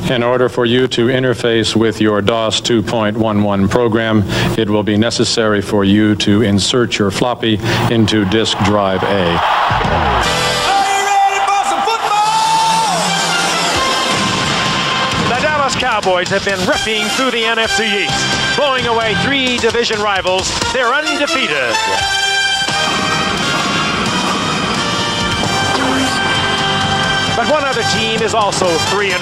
In order for you to interface with your DOS 2.11 program, it will be necessary for you to insert your floppy into disk drive A. Cowboys have been ripping through the NFC East, blowing away 3 division rivals. They're undefeated. But one other team is also 3-0.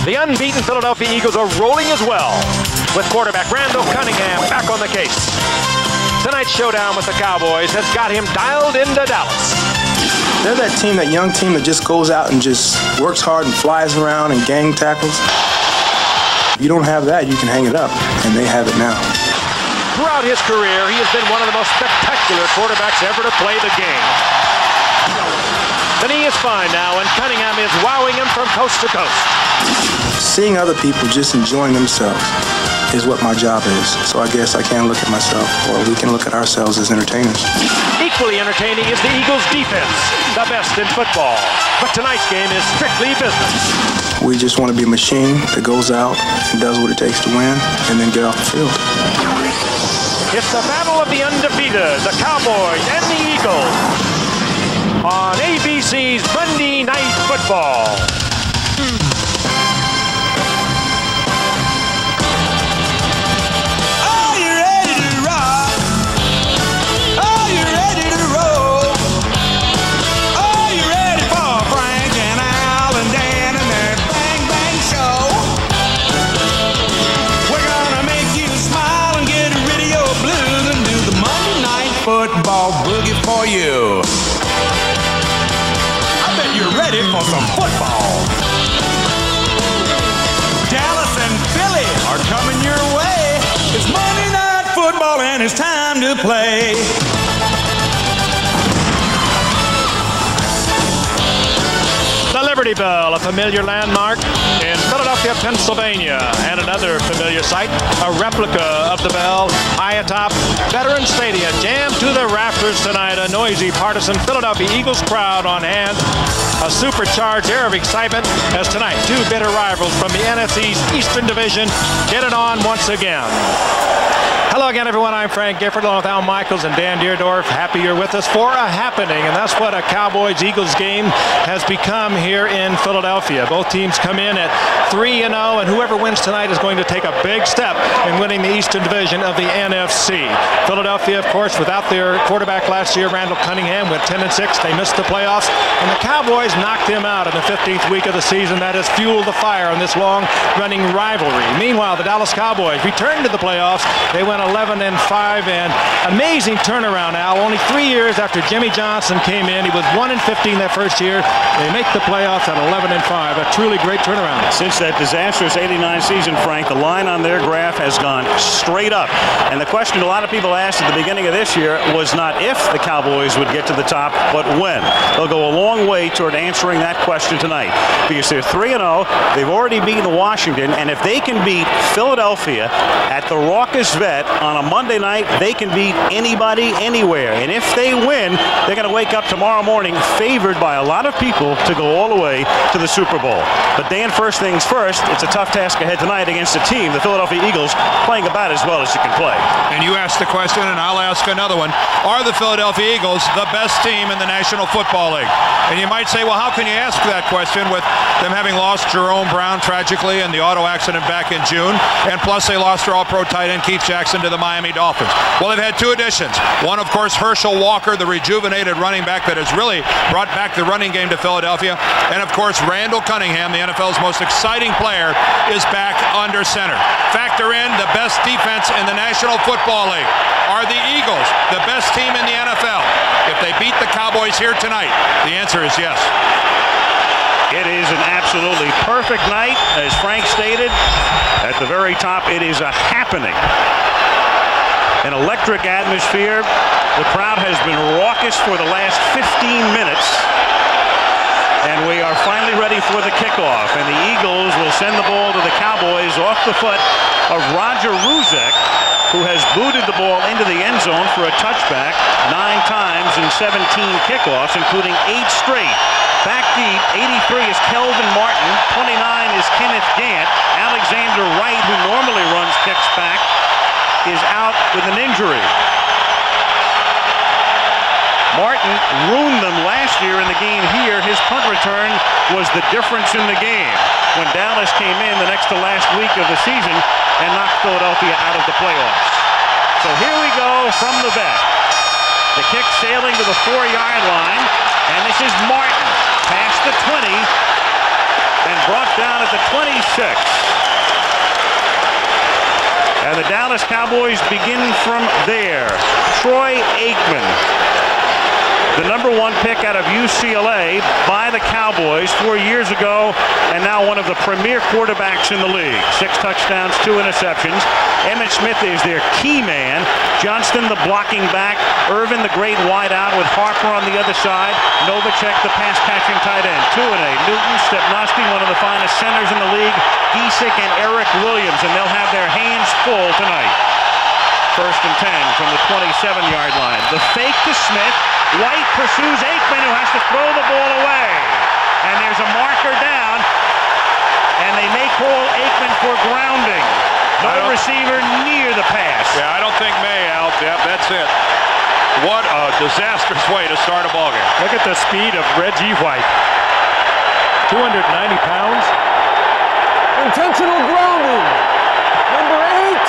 The unbeaten Philadelphia Eagles are rolling as well, with quarterback Randall Cunningham back on the case. Tonight's showdown with the Cowboys has got him dialed into Dallas. They're that team, that young team that just goes out and just works hard and flies around and gang tackles. If you don't have that, you can hang it up, and they have it now. Throughout his career, he has been one of the most spectacular quarterbacks ever to play the game. The knee is fine now, and Cunningham is wowing him from coast to coast. Seeing other people just enjoying themselves is what my job is. So I guess I can look at myself, or we can look at ourselves as entertainers. Equally entertaining is the Eagles' defense, the best in football. But tonight's game is strictly business. We just want to be a machine that goes out and does what it takes to win, and then get off the field. It's the battle of the undefeated, the Cowboys and the Eagles, on ABC's Monday Night Football. Football boogie for you. I bet you're ready for some football. Dallas and Philly are coming your way. It's Monday Night Football and it's time to play. The Liberty Bell, a familiar landmark in Philadelphia, Pennsylvania, and another familiar sight, a replica of the bell high atop Veterans Stadium, jammed to the rafters tonight. A noisy, partisan Philadelphia Eagles crowd on hand. A supercharged air of excitement as tonight 2 bitter rivals from the NFC's Eastern Division get it on once again. Hello again, everyone. I'm Frank Gifford, along with Al Michaels and Dan Deerdorf. Happy you're with us for a happening, and that's what a Cowboys-Eagles game has become here in Philadelphia. Both teams come in at 3-0, and whoever wins tonight is going to take a big step in winning the Eastern Division of the NFC. Philadelphia, of course, without their quarterback last year, Randall Cunningham, went 10-6. They missed the playoffs, and the Cowboys knocked them out in the 15th week of the season. That has fueled the fire on this long-running rivalry. Meanwhile, the Dallas Cowboys returned to the playoffs. They went 11-5, and amazing turnaround, Al. Only 3 years after Jimmy Johnson came in. He was 1-15 that first year. They make the playoffs at 11-5. A truly great turnaround. Since that disastrous 89 season, Frank, the line on their graph has gone straight up. And the question a lot of people asked at the beginning of this year was not if the Cowboys would get to the top, but when. They'll go a long way toward answering that question tonight. Because they're 3-0. They've already beaten Washington. And if they can beat Philadelphia at the Raucous Vet on a Monday night, they can beat anybody anywhere. And if they win, they're going to wake up tomorrow morning favored by a lot of people to go all the way to the Super Bowl. But Dan, first things first, it's a tough task ahead tonight against a team, the Philadelphia Eagles, playing about as well as you can play. And you asked the question, and I'll ask another one. Are the Philadelphia Eagles the best team in the National Football League? And you might say, well, how can you ask that question with them having lost Jerome Brown tragically in the auto accident back in June, and plus they lost their all-pro tight end Keith Jackson to the Miami Dolphins? Well, they've had 2 additions. One, of course, Herschel Walker, the rejuvenated running back that has really brought back the running game to Philadelphia. And, of course, Randall Cunningham, the NFL's most exciting player, is back under center. Factor in the best defense in the National Football League. Are the Eagles the best team in the NFL? If they beat the Cowboys here tonight, the answer is yes. It is an absolutely perfect night, as Frank stated. At the very top, it is a happening. An electric atmosphere. The crowd has been raucous for the last 15 minutes. And we are finally ready for the kickoff. And the Eagles will send the ball to the Cowboys off the foot of Roger Ruzek, who has booted the ball into the end zone for a touchback 9 times in 17 kickoffs, including 8 straight Back deep, 83 is Kelvin Martin. 29 is Kenneth Gant. Alexander Wright, who normally runs kicks back, is out with an injury. Martin ruined them last year in the game here. His punt return was the difference in the game when Dallas came in the next to last week of the season and knocked Philadelphia out of the playoffs. So here we go from the vet. The kick sailing to the 4-yard line, and this is Martin past the 20 and brought down at the 26. And the Dallas Cowboys begin from there. Troy Aikman, the #1 pick out of UCLA by the Cowboys 4 years ago, and now one of the premier quarterbacks in the league. 6 touchdowns, 2 interceptions. Emmitt Smith is their key man. Johnston, the blocking back. Irvin, the great wideout with Harper on the other side. Novacek, the pass-catching tight end. 2-8. Newton, Stepnoski, one of the finest centers in the league. Giesick and Eric Williams, and they'll have their hands full tonight. 1st and 10 from the 27-yard line. The fake to Smith. White pursues Aikman, who has to throw the ball away. And there's a marker down, and they may call Aikman for grounding. No receiver near the pass. Yeah, I don't think May out. Yep, that's it. What a disastrous way to start a ballgame. Look at the speed of Reggie White. 290 pounds. Intentional grounding. Number 8.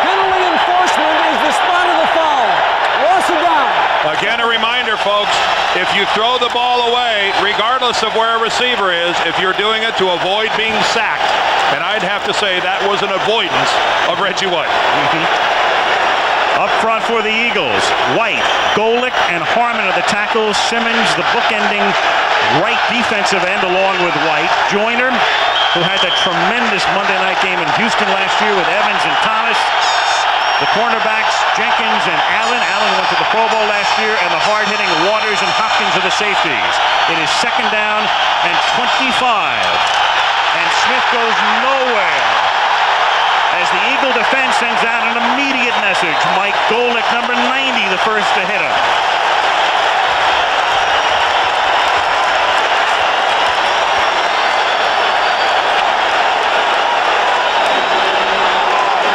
Penalty enforcement is the spot of the foul. Loss of down. Again, a reminder, folks, if you throw the ball away, regardless of where a receiver is, if you're doing it to avoid being sacked, and I'd have to say that was an avoidance of Reggie White. Up front for the Eagles, White, Golick, and Harmon are the tackles. Simmons, the bookending right defensive end along with White. Joyner, who had that tremendous Monday night game in Houston last year with Evans and Thomas. The cornerbacks, Jenkins and Allen. Allen went to the Pro Bowl last year, and the hard-hitting Waters and Hopkins are the safeties. It is 2nd down and 25. And Smith goes nowhere as the Eagle defense sends out an immediate message. Mike Golick, number 90, the first to hit him.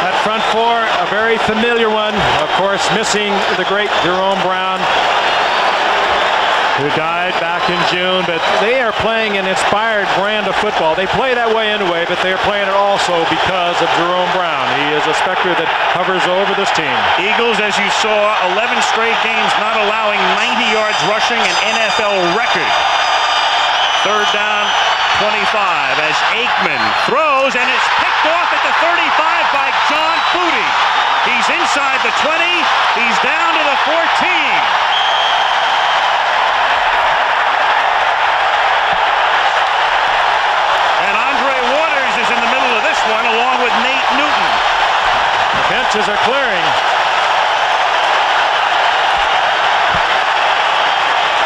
That front four, a very familiar one. Of course, missing the great Jerome Brown, who died back in June, but they are playing an inspired brand of football. They play that way anyway, but they're playing it also because of Jerome Brown. He is a specter that hovers over this team. Eagles, as you saw, 11 straight games not allowing 90 yards rushing, an NFL record. 3rd down, 25, as Aikman throws, and it's picked off at the 35 by John Booty. He's inside the 20. He's down to the 14. One along with Nate Newton. The benches are clearing.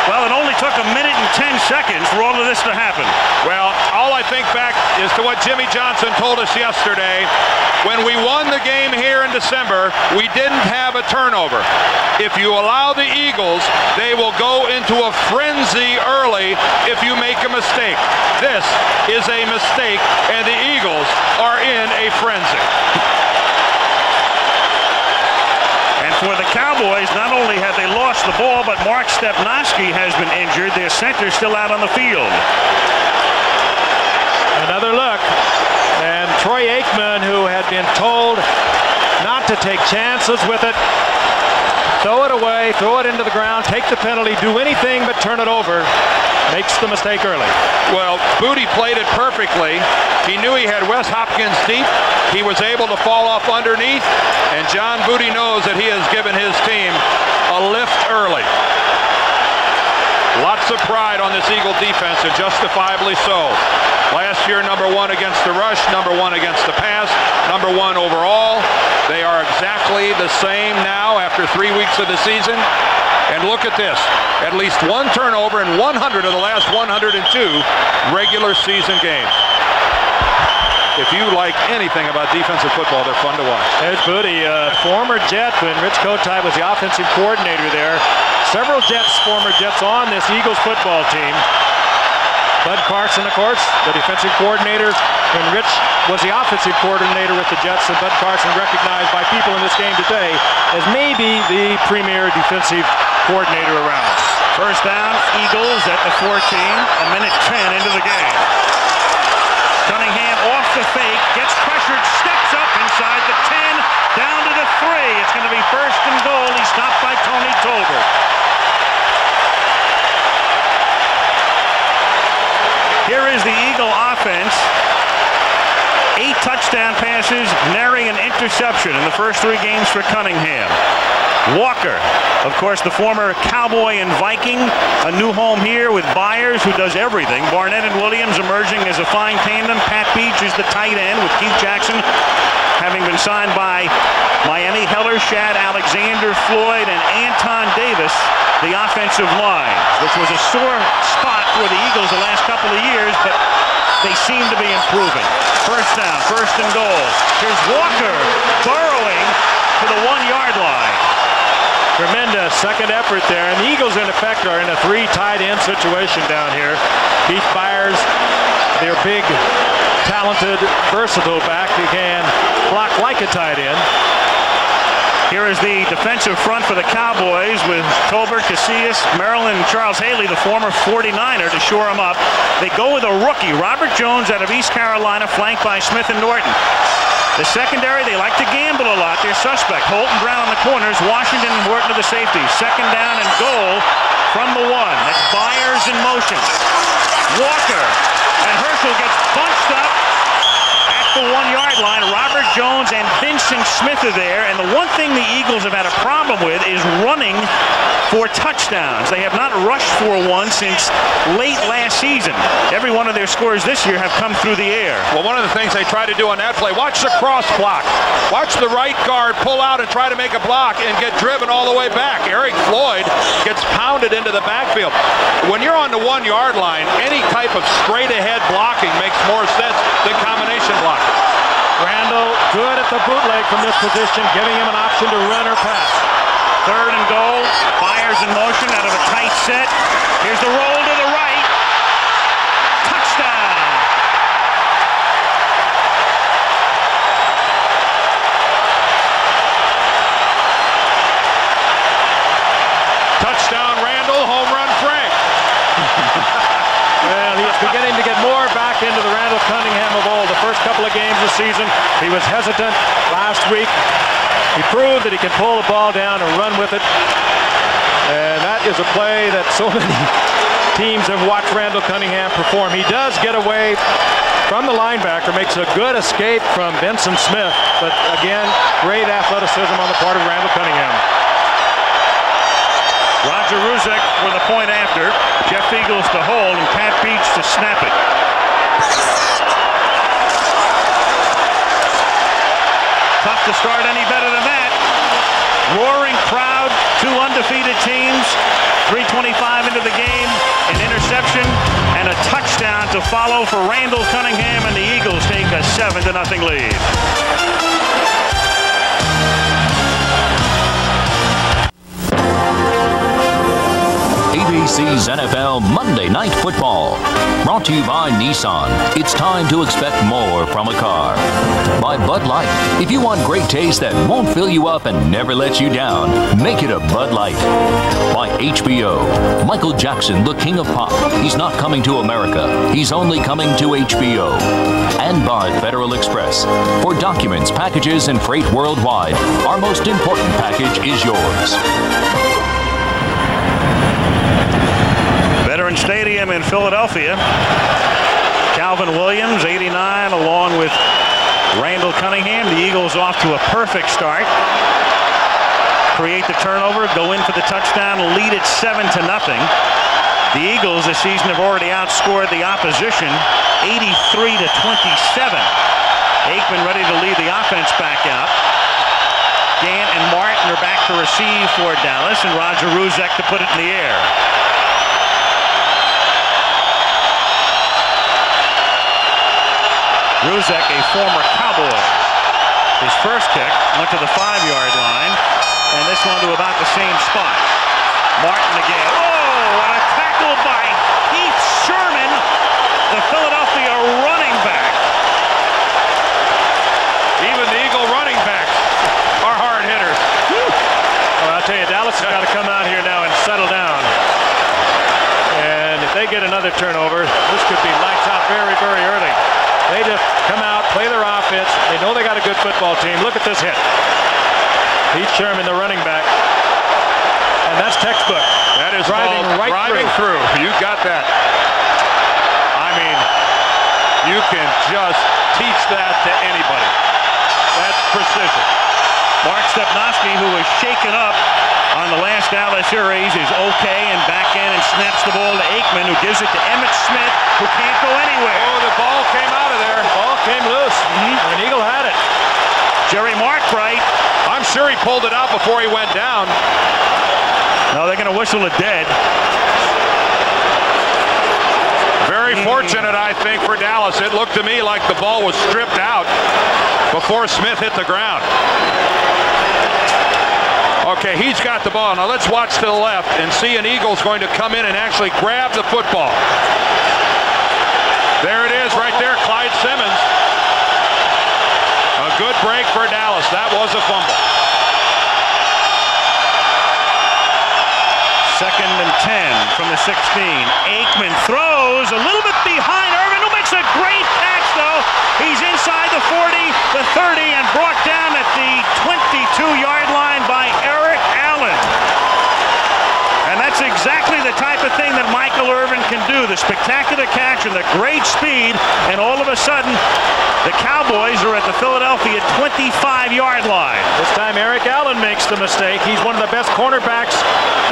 Well, it only took 1 minute and 10 seconds for all of this to happen. Well, all I think back is to what Jimmy Johnson told us yesterday. When we won the game here in December, we didn't have a turnover. If you allow the Eagles, they will go into a frenzy early if you make a mistake. This is a mistake, and the Eagles are in a frenzy. And for the Cowboys, not only have they lost the ball, but Mark Stepnoski has been injured. Their center's still out on the field. Another look. And Troy Aikman, who had been told not to take chances with it, throw it away, throw it into the ground, take the penalty, do anything but turn it over, makes the mistake early. Well, Booty played it perfectly. He knew he had Wes Hopkins deep. He was able to fall off underneath, and John Booty knows that he has given his team a lift early. Lots of pride on this Eagle defense, and justifiably so. Last year, #1 against the rush, #1 against the pass, #1 overall. They are exactly the same now after 3 weeks of the season. And look at this. At least 1 turnover in 100 of the last 102 regular season games. If you like anything about defensive football, they're fun to watch. There's Booty, former Jet when Rich Kotite was the offensive coordinator there. several former Jets on this Eagles football team. Bud Carson, of course, the defensive coordinator, and Rich was the offensive coordinator with the Jets, and Bud Carson recognized by people in this game today as maybe the premier defensive coordinator around. First down, Eagles at the 14, a minute 10 into the game. Cunningham off the fake, gets pressured, steps up inside the 10, down to the 3. It's going to be first and goal. He's stopped by Tony Tolbert. Here is the Eagle offense. 8 touchdown passes, nary an interception in the first 3 games for Cunningham. Walker, of course, the former Cowboy and Viking, a new home here with Byers, who does everything. Barnett and Williams emerging as a fine tandem. Pat Beach is the tight end, with Keith Jackson having been signed by Miami. Heller, Shad, Alexander, Floyd, and Anton Davis, the offensive line, which was a sore spot for the Eagles the last couple of years, but they seem to be improving. First down, first and goal. Here's Walker burrowing to the 1-yard line. Tremendous second effort there, and the Eagles, in effect, are in a 3 tight end situation down here. Keith Byers, their big, talented, versatile back who can block like a tight end. Here is the defensive front for the Cowboys with Tolbert, Casillas, Maryland, and Charles Haley, the former 49er, to shore him up. They go with a rookie, Robert Jones out of East Carolina, flanked by Smith and Norton. The secondary, they like to gamble a lot. They're suspect. Holton Brown on the corners, Washington and Horton to the safeties. Second down and goal from the 1. That's Byers in motion. Walker, and Herschel gets bunched up at the 1-yard line. Robert Jones and Vincent Smith are there, and the one thing the Eagles have had a problem with is running for touchdowns. They have not rushed for one since late last season. Every one of their scores this year have come through the air. Well, one of the things they try to do on that play, watch the cross block. Watch the right guard pull out and try to make a block and get driven all the way back. Eric Floyd gets pounded into the backfield. When you're on the 1-yard line, any type of straight-ahead blocking makes more sense than combination blocking. Randall good at the bootleg from this position, giving him an option to run or pass. Third and goal. Byers in motion out of a tight set. Here's the roll to the right. Touchdown. Touchdown Randall, home run Frank. Well, he is beginning to get more back into the Randall Cunningham of old. The first couple of games of the season, he was hesitant. Last week, he proved that he can pull the ball down and run with it. And that is a play that so many teams have watched Randall Cunningham perform. He does get away from the linebacker, makes a good escape from Vincent Smith. But again, great athleticism on the part of Randall Cunningham. Roger Ruzek with a point after. Jeff Eagles to hold and Pat Beach to snap it. Tough to start any better than that. Roaring crowd, 2 undefeated teams, 3:25 into the game, an interception and a touchdown to follow for Randall Cunningham, and the Eagles take a 7-0 lead. ABC's NFL Monday Night Football. Brought to you by Nissan. It's time to expect more from a car. By Bud Light. If you want great taste that won't fill you up and never let you down, make it a Bud Light. By HBO. Michael Jackson, the king of pop. He's not coming to America. He's only coming to HBO. And by Federal Express. For documents, packages, and freight worldwide, our most important package is yours. Veterans Stadium in Philadelphia. Calvin Williams, 89, along with Randall Cunningham. The Eagles off to a perfect start. Create the turnover, go in for the touchdown, lead it 7-0. The Eagles this season have already outscored the opposition 83-27. Aikman ready to lead the offense back out. Gant and Martin are back to receive for Dallas, and Roger Ruzek to put it in the air. Ruzek, a former Cowboy. His first kick went to the 5-yard line, and this one to about the same spot. Martin again. Oh, what a tackle by Keith Sherman, the Philadelphia running back. Even the Eagle running backs are hard hitters. Well, I'll tell you, Dallas has got to come out here now and settle down. And if they get another turnover, this could be lights out very, very early. They just come out, play their offense. They know they got a good football team. Look at this hit. Keith Sherman, the running back. And that's textbook. That is driving through. You got that. I mean, you can just teach that to anybody. That's precision. Mark Stepnoski, who was shaken up on the last Dallas series, is okay and back in and snaps the ball to Aikman, who gives it to Emmitt Smith, who can't go anywhere. Oh, the ball came out of there. The ball came loose. And Eagle had it. Jerry Markbright. I'm sure he pulled it out before he went down. No, they're going to whistle it dead. Very fortunate, I think, for Dallas. It looked to me like the ball was stripped out before Smith hit the ground. Okay, he's got the ball. Now let's watch to the left and see an Eagle's going to come in and actually grab the football. There it is right there, Clyde Simmons. A good break for Dallas. That was a fumble. 2nd and 10 from the 16. Aikman throws a little bit behind Irvin, who makes a great catch, though. He's inside the 40, the 30, and brought down at the 22-yard line by Eric Allen. And that's exactly the type of thing that Michael Irvin can do. The spectacular catch and the great speed, and all of a sudden, the Cowboys are at the Philadelphia 25-yard line. This time Eric Allen makes the mistake. He's one of the best cornerbacks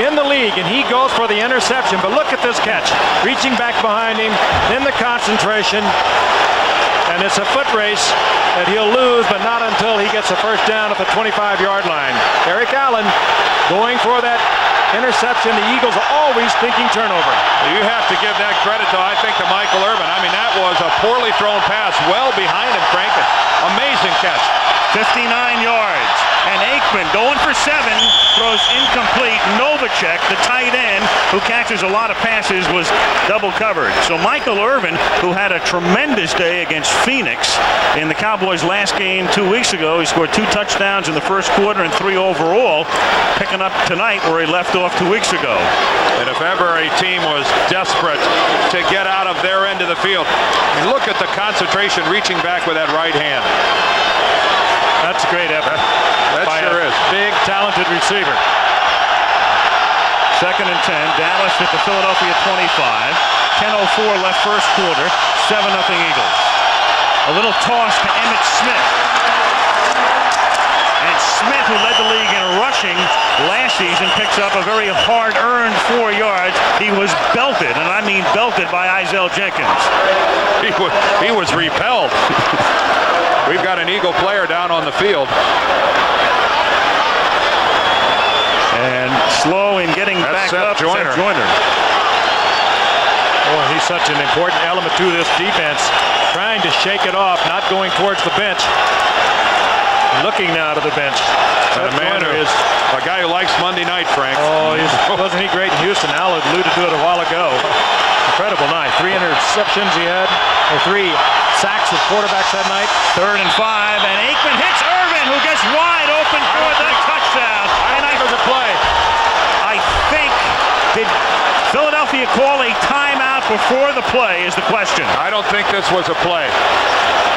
in the league, and he goes for the interception. But look at this catch. Reaching back behind him, then the concentration. And it's a foot race that he'll lose, but not until he gets a first down at the 25-yard line. Eric Allen going for that interception. The Eagles are always thinking turnover. You have to give that credit to, I think, to Michael Irvin. I mean, that was a poorly thrown pass well behind him, Frank. Amazing catch. 59 yards. And Aikman going for 7, throws incomplete. Novacek, the tight end, who catches a lot of passes, was double covered. So Michael Irvin, who had a tremendous day against Phoenix in the Cowboys' last game 2 weeks ago, he scored 2 touchdowns in the first quarter and 3 overall, picking up tonight where he left off 2 weeks ago. And if ever a team was desperate to get out of their end of the field, I mean, look at the concentration reaching back with that right hand. That's a great effort. That sure is. Big, talented receiver. 2nd and 10. Dallas at the Philadelphia 25. 10:04 left first quarter. 7-0 Eagles. A little toss to Emmitt Smith. And Smith, who led the league in rushing last season, picks up a very hard-earned 4 yards. He was belted, and I mean belted, by Isaiah Jenkins. He was repelled. We've got an Eagle player down on the field. And slow in getting back up, Seth Joyner. Boy, he's such an important element to this defense. Trying to shake it off, not going towards the bench. Looking now to the bench. And a guy who likes Monday night, Frank. Oh, wasn't he great in Houston? Al alluded to it a while ago. Incredible night. 3 interceptions he had, or 3 sacks of quarterbacks that night. 3rd and 5, and Aikman hits Irvin, who gets wide open for the touchdown. I think it was a play. I think, did Philadelphia call a timeout before the play is the question. I don't think this was a play.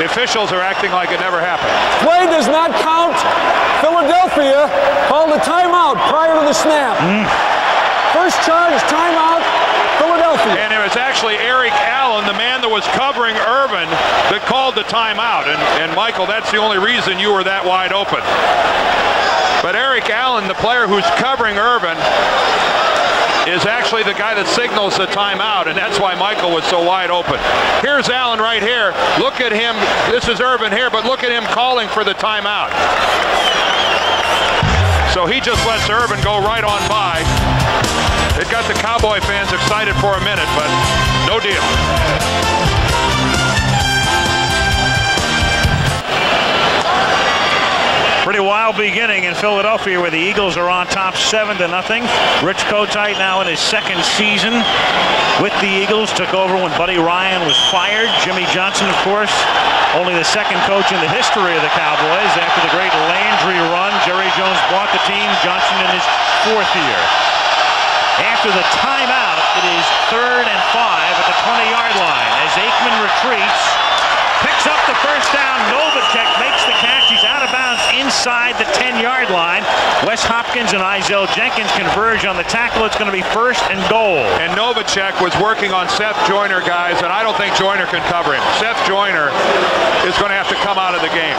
The officials are acting like it never happened. Play does not count. Philadelphia called a timeout prior to the snap. First charge, timeout, Philadelphia. And it was actually Eric Allen, the man that was covering Irvin, that called the timeout. And Michael, that's the only reason you were that wide open. But Eric Allen, the player who's covering Irvin, is actually the guy that signals the timeout, and that's why Michael was so wide open. Here's Allen right here. Look at him. This is Irvin here, but look at him calling for the timeout. So he just lets Irvin go right on by. It got the Cowboy fans excited for a minute, but no deal. Pretty wild now beginning in Philadelphia, where the Eagles are on top 7-0. Rich Kotite now in his second season with the Eagles. Took over when Buddy Ryan was fired. Jimmy Johnson, of course, only the second coach in the history of the Cowboys. After the great Landry run, Jerry Jones bought the team. Johnson in his 4th year. After the timeout, it is 3rd and 5 at the 20-yard line as Aikman retreats. Picks up the first down. Novacek makes the catch. He's out of bounds inside the 10-yard line. Wes Hopkins and Izell Jenkins converge on the tackle. It's going to be 1st and goal. And Novacek was working on Seth Joyner, guys, and I don't think Joyner can cover him. Seth Joyner is going to have to come out of the game.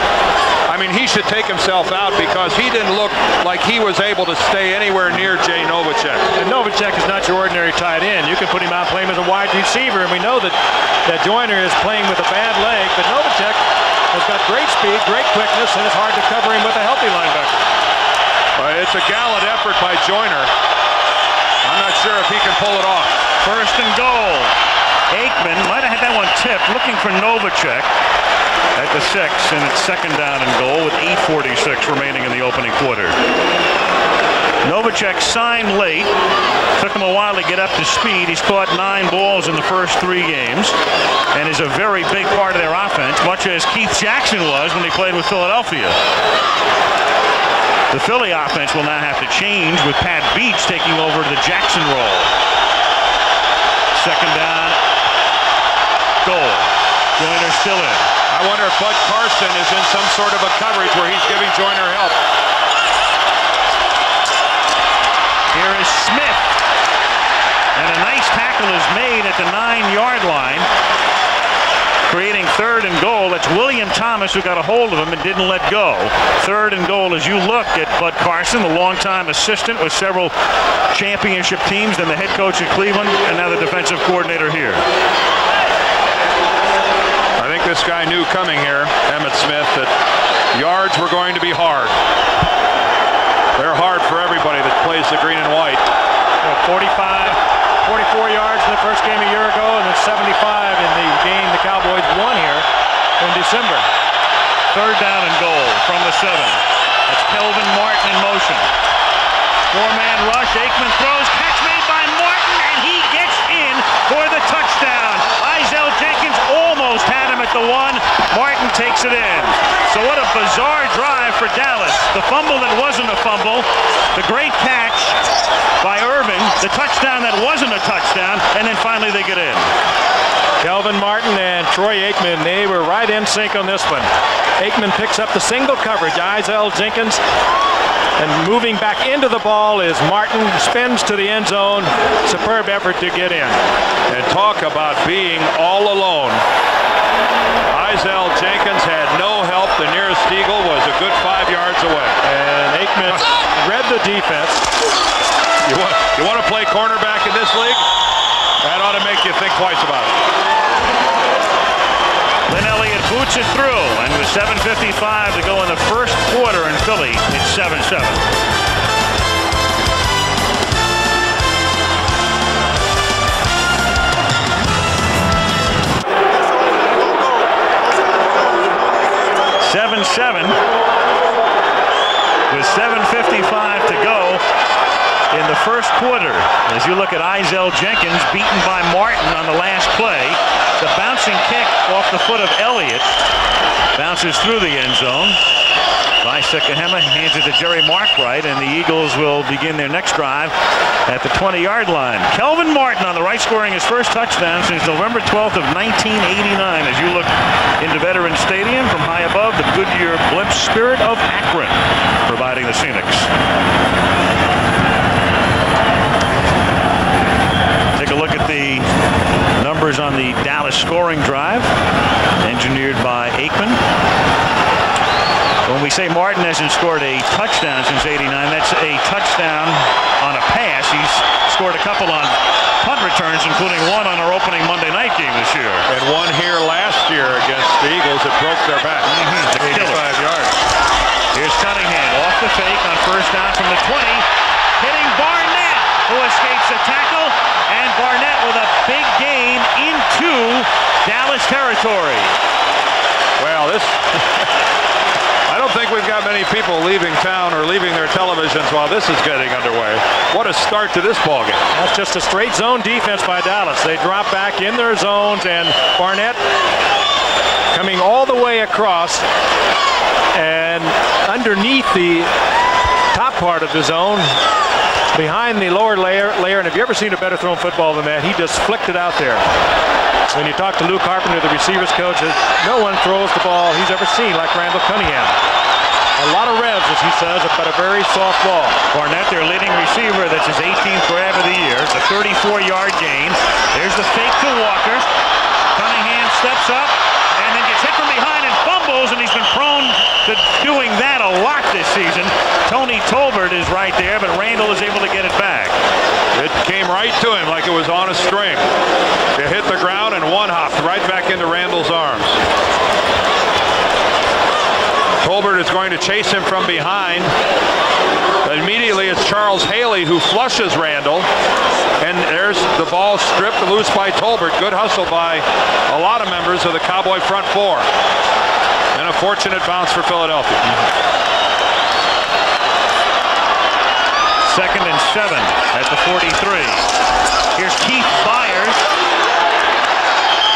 I mean, he should take himself out because he didn't look like he was able to stay anywhere near Jay Novacek. And Novacek is not your ordinary tight end. You can put him out, play him as a wide receiver, and we know that Joyner is playing with a bad leg, but Novacek has got great speed, great quickness, and it's hard to cover him with a healthy linebacker. It's a gallant effort by Joyner. I'm not sure if he can pull it off. 1st and goal. Aikman might have had that one tipped, looking for Novacek at the 6, and it's 2nd down and goal with 8:46 remaining in the opening quarter. Novacek signed late. Took him a while to get up to speed. He's caught 9 balls in the first 3 games and is a very big part of their offense, much as Keith Jackson was when he played with Philadelphia. The Philly offense will now have to change with Pat Beach taking over the Jackson role. 2nd down, goal. Joyner still in. I wonder if Bud Carson is in some sort of a coverage where he's giving Joyner help. Here is Smith. And a nice tackle is made at the 9-yard line, creating 3rd and goal. That's William Thomas who got a hold of him and didn't let go. 3rd and goal as you look at Bud Carson, the longtime assistant with several championship teams, then the head coach at Cleveland, and now the defensive coordinator here. I think this guy knew coming here, Emmitt Smith, that yards were going to be hard. They're hard for everybody that plays the green and white. 44 yards in the first game a year ago, and then 75 in the game the Cowboys won here in December. 3rd down and goal from the 7. That's Kelvin Martin in motion. 4-man rush. Aikman throws. Catch made by Martin, and he gets in for the touchdown. Izell Jenkins almost had him at the 1. Martin takes it in. So what a bizarre drive for Dallas. The fumble that wasn't a fumble. The great catch by Irvin. The touchdown that wasn't a touchdown. And then finally they get in. Kelvin Martin and Troy Aikman, they were right in sync on this one. Aikman picks up the single coverage. Izell Jenkins. And moving back into the ball is Martin, spins to the end zone. Superb effort to get in. And talk about being all alone. Izell Jenkins had no help. The nearest eagle was a good 5 yards away. And Aikman read the defense. You want to play cornerback in this league? That ought to make you think twice about it. Lynn Elliott boots it through, and with 7:55 to go in the first quarter in Philly, it's 7-7. With 7:55 to go in the first quarter. As you look at Izell Jenkins beaten by Martin on the last play. The bouncing kick off the foot of Elliott bounces through the end zone. Sikahema hands it to Jerry Markwright, and the Eagles will begin their next drive at the 20-yard line. Kelvin Martin on the right, scoring his first touchdown since November 12th of 1989. As you look into Veterans Stadium from high above, the Goodyear Blimp Spirit of Akron providing the scenics. Take a look at the numbers on the Dallas scoring drive, engineered by Aikman. When we say Martin hasn't scored a touchdown since '89, that's a touchdown on a pass. He's scored a couple on punt returns, including one on our opening Monday night game this year. And one here last year against the Eagles that broke their back. 85 yards. Here's Cunningham off the fake on first down from the 20, hitting Barnett, who escapes a tackle, and Barnett with a big gain into Dallas territory. Well, this... I don't think we've got many people leaving town or leaving their televisions while this is getting underway. What a start to this ballgame. That's just a straight zone defense by Dallas. They drop back in their zones, and Barnett coming all the way across and underneath the top part of the zone, behind the lower layer. And have you ever seen a better thrown football than that? He just flicked it out there. When you talk to Lou Carpenter, the receivers coach, no one throws the ball he's ever seen like Randall Cunningham. A lot of revs, as he says, but a very soft ball. Barnett, their leading receiver, that's his 18th grab of the year. It's a 34-yard gain. There's the fake to Walker. Cunningham steps up and then gets hit from behind and fumbles, and he's been prone to doing that a lot this season. Tony Tolbert is right there, but Randall is able to get it back. It came right to him like it was on a string. It hit the ground and one hopped right back into Randall's arms. Tolbert is going to chase him from behind. Immediately it's Charles Haley who flushes Randall. And there's the ball stripped loose by Tolbert. Good hustle by a lot of members of the Cowboy front four. And a fortunate bounce for Philadelphia. 2nd and 7 at the 43. Here's Keith Byers.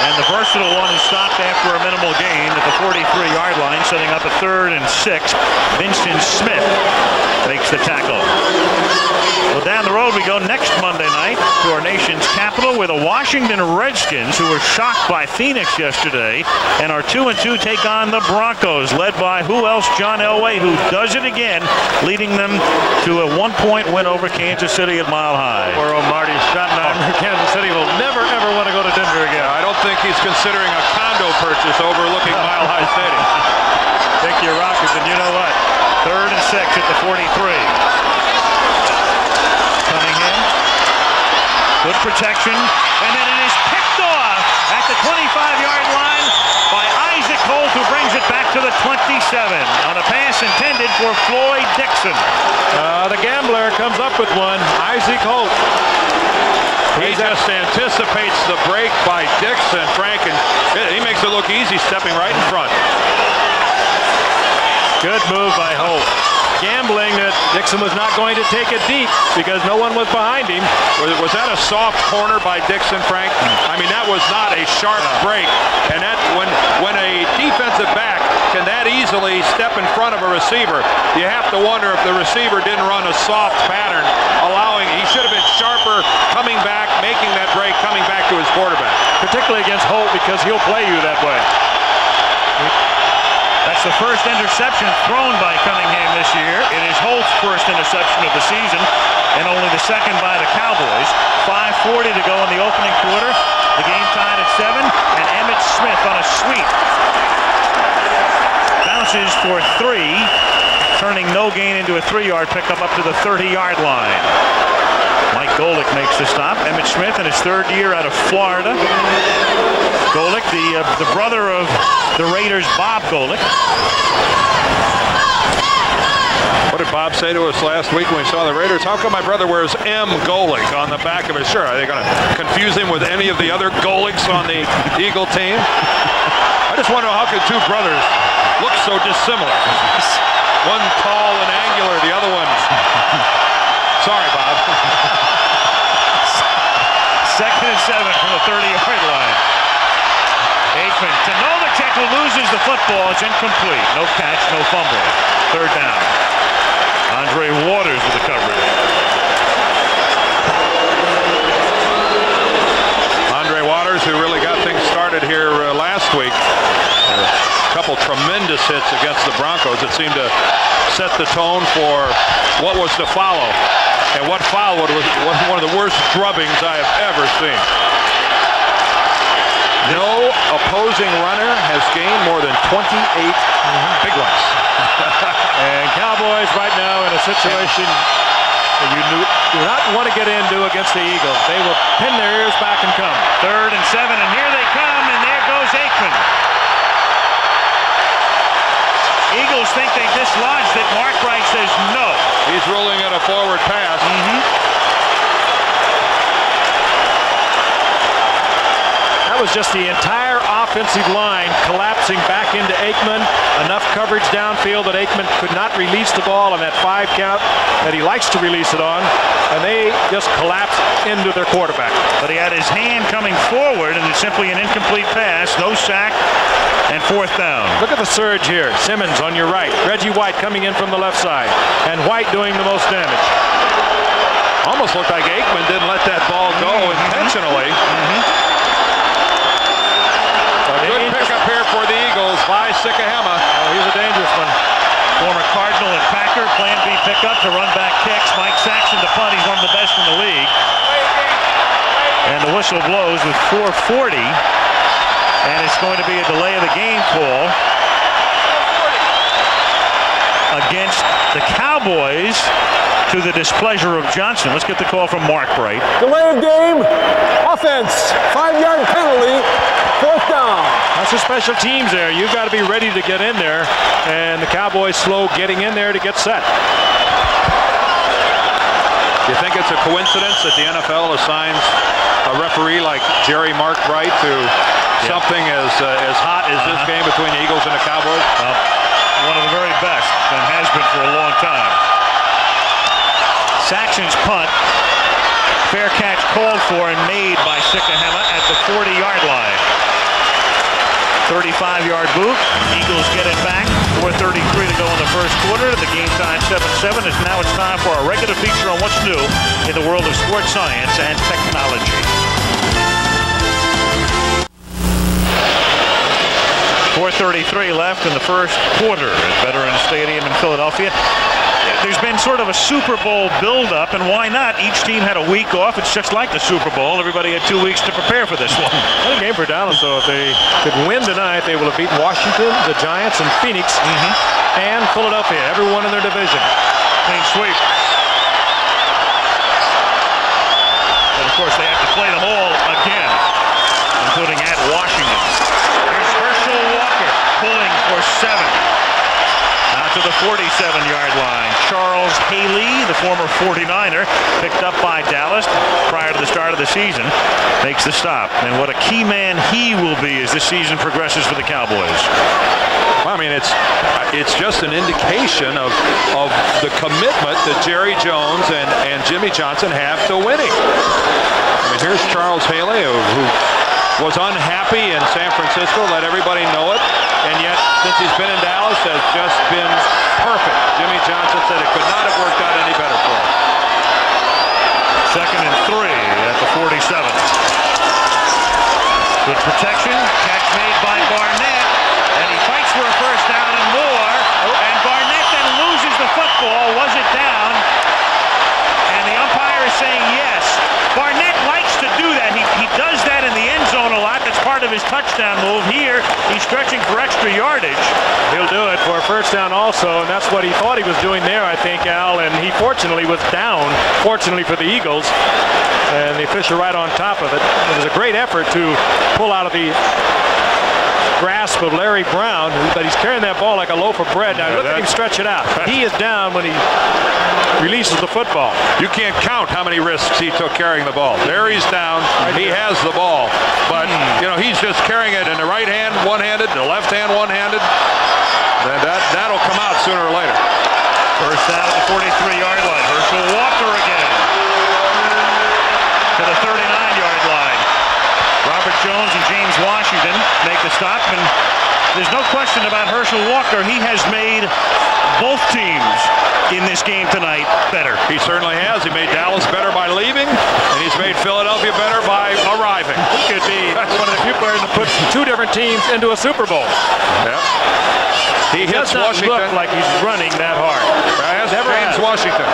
And the versatile one is stopped after a minimal gain at the 43-yard line, setting up a 3rd and 6. Vincent Smith makes the tackle. Well, down the road we go next Monday night to our nation's capital, where the Washington Redskins, who were shocked by Phoenix yesterday, and are 2-2, take on the Broncos, led by who else? John Elway, who does it again, leading them to a 1-point win over Kansas City at Mile High. Poor old Marty Schottenheimer. Kansas City will never, ever want to go to Denver again. I don't think he's considering a condo purchase overlooking Mile High Stadium. Take your Rockets, and you know what? 3rd and 6 at the 43. Cunningham. Good protection. And then it is picked off at the 25-yard line by Isaac Holt, who brings it back to the 27 on a pass intended for Floyd Dixon. The gambler comes up with one. Isaac Holt. He just anticipates the break by Dixon, Frank, and he makes it look easy stepping right in front. Good move by Holt. Gambling that Dixon was not going to take it deep because no one was behind him. Was that a soft corner by Dixon, Frank? I mean, that was not a sharp break. And that when a defensive back can that easily step in front of a receiver, you have to wonder if the receiver didn't run a soft pattern, he should have been sharper coming back, making that break, coming back to his quarterback. Particularly against Holt, because he'll play you that way. That's the first interception thrown by Cunningham this year. It is Holt's first interception of the season, and only the second by the Cowboys. 5:40 to go in the opening quarter. The game tied at 7, and Emmitt Smith on a sweep bounces for 3, turning no gain into a 3-yard pickup up to the 30-yard line. Mike Golick makes the stop. Emmitt Smith in his 3rd year out of Florida. Golick, the brother of the Raiders' Bob Golick. What did Bob say to us last week when we saw the Raiders? How come my brother wears M. Golick on the back of his shirt? Are they going to confuse him with any of the other Golicks on the Eagle team? I just want to know, how could two brothers look so dissimilar? One tall and angular, the other one... Sorry, Bob. 2nd and 7 from the 30-yard line. Aikman to Novacek, who loses the football. It's incomplete. No catch, no fumble. 3rd down. Andre Waters with the coverage. Andre Waters, who really got things started here last week. A couple tremendous hits against the Broncos that seemed to set the tone for what was to follow. And what followed was one of the worst drubbings I have ever seen. No opposing runner has gained more than 28 big ones. And Cowboys right now in a situation you do not want to get into against the Eagles. They will pin their ears back and come. 3rd and 7, and here they come, and there goes Aikman. Eagles think they dislodged it. Mark Wright says no. He's ruling it a forward pass. That was just the entire offensive line collapsing back into Aikman. Enough coverage downfield that Aikman could not release the ball on that 5 count that he likes to release it on, and they just collapsed into their quarterback. But he had his hand coming forward, and it's simply an incomplete pass. No sack, and 4th down. Look at the surge here. Simmons on your right. Reggie White coming in from the left side, and White doing the most damage. Almost looked like Aikman didn't let that ball go intentionally. A good pickup here for the Eagles by Sikahema. Oh, he's a dangerous one. Former Cardinal and Packer, plan B pickup to run back kicks. Mike Saxon to punt. He's one of the best in the league. And the whistle blows with 4:40. And it's going to be a delay of the game call against the Cowboys to the displeasure of Johnson. Let's get the call from Mark Bright. Delay of game. Offense. 5-yard penalty. 4th down. That's the special teams there. You've got to be ready to get in there, and the Cowboys slow getting in there to get set. You think it's a coincidence that the NFL assigns a referee like Jerry Mark Bright to something as hot as this game between the Eagles and the Cowboys? Well, one of the very best, and has been for a long time. Saxon's punt. Fair catch called for and made by Sikahema at the 40-yard line. 35-yard boot. Eagles get it back. 4:33 to go in the first quarter. The game time 7-7. And now it's time for our regular feature on what's new in the world of sports science and technology. 4:33 left in the first quarter at Veterans Stadium in Philadelphia. There's been sort of a Super Bowl build-up, and why not? Each team had a week off. It's just like the Super Bowl. Everybody had 2 weeks to prepare for this one. What a game for Dallas, though. If they could win tonight, they will have beaten Washington, the Giants, and Phoenix, and Philadelphia, everyone in their division. Clean sweep. And, of course, they have to play them all again, including at Washington. Here's Herschel Walker pulling for 7. Out to the 47-yard line. Charles Haley, the former 49er, picked up by Dallas prior to the start of the season, makes the stop. And what a key man he will be as this season progresses for the Cowboys. Well, I mean, it's just an indication of the commitment that Jerry Jones and Jimmy Johnson have to winning. I mean, here's Charles Haley, who was unhappy in San Francisco, let everybody know it, and yet since he's been in Dallas has just been perfect. Jimmy Johnson said it could not have worked out any better for him. 2nd and 3 at the 47. Good protection, catch made by Barnett, and he fights for a first down and more, and Barnett then loses the football. Was it down? And the umpire is saying yes. Barnett likes to do that. He does that in the end zone a lot. That's part of his touchdown move. Here, he's stretching for extra yardage. He'll do it for a first down also, and that's what he thought he was doing there, I think, Al, and he fortunately was down, fortunately for the Eagles, and the official right on top of it. It was a great effort to pull out of the grasp of Larry Brown, but he's carrying that ball like a loaf of bread. Now look at him stretch it out. He is down when he releases the football. You can't count how many risks he took carrying the ball. Larry's down. He has the ball, but you know, he's just carrying it in the right hand one-handed, the left hand one-handed. That'll come out sooner or later. First down at the 43-yard line. Herschel Walker again to the 39-yard line. Robert Jones and James Washington make the stop, and there's no question about Herschel Walker. He has made both teams in this game tonight better. He certainly has. He made Dallas better by leaving, and he's made Philadelphia better by arriving. He could be one of the few players that puts 2 different teams into a Super Bowl. Yep. He hits does not Washington. Look like he's running that hard. Never James Washington.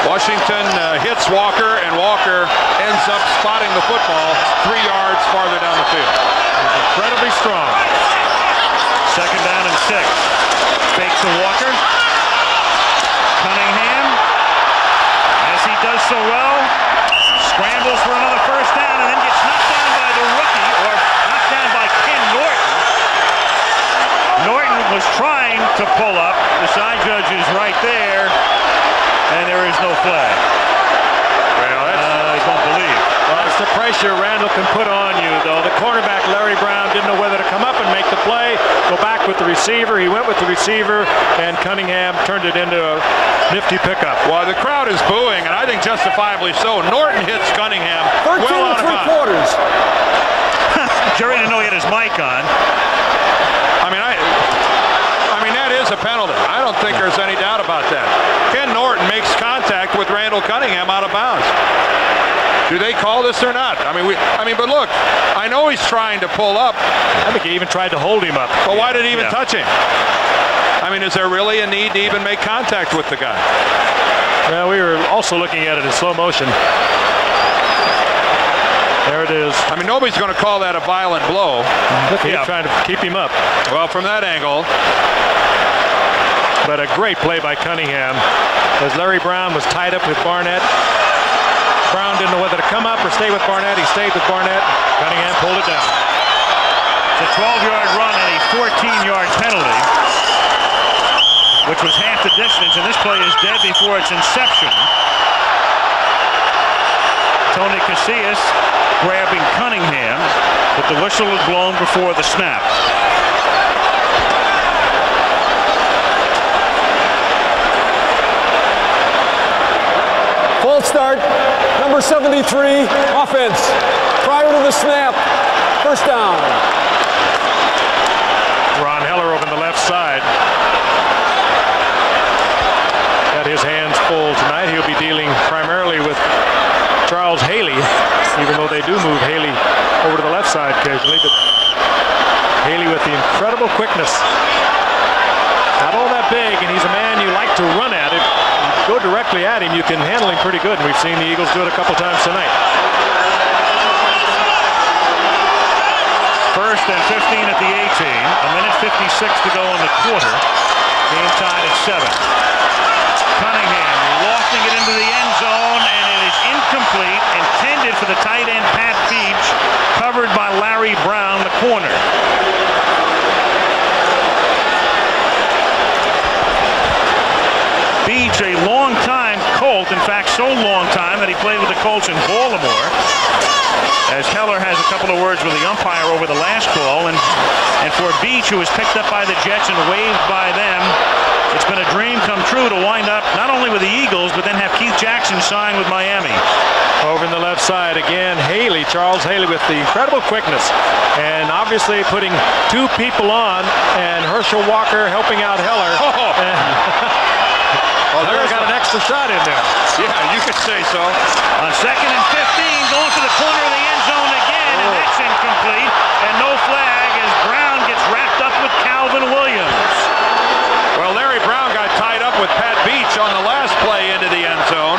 Washington hits Walker, and Walker ends up spotting the football 3 yards farther down the field. He's incredibly strong. 2nd down and 6. Fake to Walker. Cunningham, as he does so well, scrambles for another first down and then gets knocked down by the rookie, or knocked down by Ken Norton. Norton was trying to pull up. The side judge is right there, and there is no flag. Well, I don't believe. Well, that's the pressure Randall can put on you, though. The cornerback, Larry Brown, didn't know whether to play, go back with the receiver. He went with the receiver, and Cunningham turned it into a nifty pickup. Well, the crowd is booing, and I think justifiably so. Norton hits Cunningham 13 well out of bounds. 3/4. Jerry didn't know he had his mic on. I mean, that is a penalty. I don't think there's any doubt about that. Ken Norton makes contact with Randall Cunningham out of bounds. Do they call this or not? I mean, but look, I know he's trying to pull up. I think he even tried to hold him up. But why did he even touch him? I mean, is there really a need to even make contact with the guy? Well, we were also looking at it in slow motion. There it is. I mean, nobody's going to call that a violent blow. Look, he's trying to keep him up. Well, from that angle. But a great play by Cunningham, as Larry Brown was tied up with Barnett. Brown didn't know whether to come up or stay with Barnett. He stayed with Barnett. Cunningham pulled it down. It's a 12-yard run and a 14-yard penalty, which was half the distance, and this play is dead before its inception. Tony Casillas grabbing Cunningham, but the whistle was blown before the snap. False start. Number 73, offense. Prior to the snap, first down. Ron Heller over on the left side. Got his hands full tonight. He'll be dealing primarily with Charles Haley, even though they do move Haley over to the left side occasionally. But Haley with the incredible quickness. Not all that big, and he's a man you like to run at. If you go directly at him, you can handle him pretty good, and we've seen the Eagles do it a couple times tonight. First and 15 at the 18. A minute 56 to go in the quarter. Game tied at 7. Cunningham lofting it into the end zone, and it is incomplete, intended for the tight end Pat Beach, covered by Larry Brown, the corner. Beach, a long-time Colt, in fact, so long time that he played with the Colts in Baltimore. As Heller has a couple of words with the umpire over the last call, and for Beach, who was picked up by the Jets and waived by them, it's been a dream come true to wind up not only with the Eagles, but then have Keith Jackson sign with Miami. Over in the left side again, Haley, Charles Haley with the incredible quickness, and obviously putting two people on, and Herschel Walker helping out Heller. Oh, Heller got an extra shot in there. Yeah, you could say so. On second and 15, going to the corner of the end zone again, and that's incomplete, and no flag as Brown gets wrapped up with Calvin Williams. Well, Larry Brown got tied up with Pat Beach on the last play into the end zone.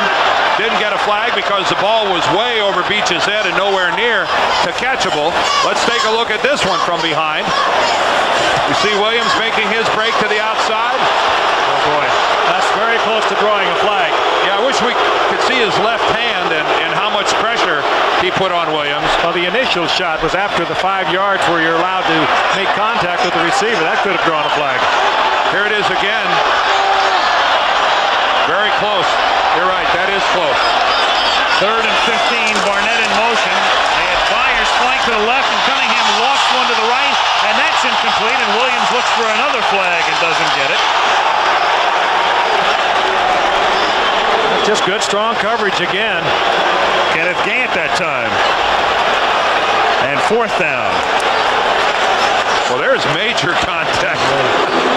Didn't get a flag because the ball was way over Beach's head and nowhere near to catchable. Let's take a look at this one from behind. You see Williams making his break to the outside. Oh boy, that's very close to drawing a flag. Yeah, I wish we could see his left hand and how much pressure he put on Williams. Well, the initial shot was after the 5 yards where you're allowed to make contact with the receiver. That could have drawn a flag. Here it is again. Very close. You're right, that is close. Third and 15, Barnett in motion. They had Byers flank to the left, and Cunningham lost one to the right, and that's incomplete, and Williams looks for another flag and doesn't get it. Just good, strong coverage again. Kenneth Gant that time. And fourth down. Well, there's major contact.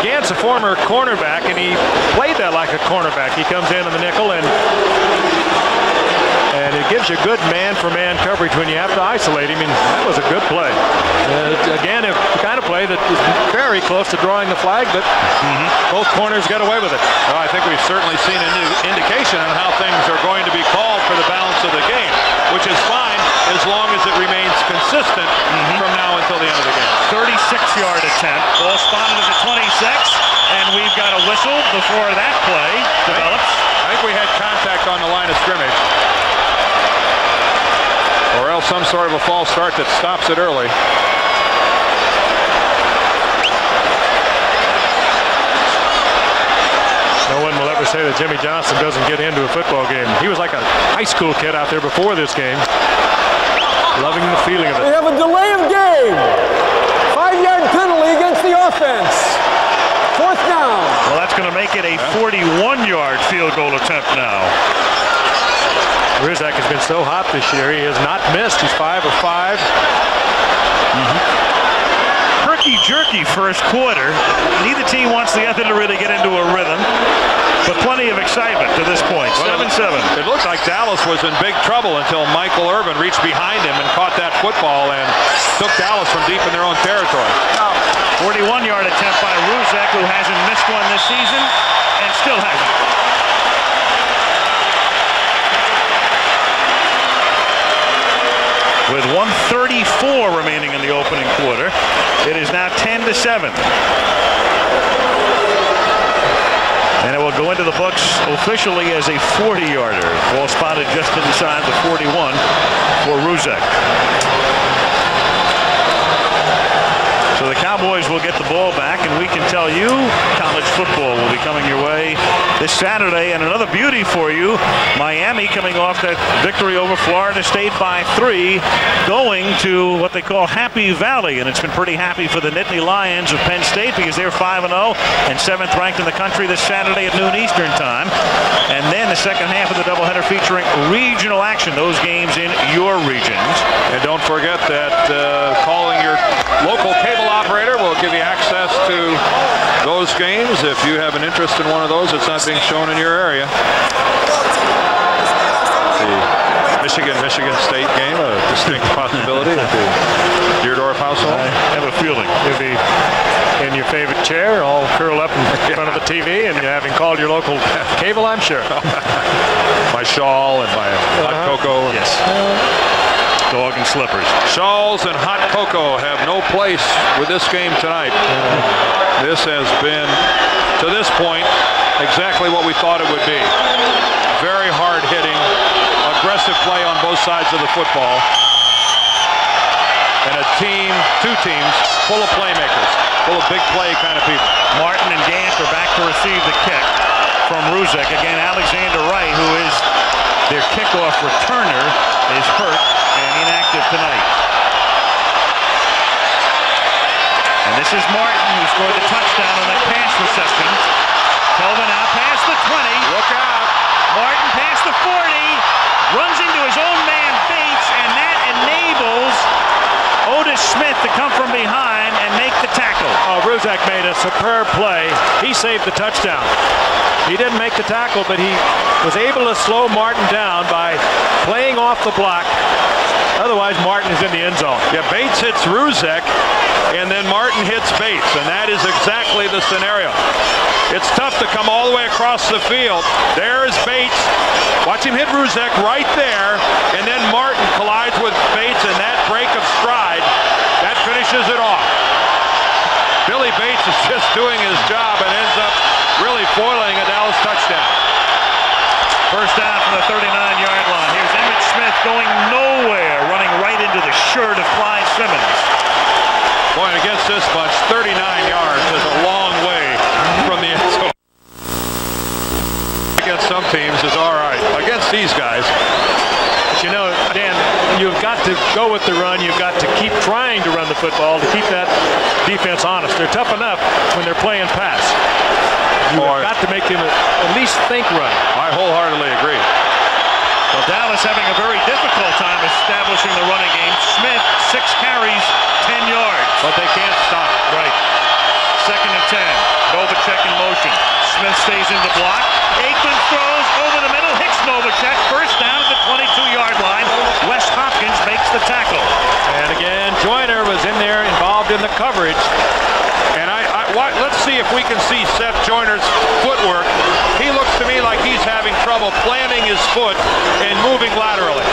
Gant's a former cornerback, and he played that like a cornerback. He comes in the nickel, and it gives you good man-for-man coverage when you have to isolate him, and that was a good play. Again, a kind of play that is very close to drawing the flag, but both corners got away with it. Well, I think we've certainly seen an indication on how things are going to be called for the balance of the game, which is fine as long as it remains consistent from now until the end of the game. 36-yard attempt. Ball spotted at the 26, and we've got a whistle before that play develops. I think we had contact on the line of scrimmage. Or else some sort of a false start that stops it early. No one will ever say that Jimmy Johnson doesn't get into a football game. He was like a high school kid out there before this game. Loving the feeling of it. We have a delay of game. 5-yard penalty against at a 41-yard field goal attempt now. Ruzek has been so hot this year. He has not missed. He's 5 of 5. Herky-jerky first quarter. Neither team wants the other to really get into a rhythm, but plenty of excitement to this point. 7-7. It looked like Dallas was in big trouble until Michael Irvin reached behind him and caught that football and took Dallas from deep in their own territory. 41-yard attempt by Ruzek, who hasn't missed one this season and still hasn't. With 1:34 remaining in the opening quarter, it is now 10-7. And it will go into the books officially as a 40-yarder. Ball spotted just inside the 41 for Ruzek. So the Cowboys will get the ball back, and we can tell you college football will be coming your way this Saturday. And another beauty for you, Miami coming off that victory over Florida State by 3, going to what they call Happy Valley. And it's been pretty happy for the Nittany Lions of Penn State because they're 5-0 and 7th ranked in the country this Saturday at noon Eastern time. And then the second half of the doubleheader featuring regional action, those games in your regions. And don't forget that calling your local cable operator will give you access to those games if you have an interest in one of those that's not being shown in your area. The Michigan State game, a distinct possibility at the Deerdorf household. I have a feeling you'll be in your favorite chair, all curled up in front of the TV, and having called your local cable, I'm sure. My shawl and my hot cocoa. Yes. Dog and slippers. Shawls and hot cocoa have no place with this game tonight. This has been, to this point, exactly what we thought it would be. Very hard-hitting, aggressive play on both sides of the football. And a team, two teams, full of playmakers, full of big play kind of people. Martin and Gant are back to receive the kick from Ruzek. Again, Alexander Wright, who is their kickoff returner, is hurt and inactive tonight. And this is Martin, who scored the touchdown on that pass reception. Kelvin out past the 20. Look out. Martin past the 40. Runs into his own man, Bates, and that enables Otis Smith to come from behind and make the tackle. Oh, Ruzek made a superb play. He saved the touchdown. He didn't make the tackle, but he was able to slow Martin down by playing off the block. Otherwise, Martin is in the end zone. Yeah, Bates hits Ruzek, and then Martin hits Bates, and that is exactly the scenario. It's tough to come all the way across the field. There is Bates. Watch him hit Ruzek right there, and then Martin collides with Bates, and that break of stride, that finishes it off. Billy Bates is just doing his job and ends up really foiling a Dallas touchdown. First down from the 39-yard line. Here's Emmitt Smith going nowhere, running right into the shirt of Clyde Simmons. Boy, and against this bunch, 39 yards is a long way from the end zone. Against some teams is all right. Against these guys. But you know, Dan, you've got to go with the run. You've got to keep trying to run the football to keep that defense honest. They're tough enough when they're playing pass. You've got to make them at least think run. I wholeheartedly agree. Well, Dallas having a very difficult time establishing the running game. Smith, 6 carries, 10 yards. But they can't stop. Right. Second and 10. Novacek in motion. Smith stays in the block. Aikman throws over the middle. Hits Novacek. First down at the 22-yard line. Wes Hopkins makes the tackle. And again, Joyner was in there involved in the coverage. And let's see if we can see Seth Joyner's footwork. He looks to me like he's having trouble planting his foot and moving laterally.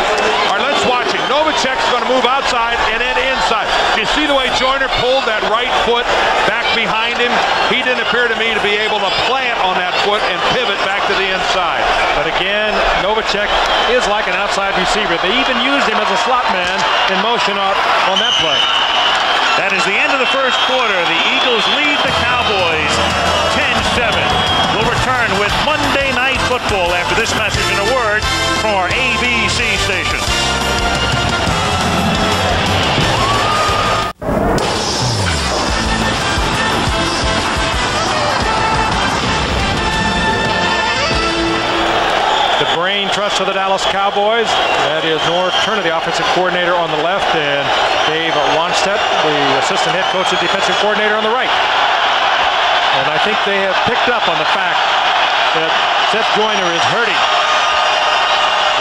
All right, let's watch him. Novacek's going to move outside and then inside. Do you see the way Joyner pulled that right foot back behind him? He didn't appear to me to be able to plant on that foot and pivot back to the inside. But again, Novacek is like an outside receiver. They even used him as a slot man in motion on that play. That is the end of the first quarter. The Eagles lead the Cowboys 10-7. We'll return with Monday Night Football after this message and a word from our ABC station. for the Dallas Cowboys. That is Norv Turner, the offensive coordinator, on the left, and Dave Wannstedt, the assistant head coach and defensive coordinator, on the right. And I think they have picked up on the fact that Seth Joyner is hurting.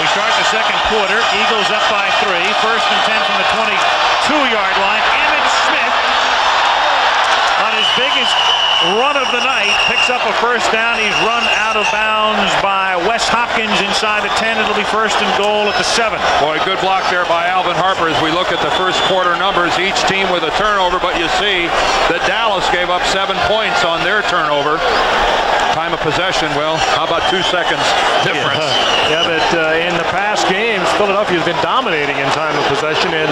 We start the second quarter. Eagles up by 3. 1st and 10 from the 22-yard line. Emmitt Smith, on his biggest run of the night, picks up a first down. He's run out of bounds by Wes Hopkins inside the 10. It'll be 1st and goal at the 7. Boy, good block there by Alvin Harper as we look at the first quarter numbers. Each team with a turnover, but you see that Dallas gave up 7 points on their turnover. Time of possession, well, how about 2 seconds difference? Yeah, but in the past games, Philadelphia's been dominating in time of possession, and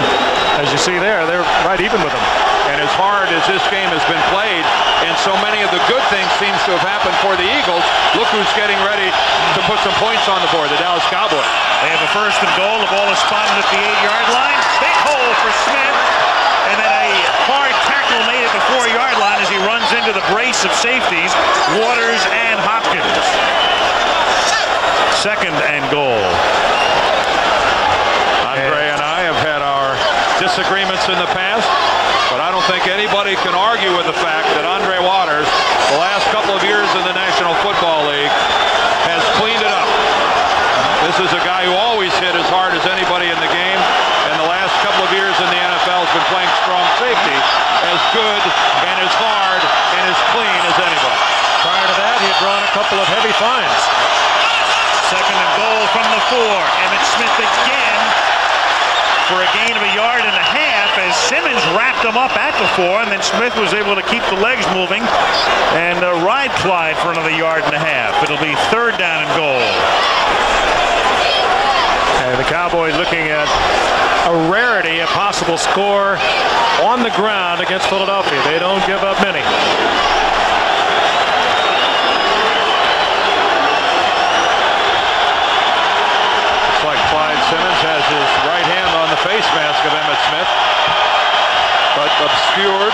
as you see there, they're right even with them. And as hard as this game has been played, and so many of the good things seems to have happened for the Eagles, look who's getting ready to put some points on the board, the Dallas Cowboys. They have a 1st and goal. The ball is spotted at the 8-yard line. Big hole for Smith. And then a hard tackle made at the 4-yard line as he runs into the brace of safeties, Waters and Hopkins. 2nd and goal. Andre and I have had our disagreements in the past, but I don't think anybody can argue with the fact that Andre Waters, the last couple of years in the National Football League, has cleaned it up. This is a guy who always hit as hard as anybody in the game, and the last couple of years in the NFL has been playing strong safety, as good and as hard and as clean as anybody. Prior to that, he had drawn a couple of heavy fines. 2nd and goal from the 4. Emmitt Smith again for a gain of 1.5 yards as Simmons wrapped him up at the 4, and then Smith was able to keep the legs moving and ride Clyde for another 1.5 yards. It'll be 3rd down and goal. And the Cowboys looking at a rarity, a possible score on the ground against Philadelphia. They don't give up many. Looks like Clyde Simmons has his right hand on the face mask of Emmitt Smith, but obscured.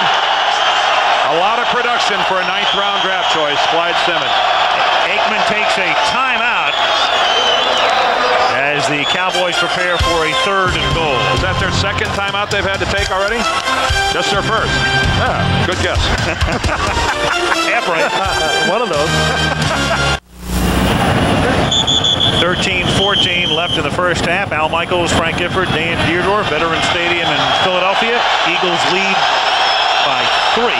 A lot of production for a 9th-round draft choice, Clyde Simmons. Aikman takes a timeout as the Cowboys prepare for a 3rd and goal. Is that their 2nd timeout they've had to take already? Just their 1st. Yeah, good guess. Half right. One of those. 13-14 left in the first half. Al Michaels, Frank Gifford, Dan Dierdorf, Veterans Stadium in Philadelphia. Eagles lead by 3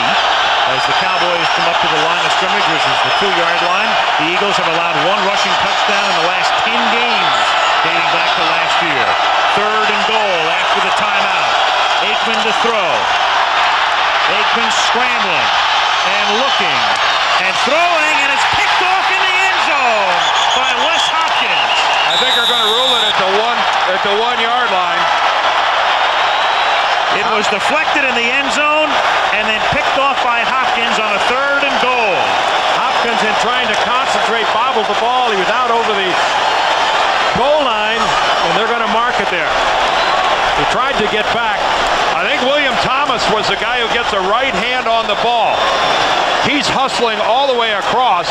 as the Cowboys come up to the line of scrimmage, which is the 2-yard line. The Eagles have allowed 1 rushing touchdown in the last 10 games dating back to last year. 3rd and goal after the timeout. Aikman to throw. Aikman scrambling and looking and throwing, and it's picked off in the end zone by Wes Hopkins. I think they're going to rule it at the 1-yard line. It was deflected in the end zone and then picked off by Hopkins on a 3rd and goal. Hopkins, in trying to concentrate, bobbled the ball. He was out over the goal line, and they're going to mark it there. He tried to get back. I think William Thomas was the guy who gets a right hand on the ball. He's hustling all the way across.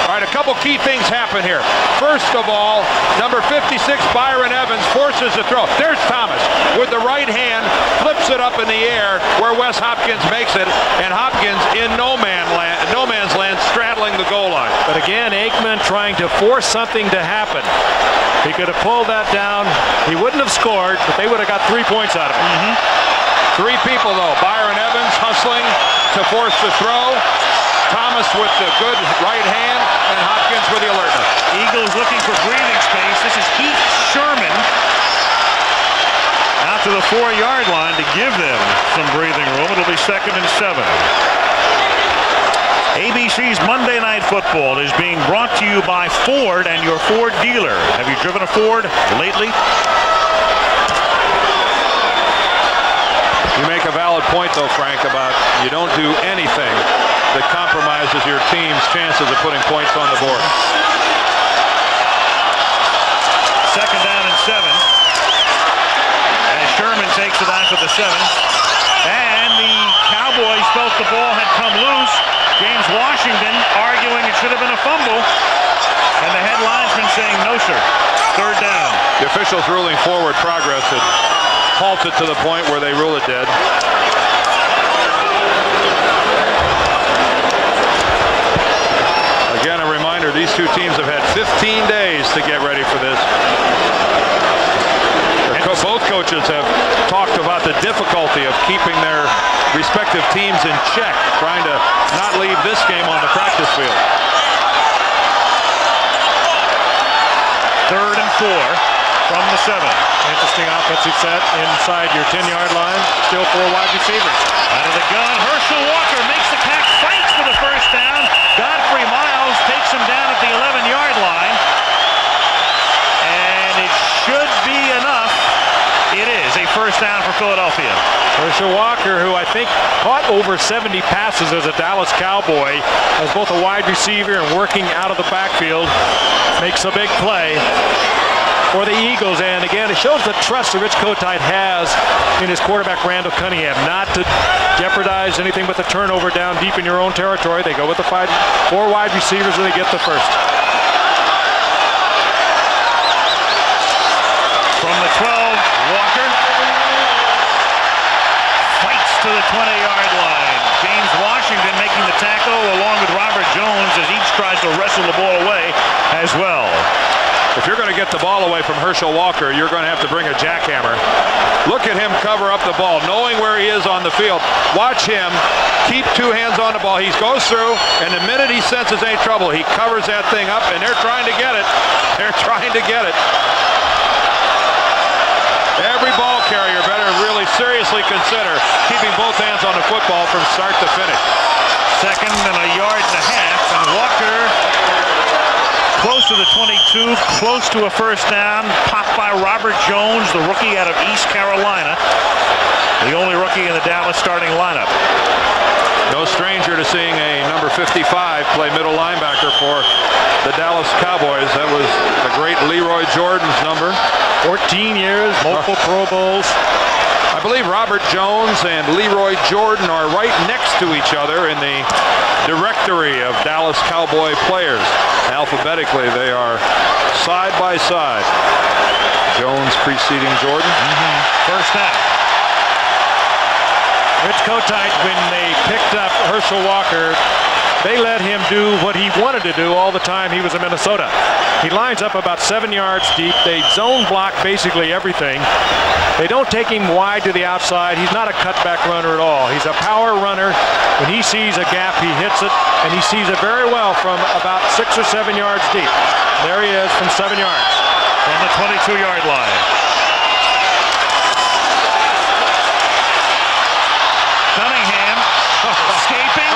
All right, a couple key things happen here. First of all, number 56, Byron Evans, forces the throw. There's Thomas with the right hand, flips it up in the air where Wes Hopkins makes it, and Hopkins in no man's land straddling the goal line. But again, Aikman trying to force something to happen. He could have pulled that down. He wouldn't have scored, but they would have got 3 points out of it. 3 people, though. Byron Evans hustling to force the throw. Thomas with the good right hand, and Hopkins with the alertness. Eagles looking for breathing space. This is Heath Sherman out to the 4-yard line to give them some breathing room. It'll be 2nd and 7. ABC's Monday Night Football is being brought to you by Ford and your Ford dealer. Have you driven a Ford lately? You make a valid point, though, Frank, about you don't do anything that compromises your team's chances of putting points on the board. 2nd down and 7. As Sherman takes it out for the 7. And the Cowboys felt the ball had come loose. James Washington arguing it should have been a fumble. And the head linesman saying, no, sir. third down. The officials ruling forward progress. It halts it to the point where they rule it dead. Again, a reminder, these two teams have had 15 days to get ready for this. Both coaches have talked about the difficulty of keeping their respective teams in check, trying to not leave this game on the practice field. 3rd and 4 from the 7. Interesting offensive set inside your 10-yard line. Still 4 wide receivers. Out of the gun, Herschel Walker makes the catch, fights for the first down. Godfrey Miles takes him down at the 11-yard line. And it should be enough. It is a first down for Philadelphia. Herschel Walker, who I think caught over 70 passes as a Dallas Cowboy, as both a wide receiver and working out of the backfield, makes a big play for the Eagles. And again, it shows the trust that Rich Kotite has in his quarterback, Randall Cunningham, not to jeopardize anything with a turnover down deep in your own territory. They go with the 4 wide receivers and they get the first. From the 12, Walker fights to the 20-yard line. James Washington making the tackle along with Robert Jones as each tries to wrestle the ball away as well. If you're going to get the ball away from Herschel Walker, you're going to have to bring a jackhammer. Look at him cover up the ball, knowing where he is on the field. Watch him keep 2 hands on the ball. He goes through, and the minute he senses any trouble, he covers that thing up, and they're trying to get it. They're trying to get it. Every ball carrier better really seriously consider keeping both hands on the football from start to finish. 2nd and a yard and a half, and Walker close to the 22, close to a first down, popped by Robert Jones, the rookie out of East Carolina, the only rookie in the Dallas starting lineup. No stranger to seeing a number 55 play middle linebacker for the Dallas Cowboys. That was the great Leroy Jordan's number. 14 years, multiple Pro Bowls. I believe Robert Jones and Leroy Jordan are right next to each other in the directory of Dallas Cowboy players. Alphabetically, they are side by side. Jones preceding Jordan. First down. Rich Kotite, when they picked up Herschel Walker, they let him do what he wanted to do all the time he was in Minnesota. He lines up about 7 yards deep. They zone block basically everything. They don't take him wide to the outside. He's not a cutback runner at all. He's a power runner. When he sees a gap, he hits it, and he sees it very well from about 6 or 7 yards deep. There he is from 7 yards. From the 22-yard line. Cunningham escaping.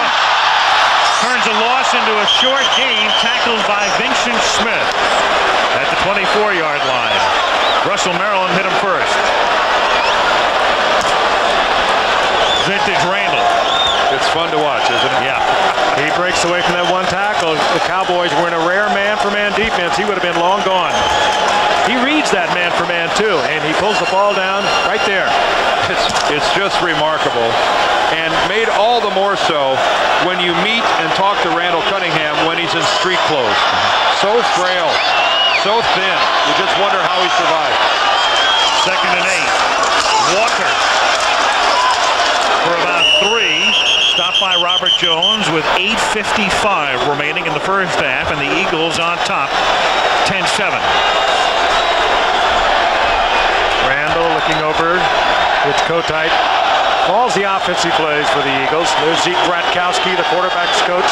Turns a loss into a short gain, tackled by Vincent Smith at the 24-yard line. Russell Maryland hit him first. Vintage Randall. It's fun to watch, isn't it? Yeah. He breaks away from that one tackle. The Cowboys were in a rare man-for-man defense. He would have been long gone. He reads that man-for-man, too, and he pulls the ball down right there. It's just remarkable, and made all the more so when you meet and talk to Randall Cunningham when he's in street clothes. So frail, so thin. You just wonder how he survived. 2nd and 8. Walker for about 3. Stopped by Robert Jones with 8:55 remaining in the first half, and the Eagles on top, 10-7. Randall looking over. Rich Kotite calls the offensive plays for the Eagles. There's Zeke Bratkowski, the quarterback's coach,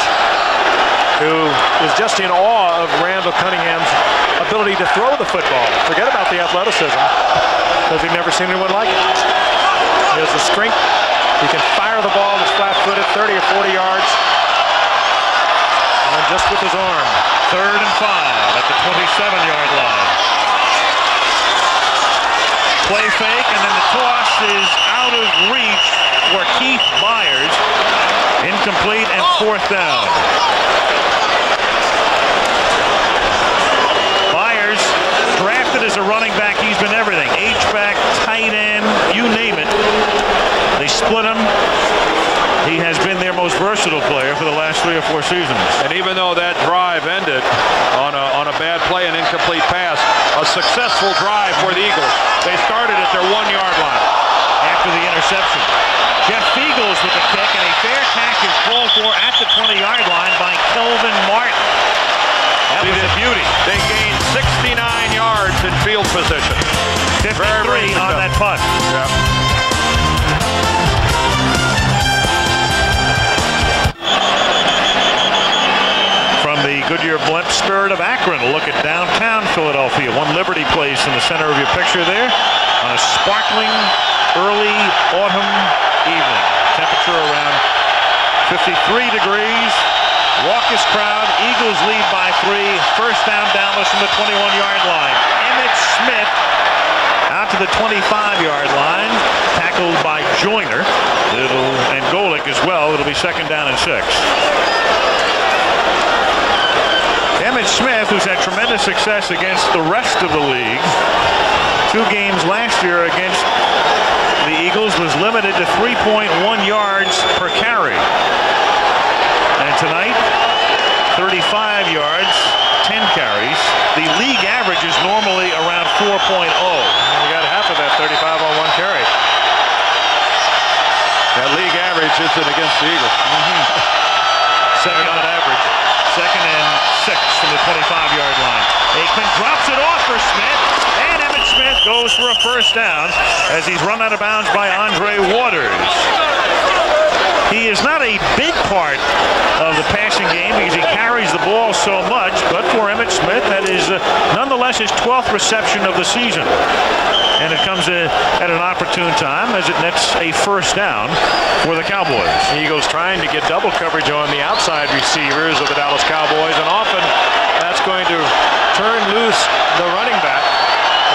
who is just in awe of Randall Cunningham's ability to throw the football. Forget about the athleticism, because we've never seen anyone like it. He has the strength. He can fire the ball that's flat-footed, 30 or 40 yards. And just with his arm. 3rd and 5 at the 27-yard line. Play fake, and then the toss is out of reach for Keith Byers. Incomplete and 4th down. Byers, drafted as a running back, he's been everything. H-back, tight end, you name it. They split him. He has been their most versatile player for the last 3 or 4 seasons. And even though that drive ended on a bad play, an incomplete pass, a successful drive for the Eagles. They started at their 1-yard line. After the interception, Jeff Feagles with the kick, and a fair catch is called for at the 20-yard line by Kelvin Martin. That was a beauty. They gained 69 yards in field position. 53 on that punt. Yeah. From the Goodyear Blimp Spirit of Akron, a look at downtown Philadelphia. One Liberty Place in the center of your picture there on a sparkling early autumn evening. Temperature around 53 degrees. Raucous crowd. Eagles lead by 3. First down Dallas from the 21-yard line. Emmitt Smith out to the 25-yard line. Tackled by Joyner. And Golick as well. It'll be second down and 6. Emmitt Smith, who's had tremendous success against the rest of the league. 2 games last year against the Eagles, was limited to 3.1 yards per carry. And tonight, 35 yards, 10 carries. The league average is normally around 4.0. We got half of that, 35 on 1 carry. That league average isn't against the Eagles. Second on average. Second and 6 from the 25-yard line. Aikman drops it off for Smith, and Emmitt Smith goes for a first down as he's run out of bounds by Andre Waters. He is not a big part of the passing game because he carries the ball so much, but for Emmitt Smith, that is nonetheless his 12th reception of the season. And it comes at an opportune time as it nets a first down for the Cowboys. Eagles trying to get double coverage on the outside receivers of the Dallas Cowboys, and often that's going to turn loose the running back.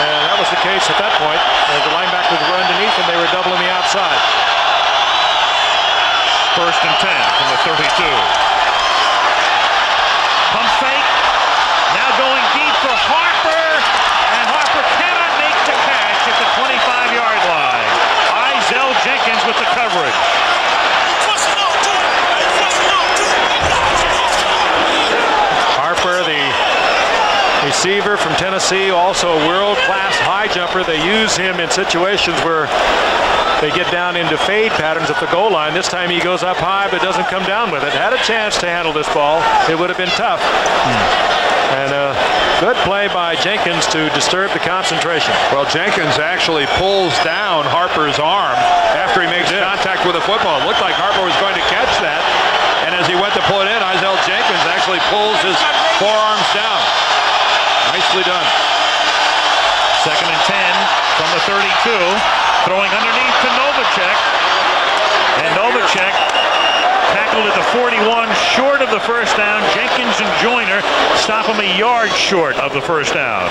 And that was the case at that point. As the linebackers were underneath and they were doubling the outside. First and 10 from the 32. Pump fake. Now going deep for Harper. And Harper cannot make the catch at the 25-yard line. Izell Jenkins with the coverage. Harper, the receiver from Tennessee, also a world-class high jumper. They use him in situations where they get down into fade patterns at the goal line. This time he goes up high but doesn't come down with it. Had a chance to handle this ball. It would have been tough. And a good play by Jenkins to disturb the concentration. Well, Jenkins actually pulls down Harper's arm after he makes contact with the football. It looked like Harper was going to catch that. And as he went to pull it in, Izell Jenkins actually pulls his forearms down. Nicely done. Second and 10 from the 32. Throwing underneath to Novacek. And Novacek tackled at the 41, short of the first down. Jenkins and Joyner stop him a yard short of the first down.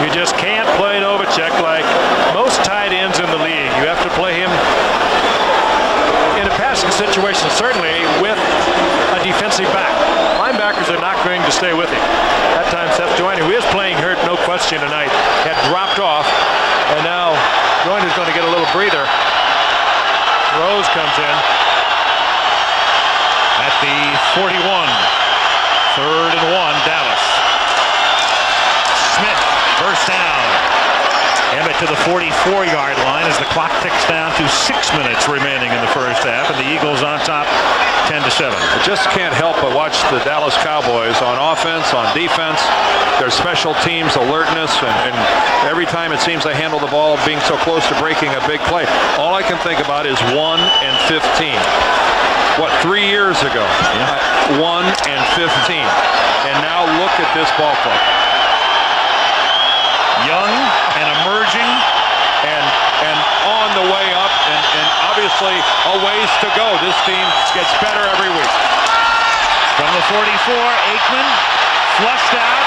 You just can't play Novacek like most tight ends in the league. You have to play him in a passing situation, certainly with a defensive back. Linebackers are not going to stay with him. That time Seth Joyner, who is playing hurt, no question tonight, had dropped off. And now Joyner's going to get a little breather. Rose comes in. At the 41. Third and 1, Dallas. Smith, first down. Emmitt to the 44-yard line as the clock ticks down to 6 minutes remaining in the first half, and the Eagles on top 10-7. I just can't help but watch the Dallas Cowboys on offense, on defense, their special teams alertness, and every time it seems they handle the ball being so close to breaking a big play. All I can think about is 1 and 15. What, 3 years ago? Yeah. 1 and 15. And now look at this ball club. Young and emerging and on the way up, and obviously a ways to go. This team gets better every week. From the 44, Aikman flushed out,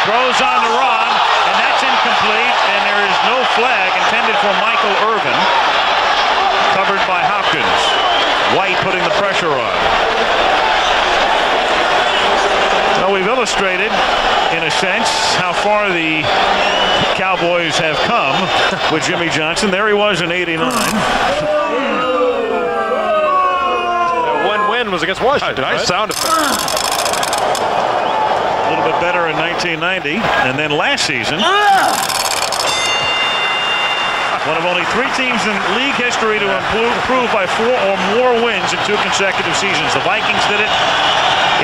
throws on the run, and that's incomplete, and there is no flag intended for Michael Irvin, covered by Hopkins. White putting the pressure on. Well, we've illustrated, in a sense, how far the Cowboys have come with Jimmy Johnson. There he was in '89. was against Washington. Nice sound effect. A little bit better in 1990, and then last season. One of only 3 teams in league history to improve by 4 or more wins in 2 consecutive seasons. The Vikings did it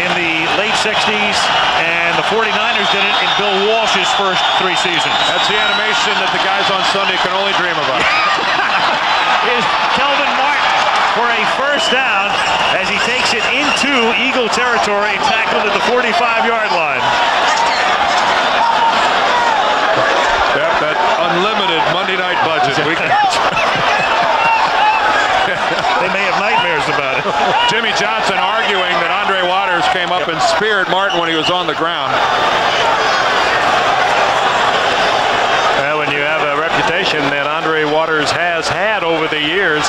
in the late 60s, and the 49ers did it in Bill Walsh's first 3 seasons. That's the animation that the guys on Sunday can only dream about. Is Kelvin Martin for a first down as he takes it into Eagle territory, tackled at the 45-yard line. Yep, that unlimited Monday night budget. They may have nightmares about it. Jimmy Johnson arguing that Andre Waters came up and speared Martin when he was on the ground. Well, when you have a reputation that Andre Waters has had over the years,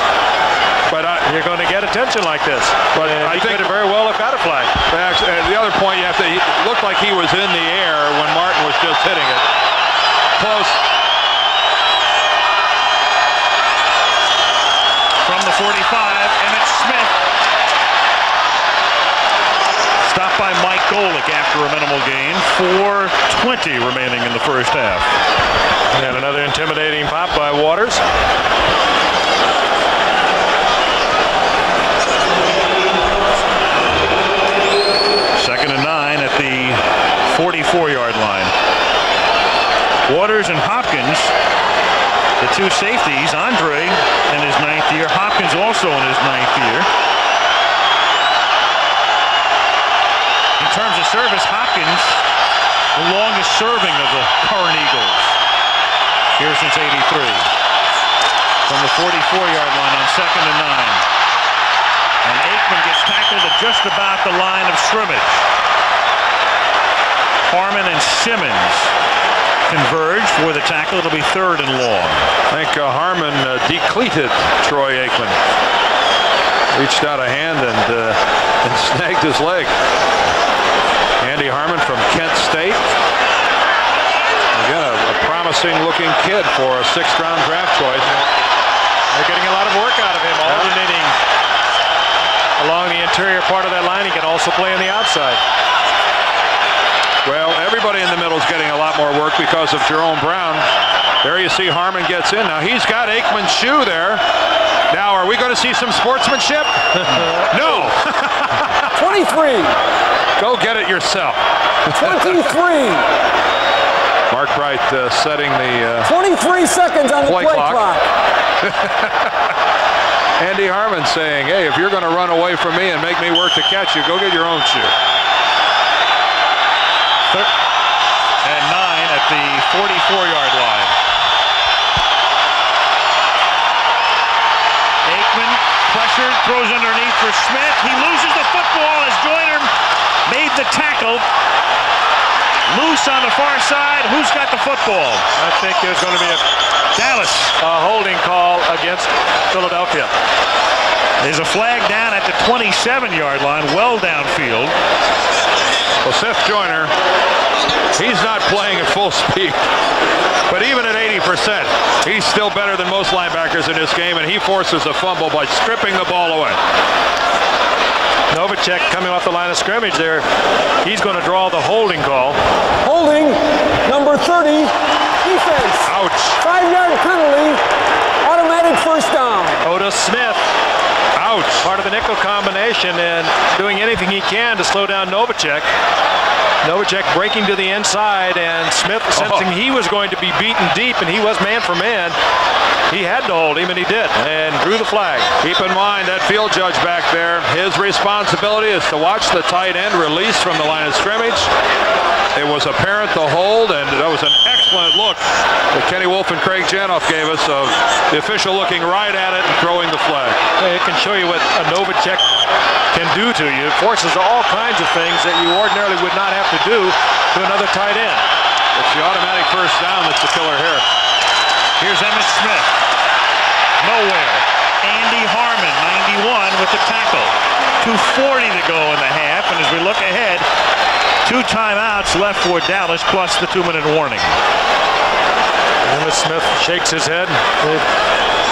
but you're going to get attention like this. But I think could have very well have got a flag. The other point, you have to. It looked like he was in the air when Martin was just hitting it. Close. From the 45, Emmitt Smith. Stopped by Mike Golick after a minimal gain. 4:20 remaining in the first half. And another intimidating pop by Waters. Second and 9 at the 44-yard line. Waters and Hopkins, the 2 safeties. Andre in his 9th year. Hopkins also in his 9th year. In terms of service, Hopkins, the longest serving of the current Eagles. Here since '83. From the 44-yard line on second and 9. And Aikman gets tackled at just about the line of scrimmage. Harmon and Simmons converge for the tackle. It'll be 3rd and long. I think Harmon decleated Troy Aikman. Reached out a hand and snagged his leg. Andy Harmon from Kent State. Again, a promising-looking kid for a 6th-round draft choice. They're getting a lot of work out of him, alternating along the interior part of that line. He can also play on the outside. Well, everybody in the middle is getting a lot more work because of Jerome Brown. There you see Harmon gets in. Now he's got Aikman's shoe there. Now, are we going to see some sportsmanship? No. 23. Go get it yourself. 23. Mark Bright setting the 23 seconds on the play clock. Andy Harmon saying, hey, if you're going to run away from me and make me work to catch you, go get your own shoe. And 9 at the 44-yard line. Aikman pressured, throws underneath for Smith. He loses the football as Joyner made the tackle. Loose on the far side. Who's got the football? I think there's going to be a Dallas. Holding call against Philadelphia. There's a flag down at the 27-yard line, well downfield. Well, Seth Joyner, he's not playing at full speed. But even at 80%, he's still better than most linebackers in this game, and he forces a fumble by stripping the ball away. Novacek coming off the line of scrimmage there. He's going to draw the holding call. Holding, number 30, defense. Ouch. 5-yard penalty, automatic first down. Otis Smith. Ouch. Part of the nickel combination and doing anything he can to slow down Novacek. Novacek breaking to the inside, and Smith sensing he was going to be beaten deep, and he was man for man. He had to hold him, and he did, and drew the flag. Keep in mind that field judge back there, his responsibility is to watch the tight end release from the line of scrimmage. It was apparent the hold, and that was an excellent look that Kenny Wolf and Craig Janoff gave us of the official looking right at it and throwing the flag. It can show you what a Novacek can do to you. It forces all kinds of things that you ordinarily would not have to do to another tight end. It's the automatic first down that's the killer here. Here's Emmitt Smith. Nowhere. Andy Harmon, 91, with the tackle. 2:40 to go in the half, and as we look ahead, 2 timeouts left for Dallas, plus the 2-minute warning. Emmitt Smith shakes his head.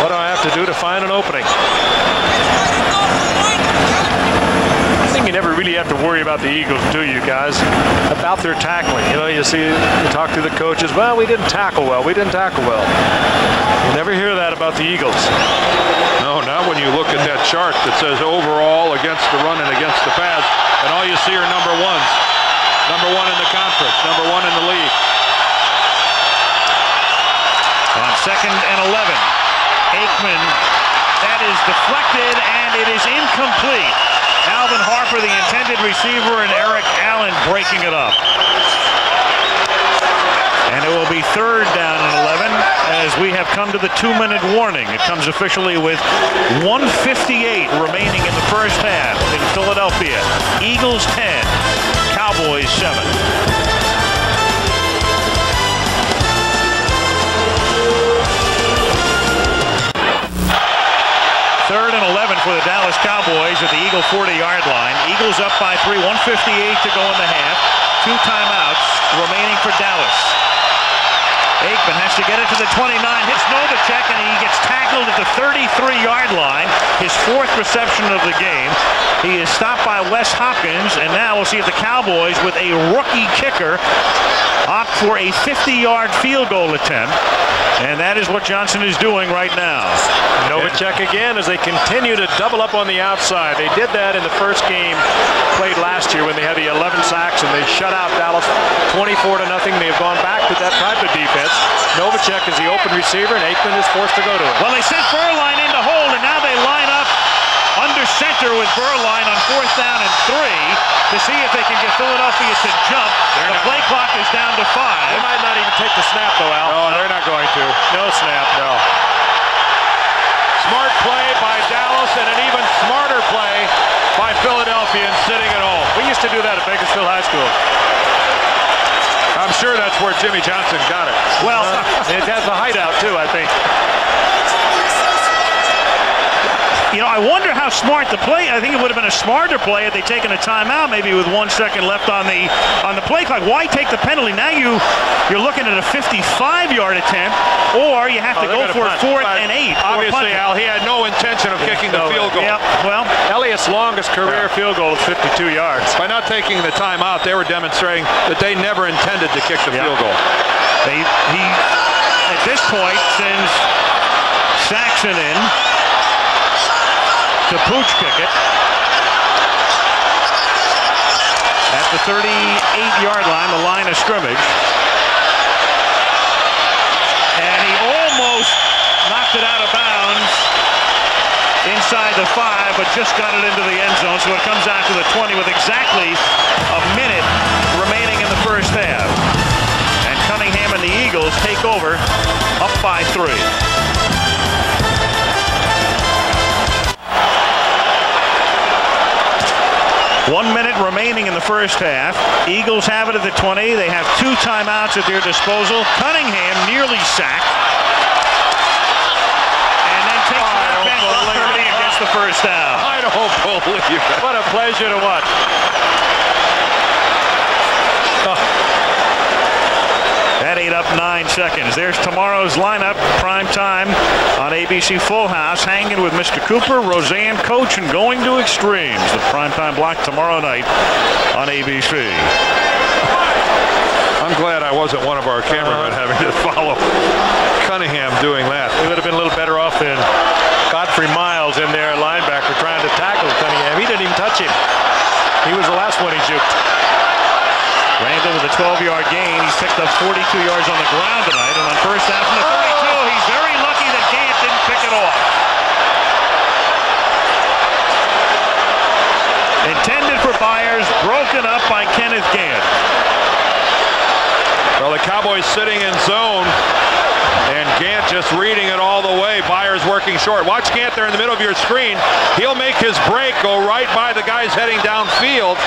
What do I have to do to find an opening? really have to worry about the Eagles, do you guys? About their tackling. You know, you talk to the coaches, well, we didn't tackle well. We didn't tackle well. You never hear that about the Eagles. No, not when you look at that chart that says overall against the run and against the pass, and all you see are number ones. Number one in the conference, number one in the league. On 2nd and 11, Aikman, that is deflected, and it is incomplete. Alvin Harper, the intended receiver, and Eric Allen breaking it up. And it will be 3rd down and 11 as we have come to the 2-minute warning. It comes officially with 1:58 remaining in the first half in Philadelphia. Eagles 10, Cowboys 7. 3rd and 11 for the Dallas Cowboys at the Eagle 40-yard line. Eagles up by 3, 1:58 to go in the half. 2 timeouts remaining for Dallas. Aikman has to get it to the 29, hits Novacek, and he gets tackled at the 33-yard line. His 4th reception of the game. He is stopped by Wes Hopkins, and now we'll see if the Cowboys, with a rookie kicker, opt for a 50-yard field goal attempt. And that is what Johnson is doing right now. Novacek again as they continue to double up on the outside. They did that in the first game played last year when they had the 11 sacks and they shut out Dallas 24-0. They've gone back to that type of defense. Novacek is the open receiver and Aikman is forced to go to it. Well, they sent Burline in to hold, and now they line up under center with Burline on 4th down and 3 to see if they can get Philadelphia to jump. The play clock is down to 5. They might not even take the snap, though, Al. No, they're not going to. No snap. No. Smart play by Dallas and an even smarter play by Philadelphia in sitting at home. We used to do that at Bakersfield High School. I'm sure that's where Jimmy Johnson got it. Well, it has a hideout, too, I think. You know, I wonder how smart the play. I think it would have been a smarter play had they taken a timeout, maybe with 1 second left on the play clock. Why take the penalty? Now you're looking at a 55-yard attempt, or you have to go for 4th and 8. Obviously, Al, he had no intention of kicking the field goal. Yeah, well, Elliott's longest career field goal is 52 yards. By not taking the timeout, they were demonstrating that they never intended to kick the field goal. He at this point sends Saxon in to Pooch kick it at the 38-yard line, the line of scrimmage. And he almost knocked it out of bounds inside the 5, but just got it into the end zone. So it comes out to the 20 with exactly a minute remaining in the first half. And Cunningham and the Eagles take over up by 3. 1 minute remaining in the first half. Eagles have it at the 20. They have 2 timeouts at their disposal. Cunningham nearly sacked. And then takes it back early and gets the first down. I don't believe it. What a pleasure to watch. That ate up 9 seconds. There's tomorrow's lineup, prime time on ABC Full House, hanging with Mr. Cooper, Roseanne, Coach, and Going to Extremes. The primetime block tomorrow night on ABC. I'm glad I wasn't one of our cameramen having to follow Cunningham doing that. We would have been a little better off than Godfrey Miles in there, linebacker, trying to tackle Cunningham. He didn't even touch him. He was the last one he juked. Randall with a 12-yard gain. He's picked up 42 yards on the ground tonight. And on first down from the 32, he's very lucky that Gant didn't pick it off. Intended for Byers, broken up by Kenneth Gant. Well, the Cowboys sitting in zone, and Gant just reading it all the way. Byers working short. Watch Gant there in the middle of your screen. He'll make his break, go right by the guys heading downfield.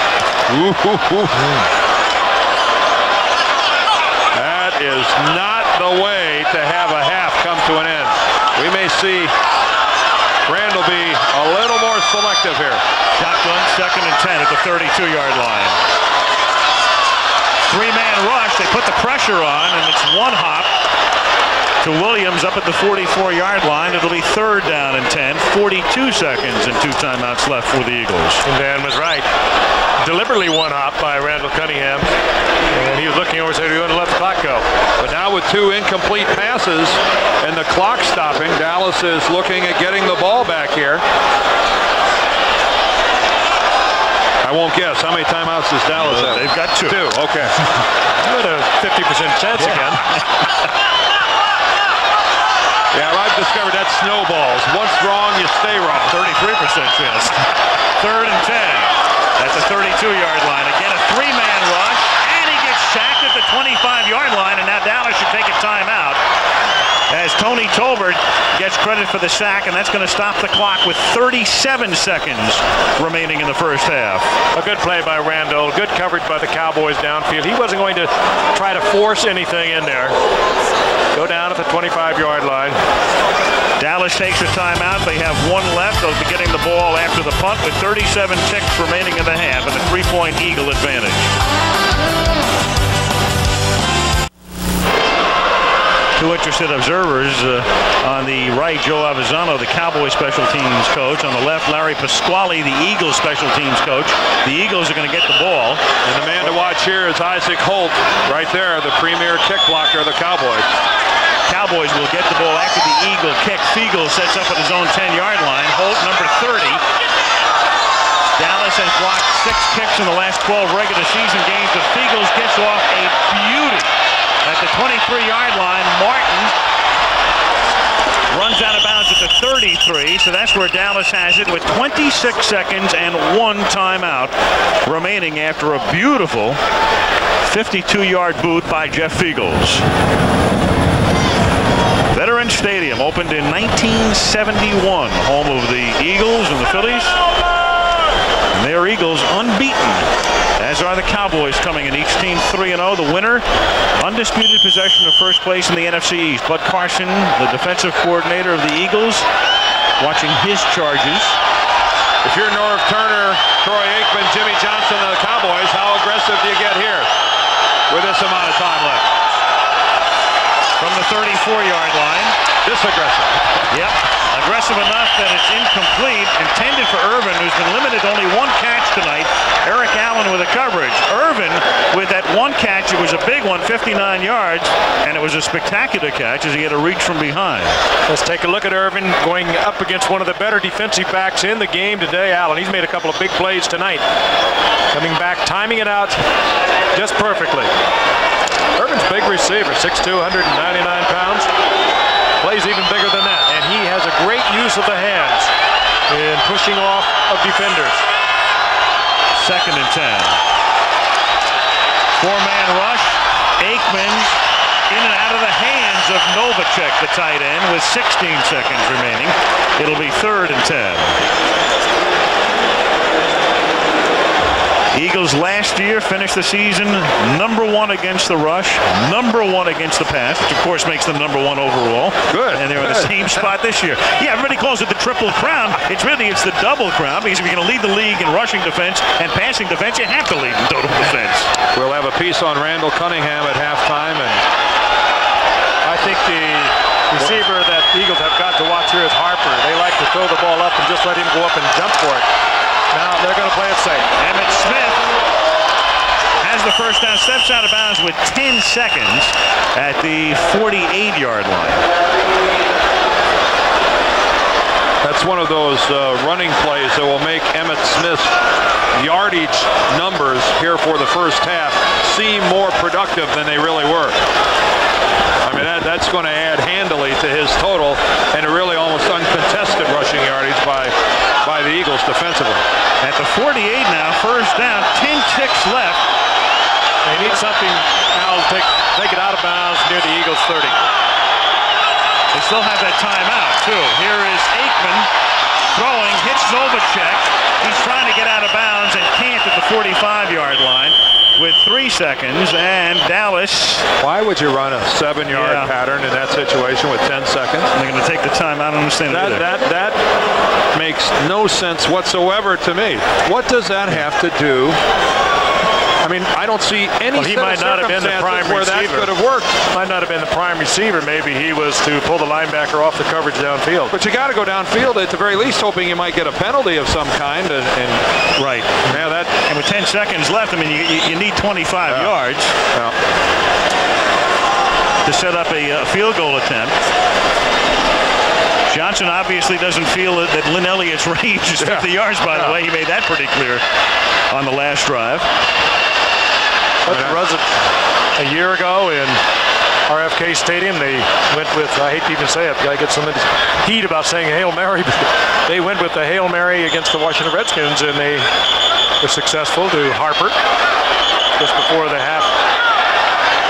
That is not the way to have a half come to an end. We may see Randall be a little more selective here. Shotgun, 2nd and 10 at the 32-yard line. 3-man rush. They put the pressure on, and it's 1 hop to Williams up at the 44-yard line. It'll be 3rd down and 10. 42 seconds and 2 timeouts left for the Eagles. And Dan was right. deliberately one-hop by Randall Cunningham. And he was looking over and said, "We're going to let the clock go." But now with 2 incomplete passes and the clock stopping, Dallas is looking at getting the ball back here. I won't guess. How many timeouts does Dallas have? They've got 2. 2, okay. You had a 50% chance again. Yeah, I've discovered that snowballs. Once wrong, you stay wrong. 33% chance. 3rd and 10. That's a 32-yard line. Again, a 3-man rush, and he gets sacked at the 25-yard line, and now Dallas should take a timeout as Tony Tolbert gets credit for the sack, and that's going to stop the clock with 37 seconds remaining in the first half. A good play by Randall. Good coverage by the Cowboys downfield. He wasn't going to try to force anything in there. Go down at the 25-yard line. Dallas takes a timeout. They have 1 left. They'll be getting the ball after the punt with 37 ticks remaining in the half and a 3-point Eagle advantage. Two interested observers on the right, Joe Avisano, the Cowboys special teams coach. On the left, Larry Pasquale, the Eagles special teams coach. The Eagles are going to get the ball. And the man to watch here is Isaac Holt, right there, the premier kick blocker of the Cowboys. Cowboys will get the ball after the Eagle kick. Fiegel sets up at his own 10-yard line. Holt, number 30. Dallas has blocked 6 kicks in the last 12 regular season games, but Fiegel gets off a beauty at the 23-yard line. Martin runs out of bounds at the 33, so that's where Dallas has it with 26 seconds and 1 timeout remaining after a beautiful 52-yard boot by Jeff Fiegels. Veterans Stadium opened in 1971, home of the Eagles and the Phillies. And their Eagles unbeaten, as are the Cowboys coming in, each team 3-0. The winner, undisputed possession of first place in the NFC East. Bud Carson, the defensive coordinator of the Eagles, watching his charges. If you're Norv Turner, Troy Aikman, Jimmy Johnson, and the Cowboys, how aggressive do you get here with this amount of time left? From the 34-yard line. This aggressive. Yep. Aggressive enough that it's incomplete. Intended for Irvin, who's been limited to only 1 catch tonight. Eric Allen with a coverage. Irvin with that 1 catch. It was a big one, 59 yards, and it was a spectacular catch as he had a reach from behind. Let's take a look at Irvin going up against one of the better defensive backs in the game today, Allen. He's made a couple of big plays tonight. Coming back, timing it out just perfectly. Irvin's big receiver, 6'2", 199 pounds. Plays even bigger than that, and he has a great use of the hands in pushing off of defenders. 2nd and 10. 4-man rush. Aikman in and out of the hands of Novacek, the tight end, with 16 seconds remaining. It'll be 3rd and 10. Eagles last year finished the season number 1 against the rush, number 1 against the pass, which of course makes them number 1 overall. Good. And they're in the same spot this year. Yeah, everybody calls it the triple crown. It's the double crown, because if you're going to lead the league in rushing defense and passing defense, you have to lead in total defense. We'll have a piece on Randall Cunningham at halftime, and I think the receiver that the Eagles have got to watch here is Harper. They like to throw the ball up and just let him go up and jump for it. Now they're going to play it safe. Emmitt Smith has the first down, steps out of bounds with 10 seconds at the 48-yard line. that's one of those running plays that will make Emmitt Smith's yardage numbers here for the first half seem more productive than they really were. I mean, that's going to add handily to his total and a really almost uncontested rushing yardage by the Eagles defensively. At the 48 now, first down, 10 ticks left. They need something now to take it out of bounds near the Eagles 30. They still have that timeout, too. Here is Aikman throwing, hits Novacek. He's trying to get out of bounds and can't at the 45-yard line with 3 seconds, and Dallas. Why would you run a 7-yard pattern in that situation with 10 seconds? They're going to take the time. I don't understand that makes no sense whatsoever to me. What does that have to do I mean, I don't see any he might not have been the prime where receiver. that could have worked. Might not have been the prime receiver. Maybe he was to pull the linebacker off the coverage downfield. But you got to go downfield at the very least, hoping you might get a penalty of some kind. Right. Yeah, that. And with 10 seconds left, I mean, you need 25 yards to set up a field goal attempt. Johnson obviously doesn't feel that Lynn Elliott's range is 50 yards, by the way. He made that pretty clear on the last drive. But was it a year ago in RFK Stadium? They went with, I hate to even say it, I get some heat about saying Hail Mary, but they went with the Hail Mary against the Washington Redskins, and they were successful to Harper just before the half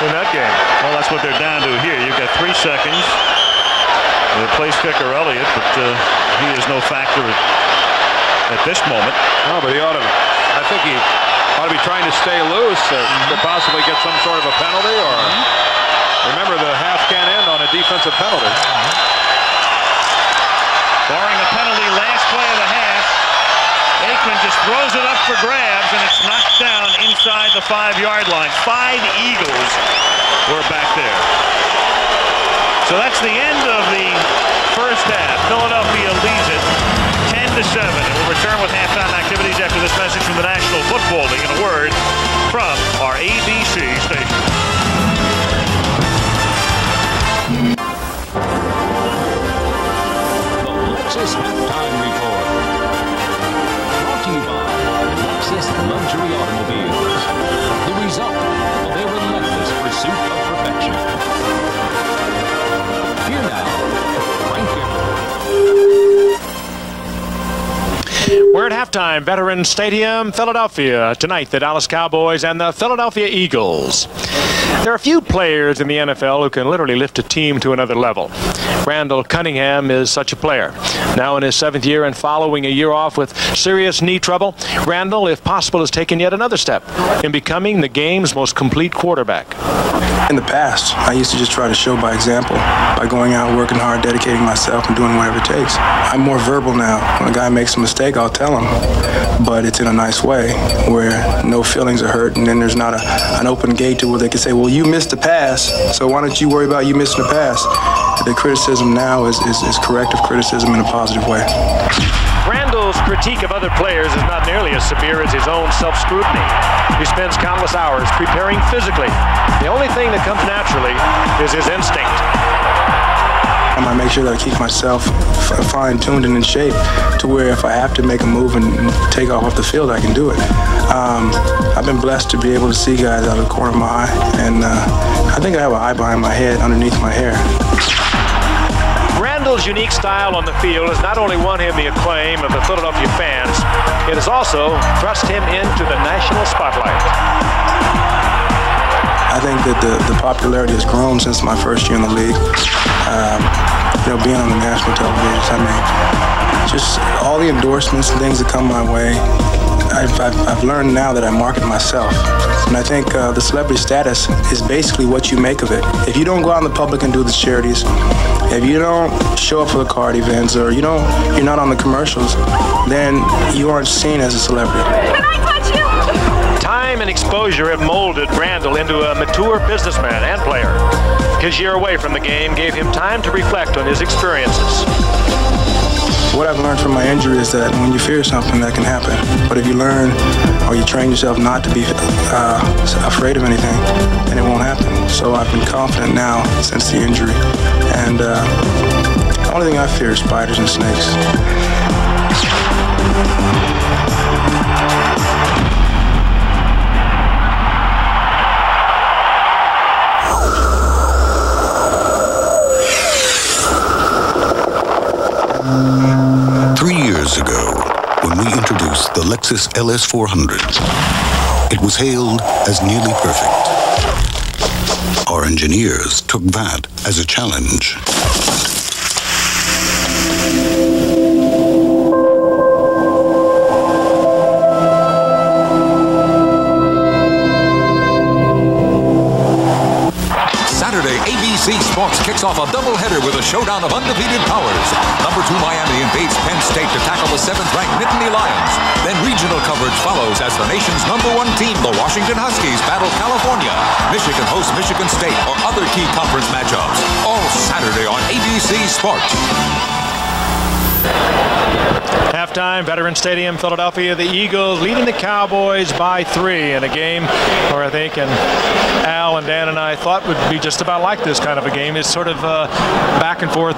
in that game. Well, that's what they're down to here. You've got 3 seconds. The place kicker Elliott, but he is no factor at this moment. No, but he ought to. I think he ought to be trying to stay loose to possibly get some sort of a penalty. Or remember, the half can end on a defensive penalty. Barring a penalty, last play of the half. Aikman just throws it up for grabs, and it's knocked down inside the 5-yard line. 5 Eagles were back there. So that's the end of the first half. Philadelphia leads it 10-7. And we'll return with halftime activities after this message from the National Football League and a word from our ABC station. The Lexus Halftime Report. Brought to you by Lexus Luxury Automobiles. The result of a relentless pursuit of perfection. Here now, Frank Gifford. We're at halftime, Veterans Stadium, Philadelphia. Tonight, the Dallas Cowboys and the Philadelphia Eagles. There are few players in the NFL who can literally lift a team to another level. Randall Cunningham is such a player. Now in his 7th year and following a year off with serious knee trouble, Randall, if possible, has taken yet another step in becoming the game's most complete quarterback. In the past, I used to just try to show by example, by going out, working hard, dedicating myself, and doing whatever it takes. I'm more verbal now. When a guy makes a mistake, I'll tell him, but it's in a nice way where no feelings are hurt, and then there's not an open gate to where they can say, well, you missed the pass, so why don't you worry about you missing the pass? The criticism now is corrective criticism in a positive way. Randall's critique of other players is not nearly as severe as his own self-scrutiny. He spends countless hours preparing physically. The only thing that comes naturally is his instinct. I make sure that I keep myself fine-tuned and in shape to where if I have to make a move and take off the field, I can do it. I've been blessed to be able to see guys out of the corner of my eye, and I think I have an eye behind my head underneath my hair. Randall's unique style on the field has not only won him the acclaim of the Philadelphia fans, it has also thrust him into the national spotlight. I think that the popularity has grown since my first year in the league. Being on the national television, I mean, just all the endorsements and things that come my way. I've learned now that I market myself. And I think the celebrity status is basically what you make of it. If you don't go out in the public and do the charities, if you don't show up for the card events, or you're not on the commercials, then you aren't seen as a celebrity. Can I touch you? Time and exposure have molded Randall into a mature businessman and player. His year away from the game gave him time to reflect on his experiences. What I've learned from my injury is that when you fear something, that can happen. But if you learn or you train yourself not to be afraid of anything, then it won't happen. So I've been confident now since the injury. And the only thing I fear is spiders and snakes. 3 years ago, when we introduced the Lexus LS400, it was hailed as nearly perfect. Our engineers took that as a challenge. Saturday, ABC Sports kicks off a doubleheader with a showdown of undefeated powers. Number 2 Miami invades Penn State to tackle the 7th-ranked Nittany Lions. Then regional coverage follows as the nation's #1 team, the Washington Huskies, battle California. Michigan hosts Michigan State or other key conference matchups. All Saturday on ABC Sports. Halftime, Veterans Stadium, Philadelphia. The Eagles leading the Cowboys by 3 in a game where I think, and Al and Dan and I thought would be just about like this kind of a game. It's sort of back and forth,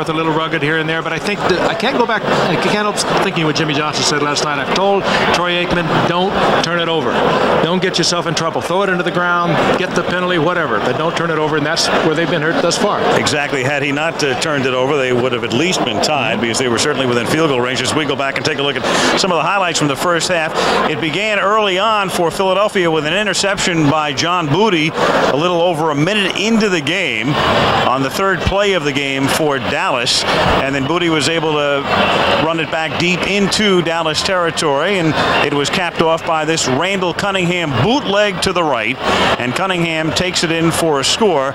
a little rugged here and there. But I think I can't go back. I can't help thinking what Jimmy Johnson said last night. I've told Troy Aikman, don't turn it over. Don't get yourself in trouble. Throw it into the ground, get the penalty, whatever. But don't turn it over, and that's where they've been hurt thus far. Exactly. Had he not turned it over, they would have at least been tied because they were certainly within field goal range. As we go back and take a look at some of the highlights from the first half, it began early on for Philadelphia with an interception by John Booty a little over a minute into the game on the third play of the game for Dallas, and then Booty was able to run it back deep into Dallas territory, and it was capped off by this Randall Cunningham bootleg to the right, and Cunningham takes it in for a score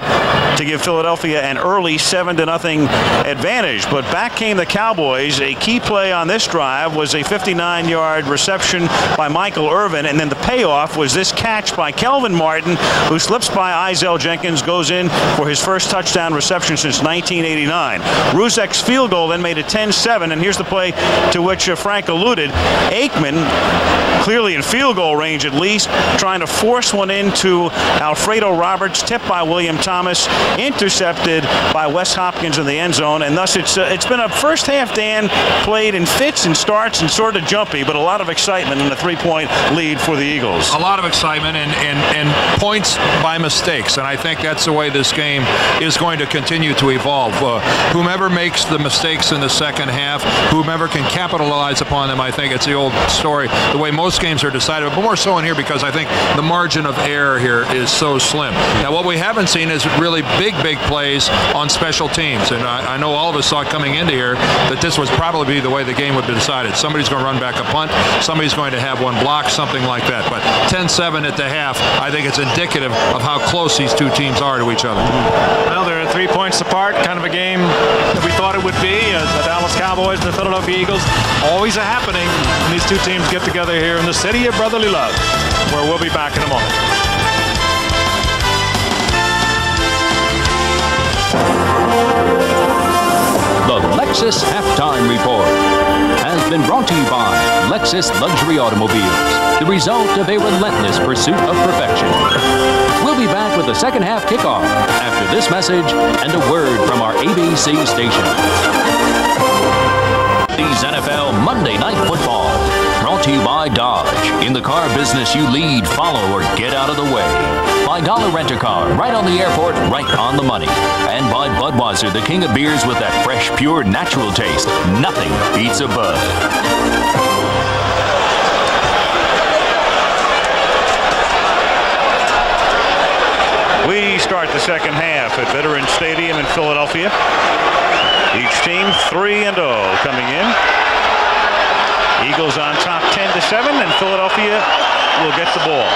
to give Philadelphia an early 7-0 advantage. But back came the Cowboys. A key play on this drive was a 59-yard reception by Michael Irvin, and then the payoff was this catch by Kelvin Martin, who slips by Izell Jenkins, goes in for his first touchdown reception since 1989. Ruzek's field goal then made it 10-7, and here's the play to which Frank alluded. Aikman, clearly in field goal range at least, trying to force one into Alfredo Roberts, tipped by William Thomas, intercepted by Wes Hopkins in the end zone, and thus it's been a first half, Dan, played in fits and starts and sort of jumpy, but a lot of excitement in the 3-point lead for the Eagles. A lot of excitement and points by mistakes, and I think that's the way this game is going to continue to evolve. Whomever makes the mistakes in the second half, whomever can capitalize upon them, I think it's the old story, the way most games are decided, but more so in here because I think the margin of error here is so slim. Now, what we haven't seen is really big plays on special teams, and I know all of us saw coming into here that this was probably the way the game would be decided. Somebody's going to run back a punt, somebody's going to have one block, something like that. But 10-7 at the half, I think it's indicative of how close these two teams are to each other. Well, they're 3 points apart, kind of a game that we thought it would be. The Dallas Cowboys and the Philadelphia Eagles, always a happening when these two teams get together here in the city of brotherly love, where we'll be back in a moment. The Lexus Halftime Report has been brought to you by Lexus Luxury Automobiles, the result of a relentless pursuit of perfection. We'll be back with the second half kickoff after this message and a word from our ABC station. These NFL Monday Night Football, brought to you by Dodge. In the car business, you lead, follow, or get out of the way. By Dollar Rent-A-Car, right on the airport, right on the money. And by Budweiser, the king of beers with that fresh, pure, natural taste. Nothing beats a Bud. We start the second half at Veterans Stadium in Philadelphia. Each team 3-0 coming in. Eagles on top 10-7, and Philadelphia will get the ball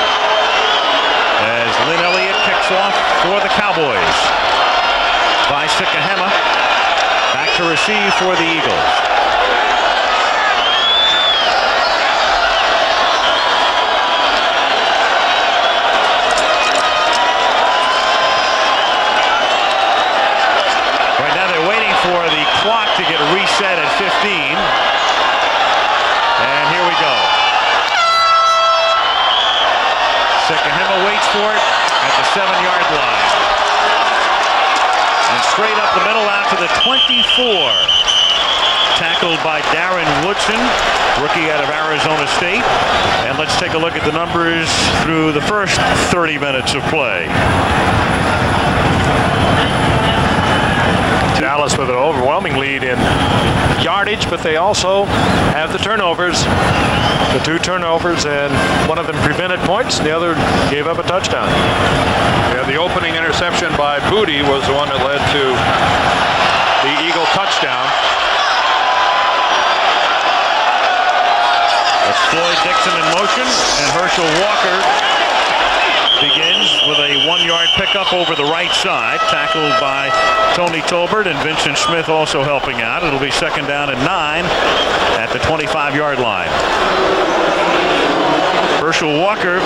as Lynn Elliott kicks off for the Cowboys. By Sikahema, back to receive for the Eagles. Right now they're waiting for the clock to get reset at 15. And here we go. Sikahema waits for it at the 7-yard line. And straight up the middle out to the 24. Tackled by Darren Woodson, rookie out of Arizona State. And let's take a look at the numbers through the first 30 minutes of play. Dallas with an overwhelming lead in yardage, but they also have the turnovers. The 2 turnovers, and one of them prevented points, the other gave up a touchdown. Yeah, the opening interception by Booty was the one that led to the Eagle touchdown. That's Floyd Dixon in motion, and Herschel Walker begins with a 1-yard pickup over the right side, tackled by Tony Tolbert, and Vincent Smith also helping out. It'll be second down and 9 at the 25-yard line. Herschel Walker,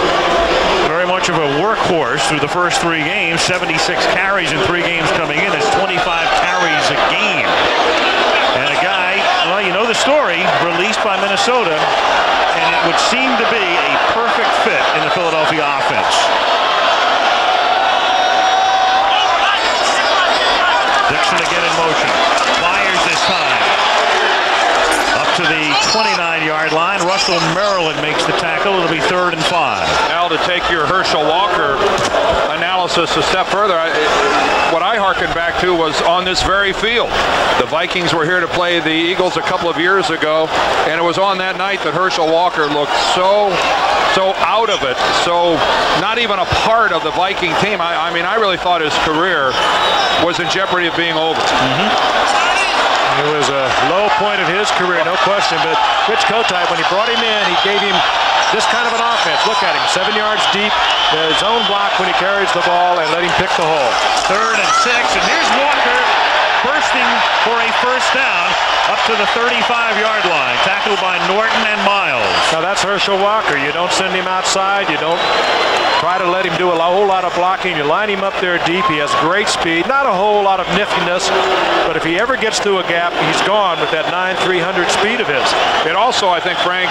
very much of a workhorse through the first 3 games. 76 carries in 3 games coming in. That's 25 carries a game. And a guy, well, you know the story, released by Minnesota, and it would seem to be a perfect fit in the Philadelphia offense. Dixon again in motion. Fires this time. Up to the 29-yard line. Russell Maryland makes the tackle. It'll be 3rd and 5. Now to take your Herschel Walker analysis a step further, what I hearkened back to was on this very field. The Vikings were here to play the Eagles a couple of years ago, and it was on that night that Herschel Walker looked so out of it, so not even a part of the Viking team. I mean, I really thought his career was in jeopardy of being over. It was a low point of his career, no question, but Rich Kotite, when he brought him in, he gave him this kind of an offense. Look at him, 7 yards deep, his own block when he carries the ball, and let him pick the hole. 3rd and 6, and here's Walker bursting for a first down up to the 35-yard line. Tackled by Norton and Miles. Now that's Herschel Walker. You don't send him outside. You don't try to let him do a whole lot of blocking. You line him up there deep. He has great speed. Not a whole lot of niftiness, but if he ever gets through a gap, he's gone with that 9-300 speed of his. It also, I think, Frank,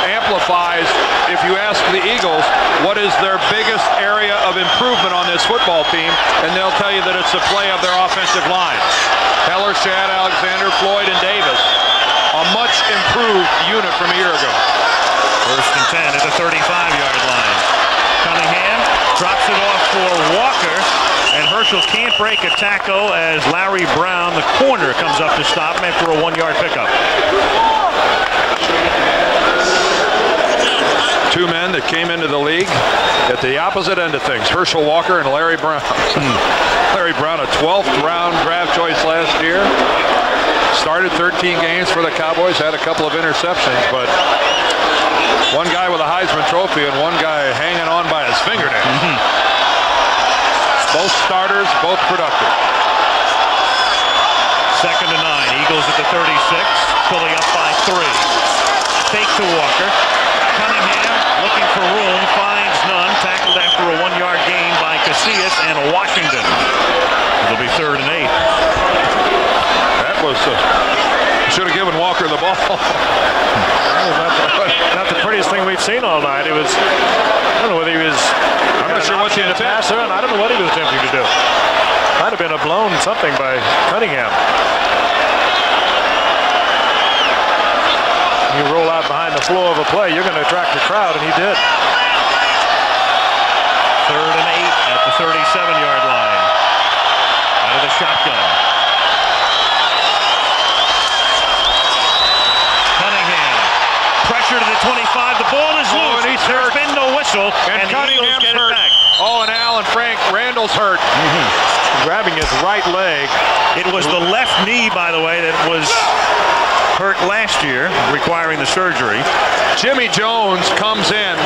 amplifies, if you ask the Eagles, what is their biggest area of improvement on this football team, and they'll tell you that it's the play of their offensive line. Heller, Shad, Alexander, Floyd, and Davis, a much improved unit from a year ago. 1st and 10 at the 35-yard line. Cunningham drops it off for Walker, and Herschel can't break a tackle as Larry Brown, the corner, comes up to stop him after a 1-yard pickup. 2 men that came into the league at the opposite end of things, Herschel Walker and Larry Brown. Larry Brown, a 12th round draft choice last year. Started 13 games for the Cowboys, had a couple of interceptions, but one guy with a Heisman Trophy and one guy hanging on by his fingernails. Both starters, both productive. 2nd and 9. Eagles at the 36. Philly up by 3. Fake to Walker. Cunningham looking for room, finds none. Tackled after a 1-yard gain by Casillas and Washington. It'll be 3rd and 8. That was should have given Walker the ball. Not the prettiest thing we've seen all night. It was, I don't know whether he was, I'm not sure what the passer, and I don't know what he was attempting to do. Might have been a blown something by Cunningham. You roll out behind the flow of a play, you're going to attract the crowd, and he did. 3rd and 8 at the 37-yard line. Out of the shotgun. Cunningham. Pressure to the 25. The ball is loose. And There's been no whistle. And Cunningham's get hurt. it back. Oh, and Al and Frank, Randall's hurt. Grabbing his right leg. It was the left knee, by the way, that was hurt last year, requiring the surgery. Jimmy Jones comes in.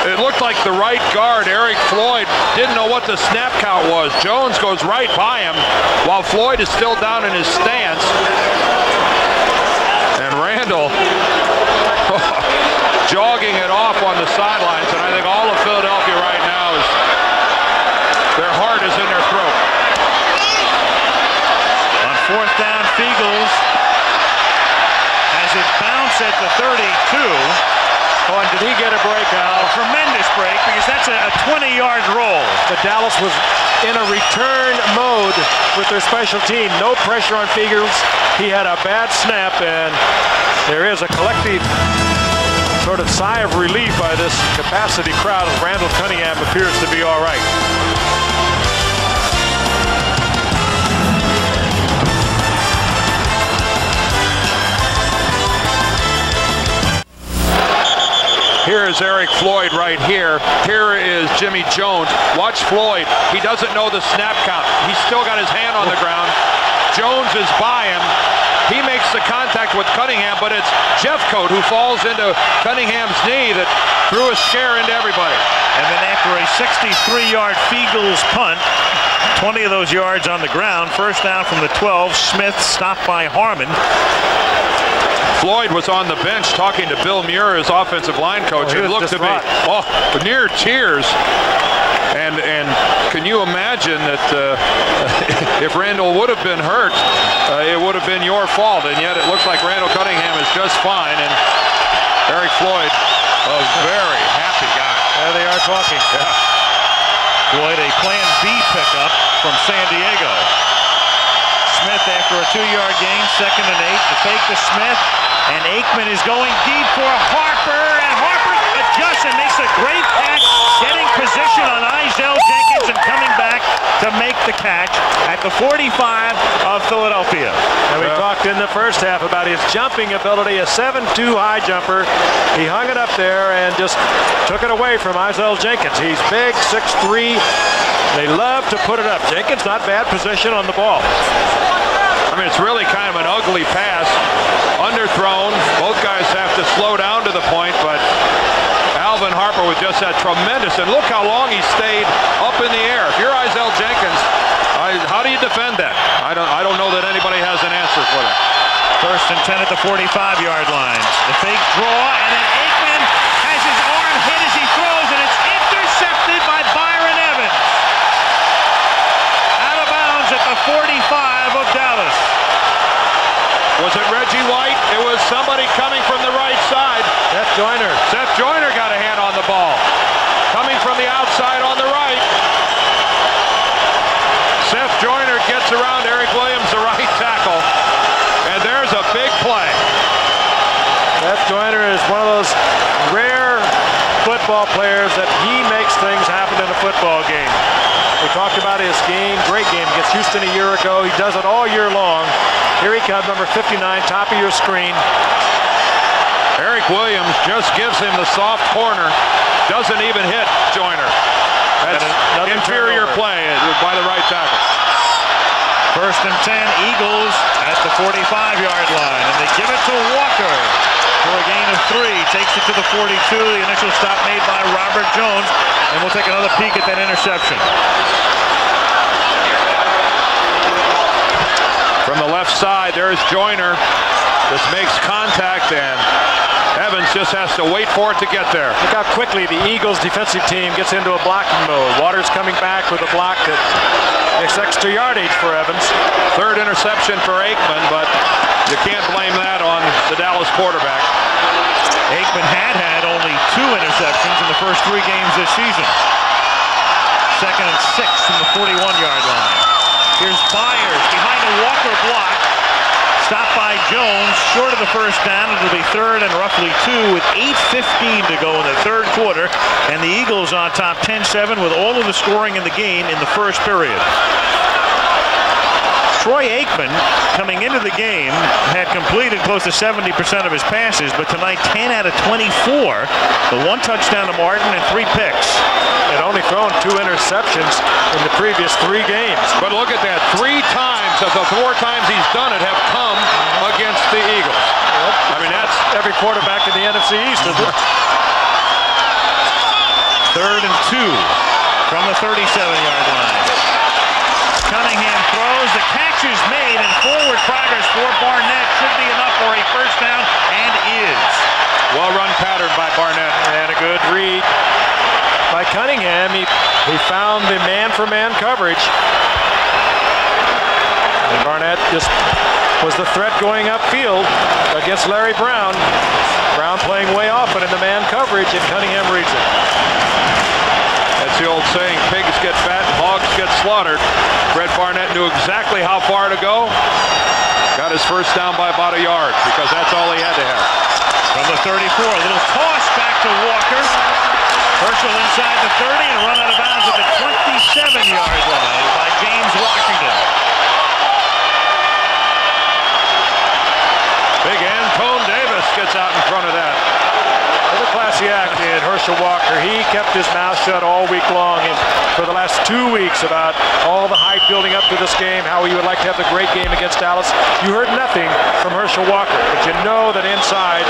It looked like the right guard, Eric Floyd, didn't know what the snap count was. Jones goes right by him while Floyd is still down in his stance. And Randall jogging it off on the sidelines. And I think all of Philadelphia right now is, their heart is in their throat. On 4th down, Fiegels has it bounce at the 32. Oh, and did he get a break, Al? A tremendous break, because that's a 20-yard roll. But Dallas was in a return mode with their special team. No pressure on Fiegels. He had a bad snap, and there is a collective sort of sigh of relief by this capacity crowd as Randall Cunningham appears to be all right. Here is Eric Floyd right here. Here is Jimmy Jones. Watch Floyd. He doesn't know the snap count. He's still got his hand on the ground. Jones is by him. He makes the contact with Cunningham, but it's Jeffcoat who falls into Cunningham's knee that threw a scare into everybody. And then after a 63-yard Fiegels punt, 20 of those yards on the ground, first down from the 12. Smith stopped by Harmon. Floyd was on the bench talking to Bill Muir, his offensive line coach, and looked to be near tears. And can you imagine that if Randall would have been hurt, it would have been your fault, and yet it looks like Randall Cunningham is just fine, and Eric Floyd, a very happy guy. There they are talking. Yeah. Floyd, a plan B pickup from San Diego. Smith after a 2-yard gain, 2nd and 8. The fake to Smith, and Aikman is going deep for Harper, and Harper adjusts and makes a great catch, getting position on Izell Jenkins and coming back to make the catch at the 45 of Philadelphia. And we talked in the first half about his jumping ability, a 7'2" high jumper. He hung it up there and just took it away from Izell Jenkins. He's big, 6'3". They love to put it up. Jenkins not bad position on the ball. I mean, it's really kind of an ugly pass. Underthrown. Both guys have to slow down to the point, but Alvin Harper with just that tremendous, and look how long he stayed up in the air. If you're Izell Jenkins, how do you defend that? I don't know that anybody has an answer for that. 1st and 10 at the 45-yard line. The fake draw, and then Aikman has his arm hit as he throws, and it's intercepted by Byron Evans. Out of bounds at the 45 of Dallas. Was it Reggie White? It was somebody coming from the right side. Seth Joyner. Seth Joyner got a hand on the ball. Coming from the outside on the right. Seth Joyner gets around Eric Williams, the right tackle. And there's a big play. Seth Joyner is one of those rare football players that he makes things happen in a football game. We talked about his game, great game against Houston a year ago. He does it all year long. Here he comes, number 59, top of your screen. Eric Williams just gives him the soft corner. Doesn't even hit Joyner. That's inferior play by the right tackle. 1st and 10, Eagles at the 45-yard line, and they give it to Walker for a gain of 3. Takes it to the 42. The initial stop made by Robert Jones, and we'll take another peek at that interception. From the left side, there's Joyner. This makes contact, and Evans just has to wait for it to get there. Look how quickly the Eagles defensive team gets into a blocking mode. Waters coming back with a block that makes extra yardage for Evans. 3rd interception for Aikman, but you can't blame that on the Dallas quarterback. Aikman had only 2 interceptions in the first 3 games this season. 2nd and 6 from the 41-yard line. Here's Byers behind a Walker block. Stopped by Jones, short of the first down. It'll be 3rd and roughly 2 with 8:15 to go in the 3rd quarter. And the Eagles on top 10-7 with all of the scoring in the game in the first period. Troy Aikman, coming into the game, had completed close to 70% of his passes, but tonight 10 out of 24. The 1 touchdown to Martin and 3 picks. Had only thrown 2 interceptions in the previous 3 games. But look at that, 3 times of the 4 times he's done it have come against the Eagles. I mean, that's every quarterback in the NFC East, isn't it? 3rd and 2 from the 37-yard line. Cunningham throws, the catch is made, and forward progress for Barnett should be enough for a first down, and is. Well-run pattern by Barnett. And a good read by Cunningham. He found the man-for-man coverage. And Barnett just was the threat going upfield against Larry Brown. Brown playing way off, but in the man coverage, and Cunningham reads it. That's the old saying, pigs get fat, hogs get slaughtered. Brett Barnett knew exactly how far to go. Got his first down by about a yard, because that's all he had to have. From the 34, a little toss back to Walker. Herschel inside the 30 and run out of bounds at the 27-yard line by James Washington. Big Antone Davis gets out in front of that. What a classy act in Herschel Walker. He kept his mouth shut all week long, and for the last 2 weeks about all the hype building up to this game, how he would like to have a great game against Dallas. You heard nothing from Herschel Walker, but you know that inside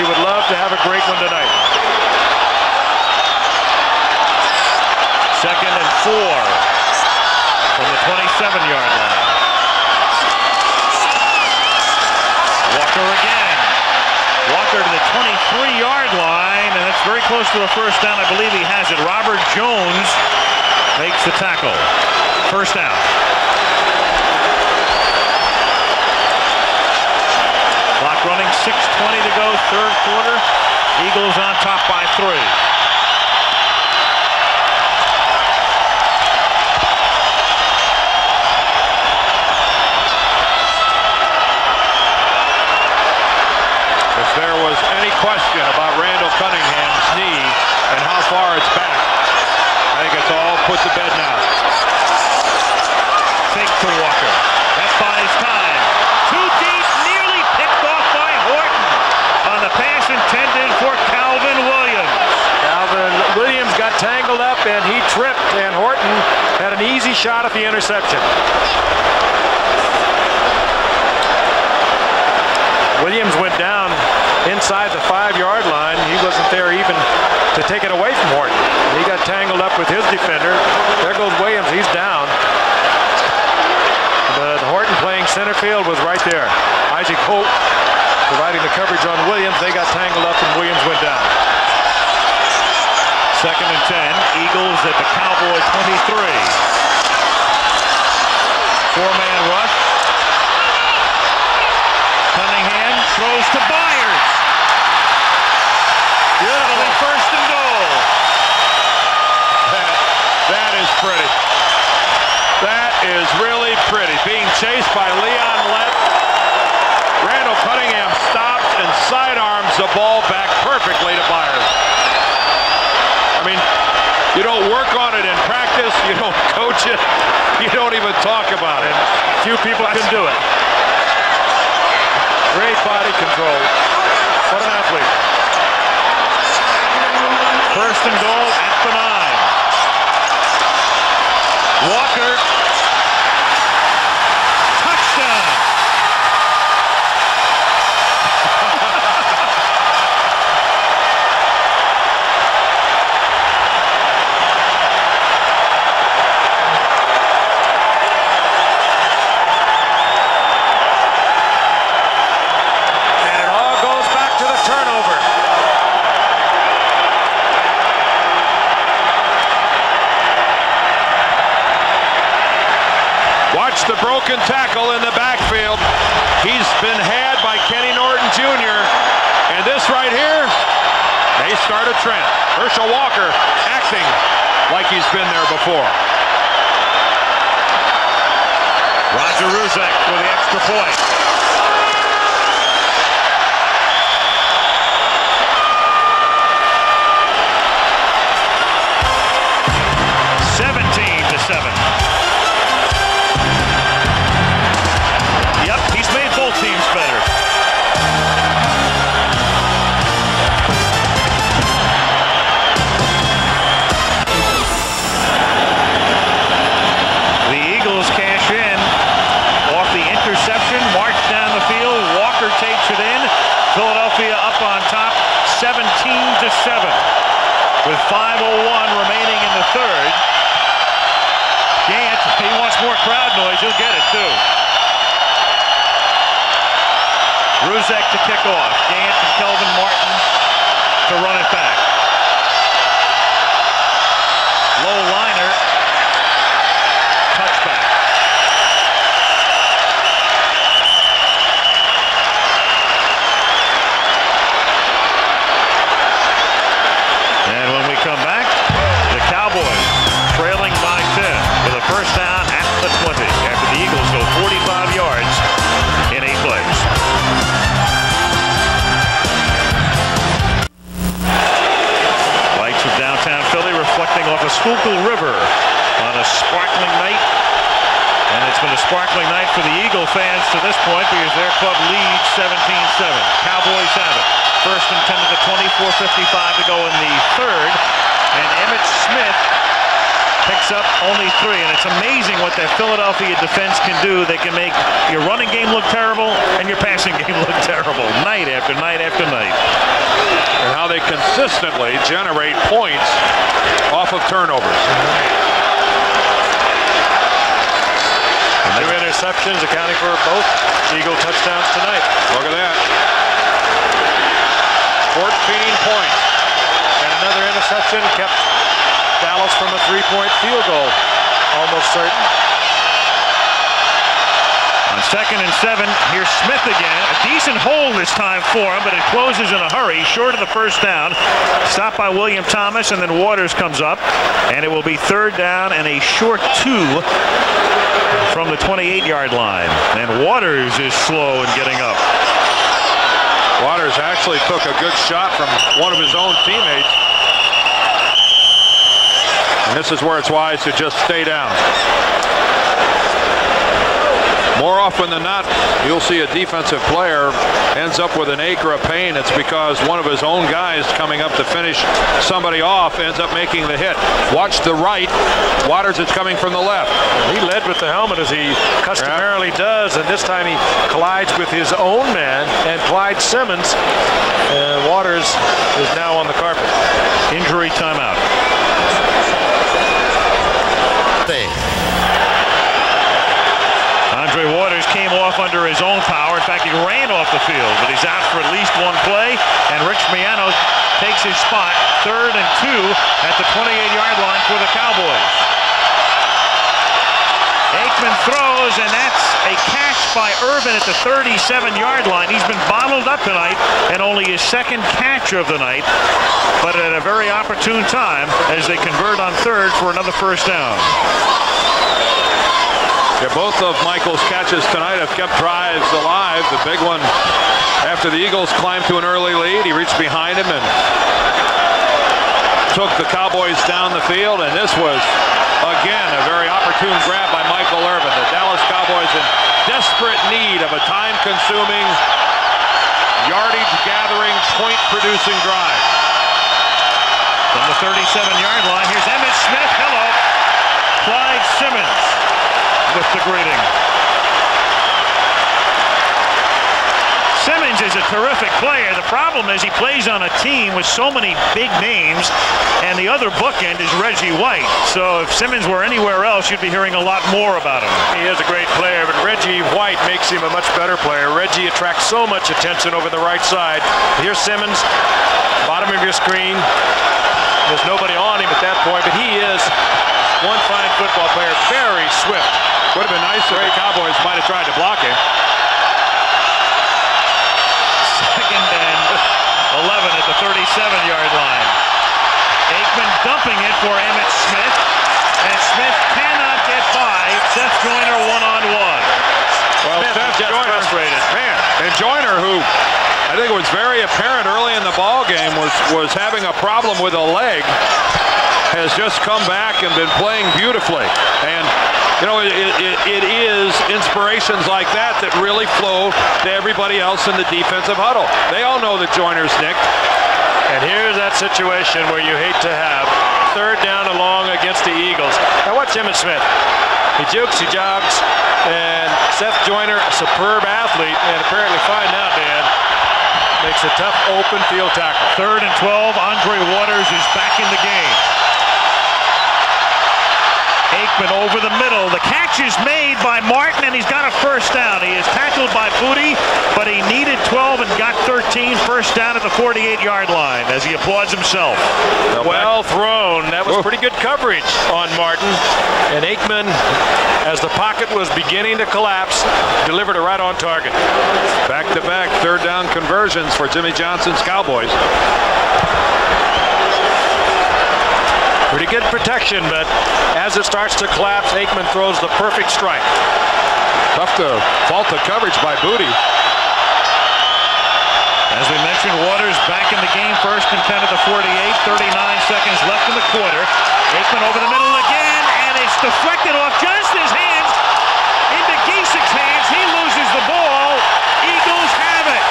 he would love to have a great one tonight. 2nd and 4 from the 27-yard line. Walker again. close to a first down. I believe he has it. Robert Jones makes the tackle. First down. Clock running, 6:20 to go, third quarter. Eagles on top by 3. If there was any question about Randall Cunningham's knee and how far it's back, I think it's all put to bed now. Fake to Walker. That buys time. Too deep, nearly picked off by Horton on the pass intended for Calvin Williams. Calvin Williams got tangled up and he tripped, and Horton had an easy shot at the interception. Williams went down inside the 5-yard line. He wasn't there even to take it away from Horton. He got tangled up with his defender. There goes Williams. He's down. But Horton playing center field was right there. Isaac Holt providing the coverage on Williams. They got tangled up and Williams went down. 2nd and 10. Eagles at the Cowboy 23. 4-man rush. Cunningham throws to Byers. Beautiful. First and goal. That is pretty. That is really pretty. Being chased by Leon Lett. Randall Cunningham stops and sidearms the ball back perfectly to Byers. I mean, you don't work on it in practice. You don't coach it. You don't even talk about it. Few people can do it. Great body control. What an athlete. First and goal at the 9. Walker. Touchdown. The broken tackle in the backfield. He's been had by Kenny Norton Jr. And this right here may start a trend. Herschel Walker acting like he's been there before. Roger Ruzek for the extra point. Teams better. The Eagles cash in off the interception, march down the field. Walker takes it in. Philadelphia up on top, 17-7. With 5:01 remaining in the third. Gant, he wants more crowd noise. He'll get it too. Ruzek to kick off. Gant and Kelvin Martin to run it back. Low liner. Touchback. And when we come back, the Cowboys trailing by 10 with a first down at the 20 after the Eagles go 45 yards in 8 plays. Lights of downtown Philly reflecting off the Schuylkill River on a sparkling night. And it's been a sparkling night for the Eagle fans to this point because their club leads 17-7. Cowboys have it. First and 10 to the 20, 4:55 to go in the third. And Emmitt Smith picks up only 3. And it's amazing what that Philadelphia defense can do. They can make your running game look terrible and your passing game look terrible night after night after night. And how they consistently generate points off of turnovers. Two interceptions accounting for both Eagle touchdowns tonight. Look at that. 14 points. And Another interception kept Dallas from a 3-point field goal. Almost certain. On 2nd and 7, here's Smith again. A decent hole this time for him, but it closes in a hurry, short of the first down. Stopped by William Thomas, and then Waters comes up, and it will be 3rd down and a short 2 from the 28-yard line. And Waters is slow in getting up. Waters actually took a good shot from one of his own teammates. And this is where it's wise to just stay down. More often than not, you'll see a defensive player ends up with an ache or a pain. It's because one of his own guys coming up to finish somebody off ends up making the hit. Watch the right. Waters is coming from the left. He led with the helmet as he customarily does, and this time he collides with his own man and Clyde Simmons. And Waters is now on the carpet. Injury timeout. Andre Waters came off under his own power. In fact, he ran off the field, but he's out for at least one play. And Rich Miano takes his spot, 3rd and 2 at the 28-yard line for the Cowboys. Aikman throws, and that's a catch by Irvin at the 37-yard line. He's been bottled up tonight, and only his 2nd catch of the night, but at a very opportune time as they convert on 3rd for another first down. Yeah, both of Michael's catches tonight have kept drives alive. The big one after the Eagles climbed to an early lead. He reached behind him and took the Cowboys down the field. And this was, again, a very opportune grab by Michael Irvin. The Dallas Cowboys in desperate need of a time-consuming, yardage-gathering, point-producing drive. From the 37-yard line, here's Emmitt Smith. Hello. Clyde Simmons with the greeting. Simmons is a terrific player. The problem is he plays on a team with so many big names, and the other bookend is Reggie White. So if Simmons were anywhere else, you'd be hearing a lot more about him. He is a great player, but Reggie White makes him a much better player. Reggie attracts so much attention over the right side. Here's Simmons, bottom of your screen. There's nobody on him at that point, but he is one fine football player, very swift. Would have been nice if the Cowboys might have tried to block him. 2nd and 11 at the 37-yard line. Aikman dumping it for Emmitt Smith, and Smith cannot get by Seth Joyner one-on-one. Well, Seth Joyner, frustrated. Man, and Joyner, who I think it was very apparent early in the ball game was having a problem with a leg, has just come back and been playing beautifully. And you know, it is inspirations like that that really flow to everybody else in the defensive huddle. They all know that Joyner's nicked. And here's that situation where you hate to have 3rd down and long against the Eagles. Now watch Emmitt Smith. He jukes, he jogs, and Seth Joyner, a superb athlete, and apparently fine now, Dan, makes a tough open field tackle. 3rd and 12, Andre Waters is back in the game. Aikman over the middle. The catch is made by Martin, and he's got a first down. He is tackled by Booty, but he needed 12 and got 13. First down at the 48-yard line as he applauds himself. Well thrown. That was pretty good coverage on Martin. And Aikman, as the pocket was beginning to collapse, delivered it right on target. Back-to-back 3rd down conversions for Jimmy Johnson's Cowboys. Pretty good protection, but as it starts to collapse, Aikman throws the perfect strike. Tough to fault the coverage by Booty. As we mentioned, Waters back in the game, 1st and 10 at the 48, 39 seconds left in the quarter. Aikman over the middle again, and it's deflected off Johnston's hands into Giesecke's hands. He loses the ball. Eagles have it.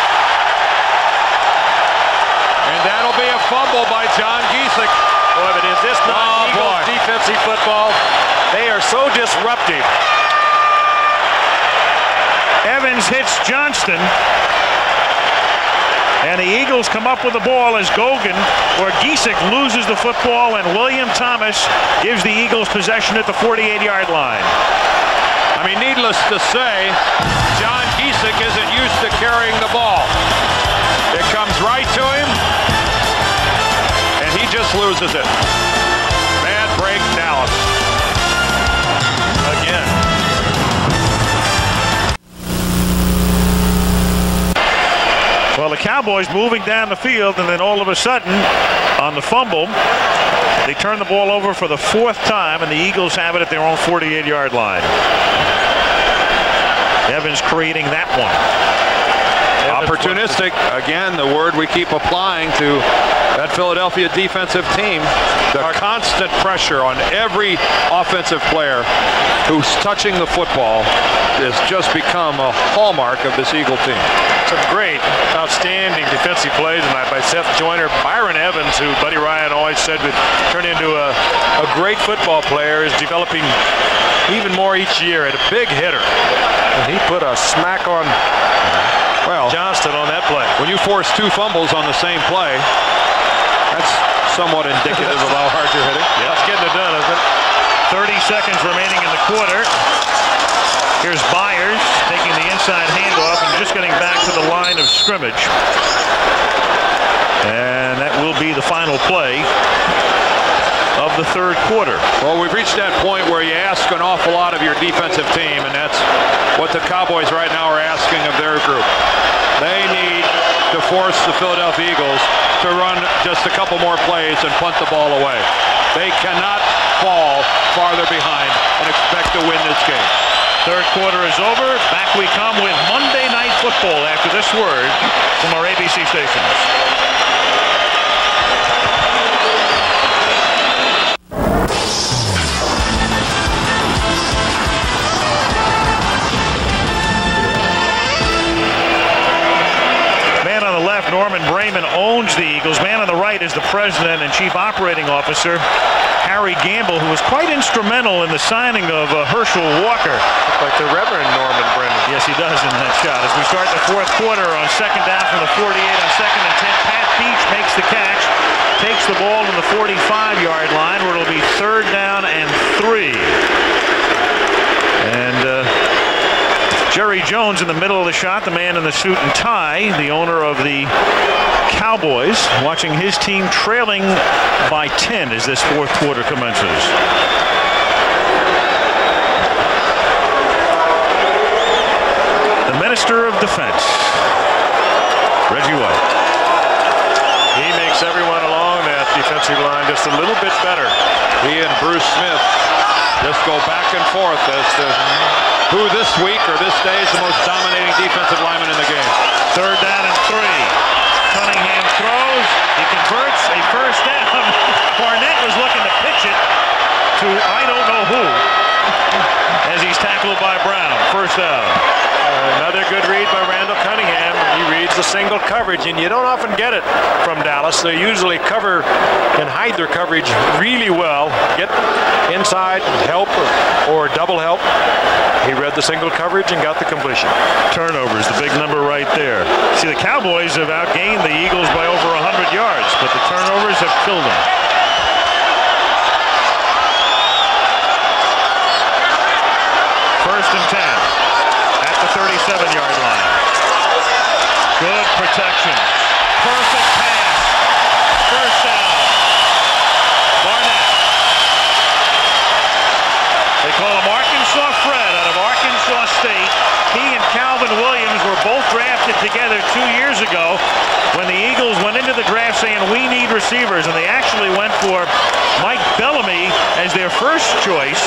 And that'll be a fumble by John Giesecke. Boy, but is this not Eagles defensive football? They are so disruptive. Evans hits Johnston. And the Eagles come up with the ball as Gogan, or Giesecke, loses the football, and William Thomas gives the Eagles possession at the 48-yard line. I mean, needless to say, John Giesecke isn't used to carrying the ball. It comes right to him, and he just misses it. Bad break, Dallas. Again. Well, the Cowboys moving down the field, and then all of a sudden, on the fumble, they turn the ball over for the 4th time, and the Eagles have it at their own 48-yard line. Evans creating that one. Opportunistic, again, the word we keep applying to that Philadelphia defensive team. The constant pressure on every offensive player who's touching the football has just become a hallmark of this Eagle team. Some great, outstanding defensive plays tonight by Seth Joyner. Byron Evans, who Buddy Ryan always said would turn into a great football player, is developing even more each year at a big hitter. And he put a smack on Johnston on that play. When you force 2 fumbles on the same play, that's somewhat indicative of how hard you're hitting. Yeah, it's getting it done, isn't it? 30 seconds remaining in the quarter. Here's Byers taking the inside handoff and just getting back to the line of scrimmage. And that will be the final play of the 3rd quarter. Well, we've reached that point where you ask an awful lot of your defensive team, and that's what the Cowboys right now are asking of their group. They need to force the Philadelphia Eagles to run just a couple more plays and punt the ball away. They cannot fall farther behind and expect to win this game. 3rd quarter is over. Back we come with Monday Night Football after this word from our ABC stations. Man on the left, Norman Brayman owns the Eagles. Man on the right is the president and chief operating officer, Harry Gamble, who was quite instrumental in the signing of Herschel Walker. Like the Reverend Norman Brennan. Yes, he does in that shot. As we start the 4th quarter on 2nd down from the 48 on 2nd and 10, Pat Beach makes the catch, takes the ball to the 45-yard line where it'll be 3rd down and 3. And Jerry Jones in the middle of the shot, the man in the suit and tie, the owner of the Cowboys, watching his team trailing by 10 as this 4th quarter commences. The Minister of Defense, Reggie White. He makes everyone along that defensive line just a little bit better. He and Bruce Smith just go back and forth as to who this week or this day is the most dominating defensive lineman in the game. 3rd down and 3. Cunningham throws. He converts a 1st down. Barnett was looking to pitch it to I don't know who as he's tackled by Brown. 1st down. Another good read by Randall Cunningham. He reads the single coverage, and you don't often get it from Dallas. They usually can hide their coverage really well, get inside, help, or double help. He read the single coverage and got the completion. Turnovers, the big number right there. See, the Cowboys have outgained the Eagles by over 100 yards, but the turnovers have killed them. First and 10 at the 37-yard line. Good protection. Perfect pass. 1st down. Barnett. They call him Arkansas Fred out of Arkansas State. He and Calvin Williams were both drafted together 2 years ago when the Eagles went into the draft saying we need receivers, and they actually went for Mike Bellamy as their first choice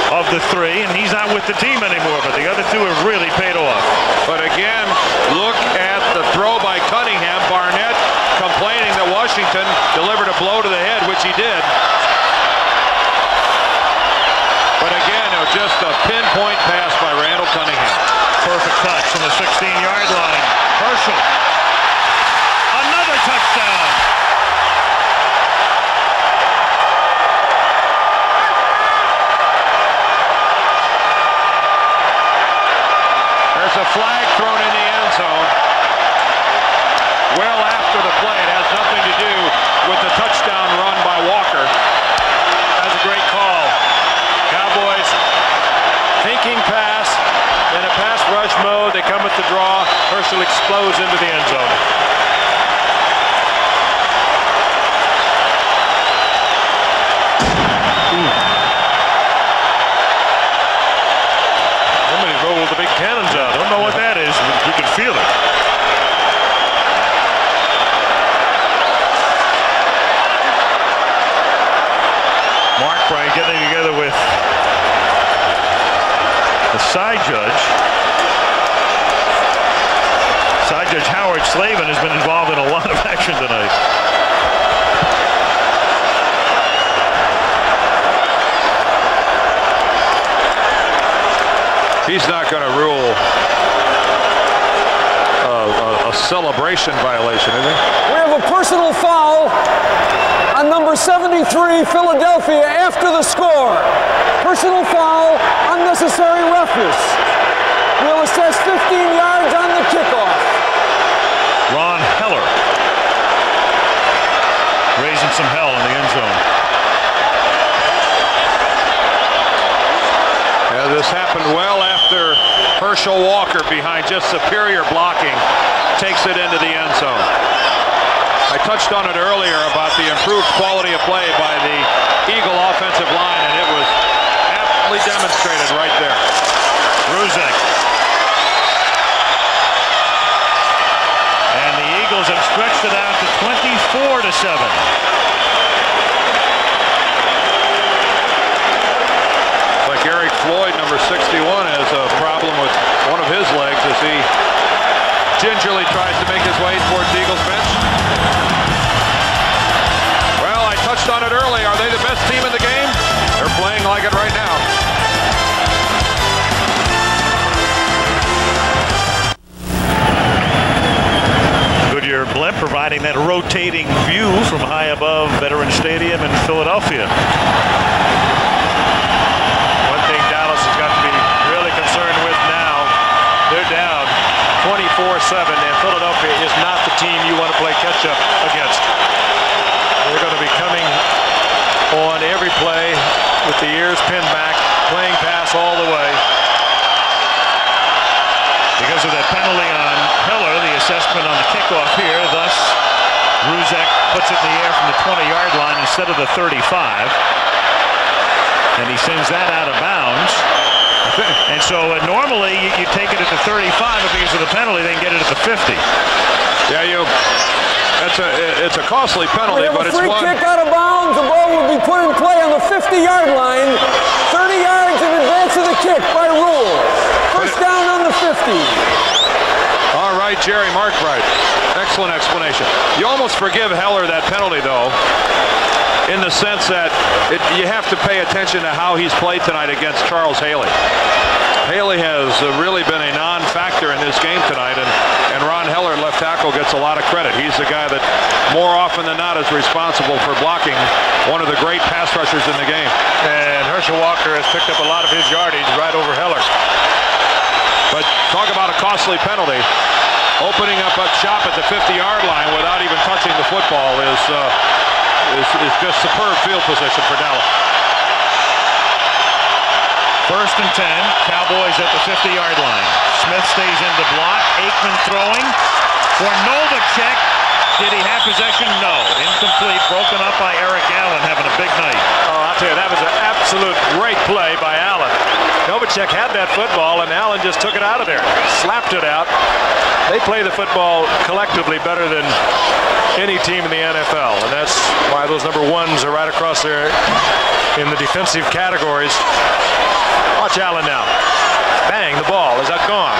of the 3, and he's not with the team anymore, but the other 2 have really paid off. But again, look at the throw by Cunningham. Barnett complaining that Washington delivered a blow to the head, which he did. But again, it was just a pinpoint pass by Randall Cunningham. Perfect touch from the 16-yard line. Herschel. Another touchdown. There's a flag thrown in the end zone. Well after the play. It has nothing to do with the touchdown run by Walker. That's a great call. Cowboys thinking pass. In a pass rush mode, they come with the draw. Herschel explodes into the end zone. getting together with the side judge. Side Judge Howard Slavin has been involved in a lot of action tonight. He's not going to rule a celebration violation, is he? We have a personal foul on number 73, Philadelphia, after the score. Personal foul, unnecessary roughness. We'll assess 15 yards on the kickoff. Ron Heller raising some hell in the end zone. Yeah, this happened well after Herschel Walker, behind just superior blocking, takes it into the end zone. I touched on it earlier about the improved quality of play by the Eagle offensive line, and it was aptly demonstrated right there. Ruzek. And the Eagles have stretched it out to 24-7. Like Eric Floyd, number 61, has a problem with one of his legs as he gingerly tries to make his way towards the Eagles bench. Well, I touched on it early. Are they the best team in the game? They're playing like it right now. Goodyear blimp providing that rotating view from high above Veterans Stadium in Philadelphia. One thing Dallas has got to be really concerned with now, they're down 24-7, and Philadelphia is not the team you want to play catch-up against. They're going to be coming on every play with the ears pinned back, playing pass all the way. Because of that penalty on Heller, the assessment on the kickoff here, thus Ruzek puts it in the air from the 20-yard line instead of the 35. And he sends that out of bounds. And so normally you take it at the 35, but because of the penalty, they can get it at the 50. Yeah, it's a costly penalty, but it's one. Free kick out of bounds. The ball will be put in play on the 50-yard line. 30 yards in advance of the kick by rule. First down on the 50. All right, Jerry Markbright. Excellent explanation. You almost forgive Heller that penalty, though, in the sense that you have to pay attention to how he's played tonight against Charles Haley. Haley has really been a non-factor in this game tonight, and Ron Heller, left tackle, gets a lot of credit. He's the guy that more often than not is responsible for blocking one of the great pass rushers in the game. And Herschel Walker has picked up a lot of his yardage right over Heller. But talk about a costly penalty. Opening up shop at the 50-yard line without even touching the football is just superb field position for Dallas. First and 10, Cowboys at the 50-yard line. Smith stays in the block. Aikman throwing for Novacek. Did he have possession? No. Incomplete, broken up by Eric Allen, having a big night. Oh, I'll tell you, that was an absolute great play by Allen. Novacek had that football, and Allen just took it out of there, slapped it out. They play the football collectively better than any team in the NFL, and that's why those number ones are right across there in the defensive categories. Watch Allen now. Bang, the ball is out gone.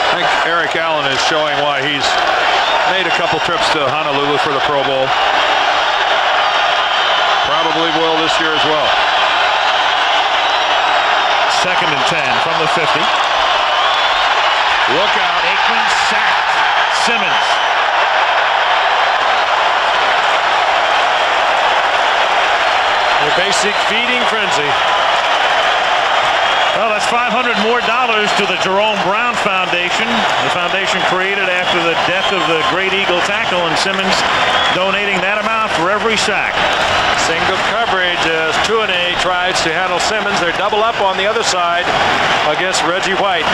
I think Eric Allen is showing why he's made a couple trips to Honolulu for the Pro Bowl. Probably will this year as well. Second and 10 from the 50. Look out. Aikman sacked Simmons. The basic feeding frenzy. Well, that's $500 more to the Jerome Brown Foundation, the foundation created after the death of the great Eagle tackle, and Simmons donating that amount for every sack. Single coverage as Tuanay tries to handle Simmons. They're double up on the other side against Reggie White.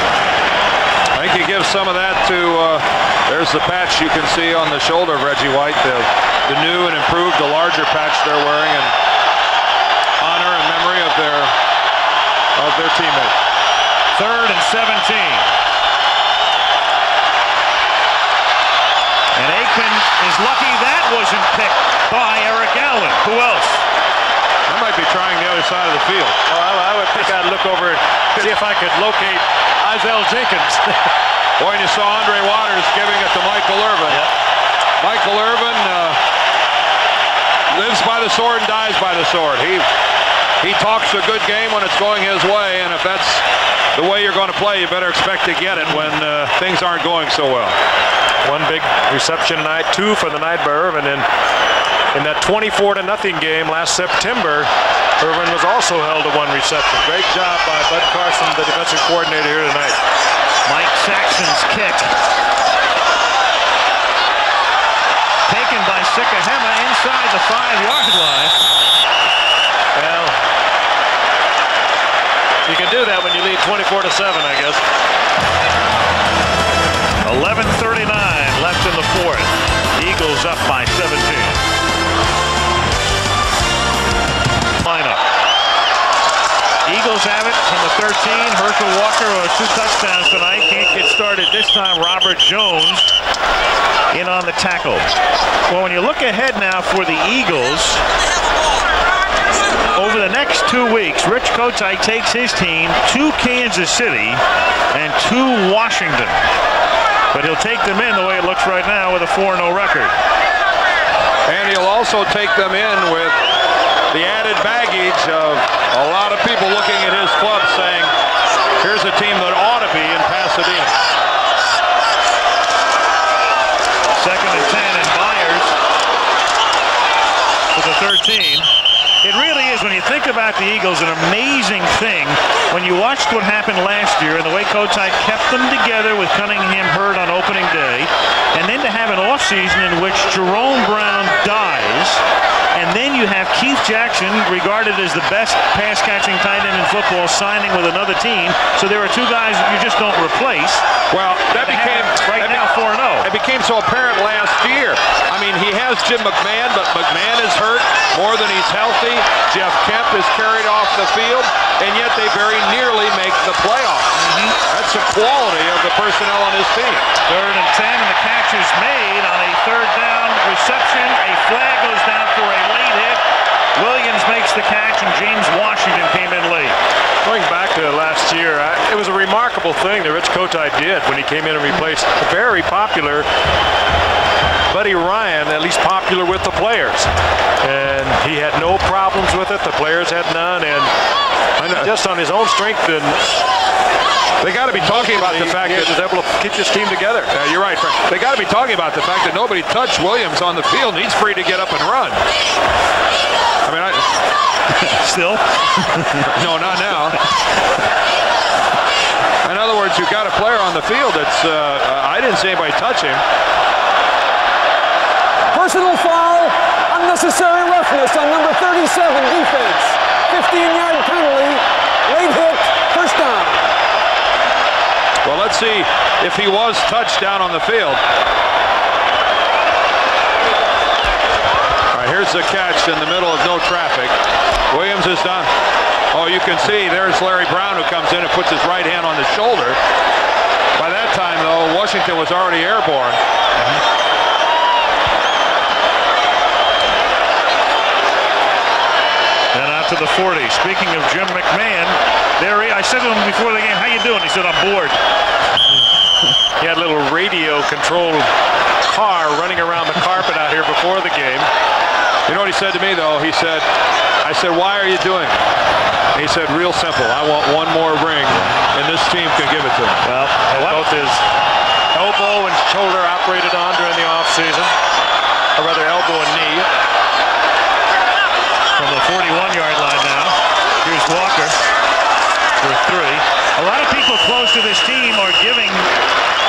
I think he gives some of that to, there's the patch you can see on the shoulder of Reggie White, the new and improved, the larger patch they're wearing, and honor and memory of their teammate. Third and 17. And Aikman is lucky that wasn't picked by Eric Allen. Who else? I might be trying the other side of the field. Well, I would think I'd look over and see if I could locate Isaiah Jenkins. Boy, and you saw Andre Waters giving it to Michael Irvin. Yep. Michael Irvin lives by the sword and dies by the sword. He talks a good game when it's going his way, and if that's the way you're going to play, you better expect to get it when things aren't going so well. One big reception tonight, 2 for the night by Irvin, and in that 24-0 game last September, Irvin was also held to 1 reception. Great job by Bud Carson, the defensive coordinator here tonight. Mike Saxon's kick. Taken by Sikahema inside the 5-yard line. Well, you can do that when you lead 24-7, I guess. 11:39 left in the 4th. Eagles up by 17. Lineup. Eagles have it from the 13. Herschel Walker with 2 touchdowns tonight. Can't get started this time. Robert Jones in on the tackle. Well, when you look ahead now for the Eagles, over the next 2 weeks, Rich Kotite takes his team to Kansas City and to Washington. But he'll take them in the way it looks right now with a 4-0 record. And he'll also take them in with the added baggage of a lot of people looking at his club saying, here's a team that ought to be in Pasadena. 2nd and 10 and Byers to the 13. It really is, when you think about the Eagles, an amazing thing when you watched what happened last year and the way Kotite kept them together with Cunningham hurt on opening day, and then to have an offseason in which Jerome Brown dies, and then you have Keith Jackson, regarded as the best pass-catching tight end in football, signing with another team. So there are 2 guys that you just don't replace. Well, that became now 4-0. It became so apparent last year. I mean, he has Jim McMahon, but McMahon is hurt more than he's healthy. Jeff Kemp is carried off the field, and yet they very nearly make the playoffs. That's the quality of the personnel on his team. 3rd and 10, and the catch is made on a 3rd down reception. A flag goes down for a late hit. Williams makes the catch, and James Washington came in late. Going back to last year, it was a remarkable thing that Rich Kotite did when he came in and replaced a very popular Buddy Ryan, at least popular with the players. And he had no problems with it. The players had none. And just on his own strength, and they got to be talking about the fact that he was able to keep this team together. Yeah, you're right, Frank. They got to be talking about the fact that nobody touched Williams on the field, and he's free to get up and run. I mean, Still? No, not now. In other words, you've got a player on the field that's, I didn't see anybody touch him. Personal foul, unnecessary roughness on number 37, defense. 15-yard penalty, late hit, first down. Well, let's see if he was touched down on the field. All right, here's the catch in the middle of no traffic. Williams is done. Oh, you can see there's Larry Brown, who comes in and puts his right hand on the shoulder. By that time, though, Washington was already airborne. And out to the 40. Speaking of Jim McMahon, I said to him before the game, "How you doing?" He said, "I'm bored." He had a little radio-controlled car running around the carpet out here before the game. You know what he said to me, though? He said, I said, "Why are you doing it?" He said, "Real simple. I want one more ring, and this team can give it to me." Well, both his elbow and shoulder operated on during the offseason, or rather elbow and knee. From the 41-yard line now, here's Walker for 3. A lot of people close to this team are giving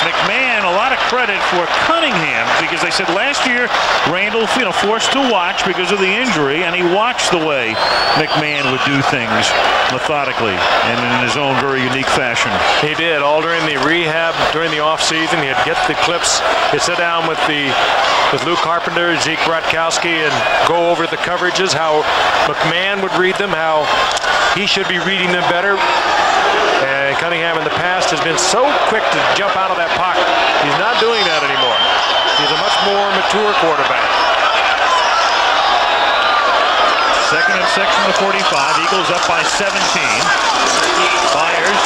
McMahon a lot of credit for Cunningham, because they said last year Randall, forced to watch because of the injury, and he watched the way McMahon would do things methodically and in his own very unique fashion. He did, all during the rehab, during the offseason. He'd get the clips, he'd sit down with Lou Carpenter, Zeke Bratkowski, and go over the coverages, how McMahon would read them, how he should be reading them better. And Cunningham in the past has been so quick to jump out of that pocket. He's not doing that anymore. He's a much more mature quarterback. from the 45. Eagles up by 17. Fires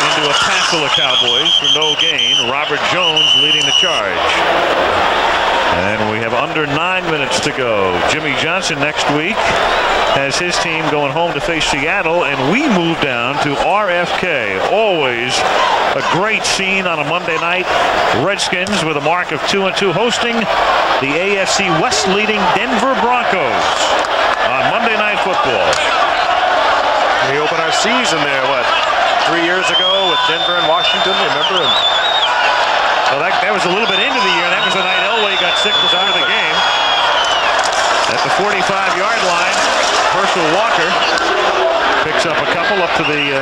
into a tackle of Cowboys for no gain. Robert Jones leading the charge. And we have under 9 minutes to go. Jimmy Johnson next week has his team going home to face Seattle, and we move down to RFK. Always a great scene on a Monday night. Redskins with a mark of 2-2 hosting the AFC West leading Denver Broncos on Monday Night Football. We opened our season there, 3 years ago with Denver and Washington, remember? Well, that was a little bit into the year. That was the night Elway got sick before the game. At the 45-yard line, Herschel Walker picks up a couple up to the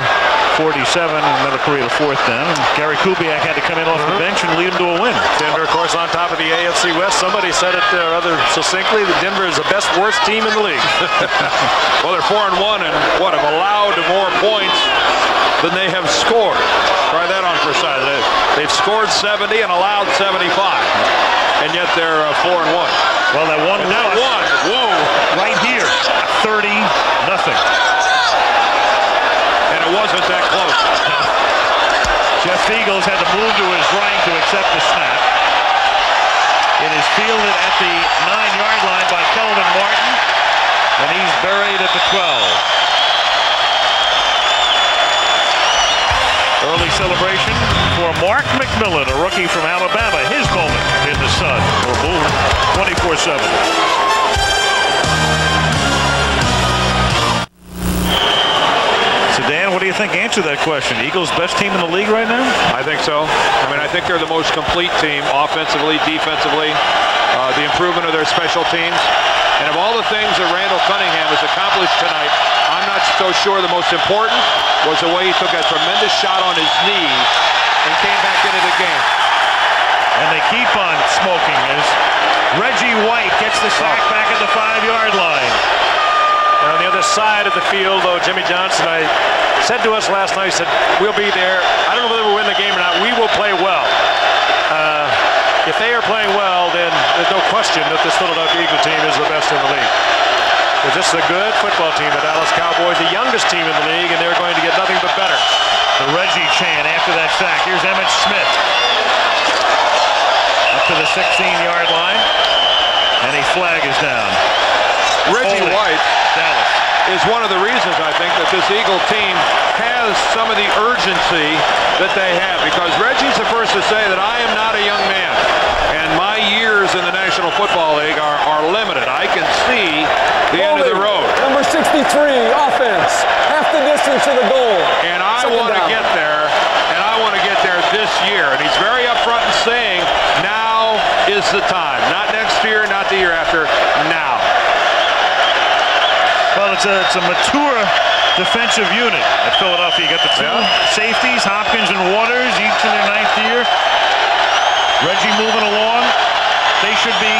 47, another career of 4th down. And Gary Kubiak had to come in off the bench and lead him to a win. Denver, of course, on top of the AFC West. Somebody said it rather succinctly that Denver is the worst team in the league. Well, they're 4-1 and have allowed more points than they have scored. Try that on for size. They've scored 70 and allowed 75, and yet they're 4-1. Well, that one loss, whoa, right here, 30-0. And it wasn't that close. Jeff Eagles had to move to his right to accept the snap. It is fielded at the 9-yard line by Kelvin Martin, and he's buried at the 12. Early celebration for Mark McMillan, a rookie from Alabama. His moment in the sun. Or boom, 24/7. So Dan, what do you think? Answer that question. Eagles best team in the league right now? I think so. I mean, I think they're the most complete team, offensively, defensively. The improvement of their special teams. And of all the things that Randall Cunningham has accomplished tonight, I'm not so sure the most important was the way he took a tremendous shot on his knee and came back into the game. And they keep on smoking as Reggie White gets the sack back at the 5-yard line. On the other side of the field, though, Jimmy Johnson, I said to us last night, he said, we'll be there. I don't know whether we'll win the game or not. We will play well. If they are playing well, then there's no question that this Philadelphia Eagle team is the best in the league. Because this is a good football team, the Dallas Cowboys, the youngest team in the league, and they're going to get nothing but better. The Reggie chant after that sack. Here's Emmitt Smith. Up to the 16-yard line. And a flag is down. Reggie White Dallas is one of the reasons, I think, that this Eagle team has some of the urgency that they have. Because Reggie's the first to say that I am not a young man. And my years in the National Football League are limited. I can see the end of the road. Number 63, offense. Half the distance to the goal. And I want to get there, and I want to get there this year. And he's very upfront in saying, now is the time. Not next year, not the year after, now. Well, it's a mature defensive unit at Philadelphia. You got the two safeties, Hopkins and Waters, each in their 9th year. Reggie moving along. They should be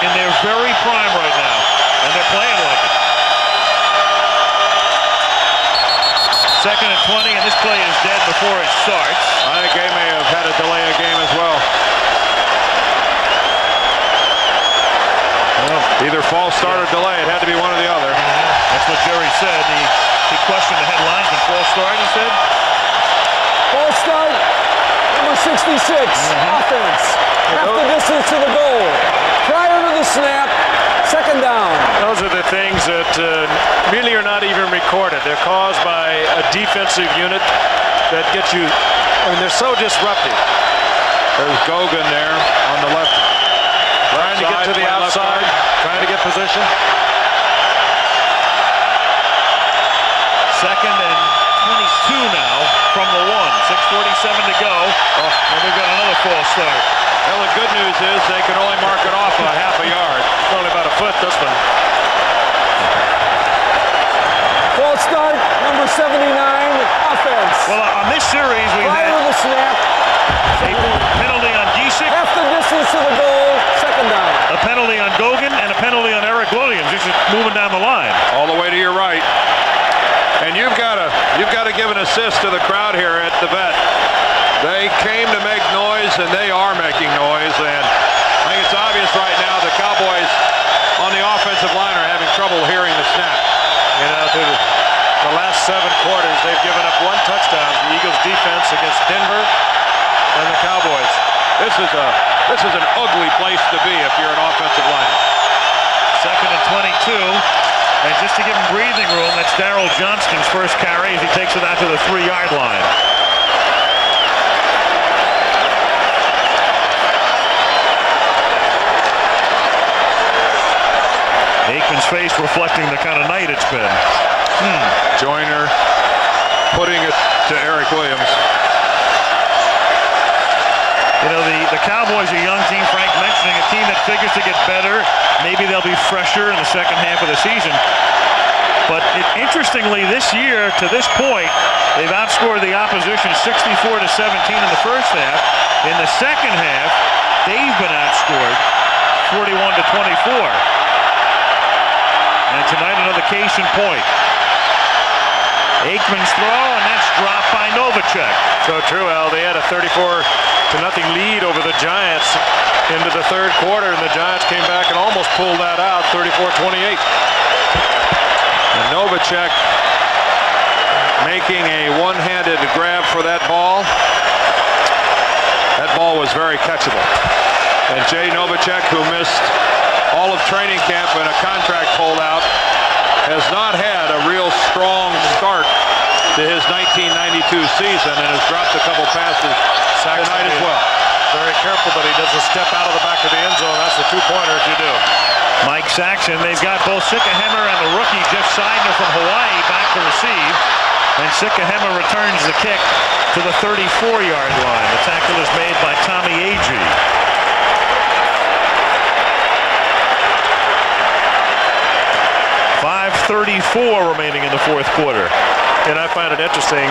in their very prime right now, and they're playing like it. 2nd and 20, and this play is dead before it starts. I think they may have had a delay of game as well. Either false start or delay. It had to be one or the other. That's what Jerry said. He questioned the headlines and false start, he said. False start, number 66, offense. Half the distance to the goal. Prior to the snap, 2nd down. Those are the things that really are not even recorded. They're caused by a defensive unit that gets you, I mean, they're so disruptive. There's Gogan there on the left. Trying to get to the outside, trying to get position. 2nd and 22 now from the 1. 6:47 to go. And we've got another false start. Well, the good news is they can only mark it off a half a yard. It's only about a foot, this one. False start, number 79, offense. Well, on this series, we've Prior had to the snap, a penalty on Giesick, half the distance to the goal, 2nd down. a penalty on Gogan, and a penalty on Eric Williams. This is moving down the line. All the way to your right. And you've got to give an assist to the crowd here at the vet. They came to make noise, and they are making noise. And I think it's obvious right now the Cowboys on the offensive line are having trouble hearing the snap. You know, through the last 7 quarters, they've given up 1 touchdown. The Eagles' defense against Denver and the Cowboys. This is an ugly place to be if you're an offensive lineman. 2nd and 22. And just to give him breathing room, that's Darrell Johnston's first carry as he takes it out to the 3-yard line. Aikman's face reflecting the kind of night it's been. Joyner putting it to Eric Williams. You know, the Cowboys are a young team, Frank mentioning a team that figures to get better. Maybe they'll be fresher in the second half of the season. But interestingly, this year, to this point, they've outscored the opposition 64-17 in the first half. In the second half, they've been outscored 41-24. And tonight, another case in point. Aikman's throw, and that's dropped by Novacek. So true, Al. They had a 34-0 lead over the Giants into the 3rd quarter, and the Giants came back and almost pulled that out, 34-28. And Novacek making a one-handed grab for that ball. That ball was very catchable. And Jay Novacek, who missed all of training camp in a contract holdout, has not had a real strong start to his 1992 season and has dropped a couple passes tonight as well. Very careful, but he doesn't step out of the back of the end zone. That's the 2-pointer if you do. Mike Saxon, they've got both Sikahema and the rookie Jeff Seidner from Hawaii back to receive. And Sikahema returns the kick to the 34-yard line. The tackle is made by Tommy Agee. .5:34 remaining in the 4th quarter. And I find it interesting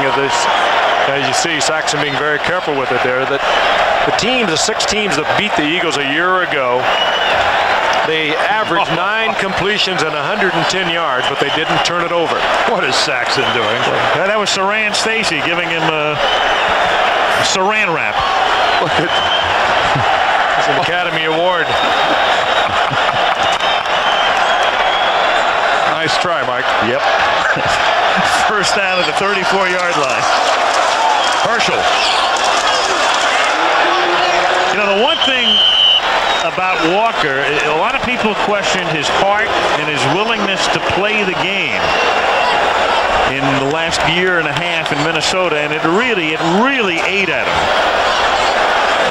as you see Saxon being very careful with it there, that the 6 teams that beat the Eagles a year ago, they averaged 9 completions and 110 yards, but they didn't turn it over. What is Saxon doing? Yeah, that was Saran Stacy giving him a Saran wrap. It's an Academy Award. Nice try, Mike. Yep. First down at the 34-yard line. Herschel. You know, the one thing about Walker, a lot of people questioned his heart and his willingness to play the game in the last year and a half in Minnesota, and it really ate at him.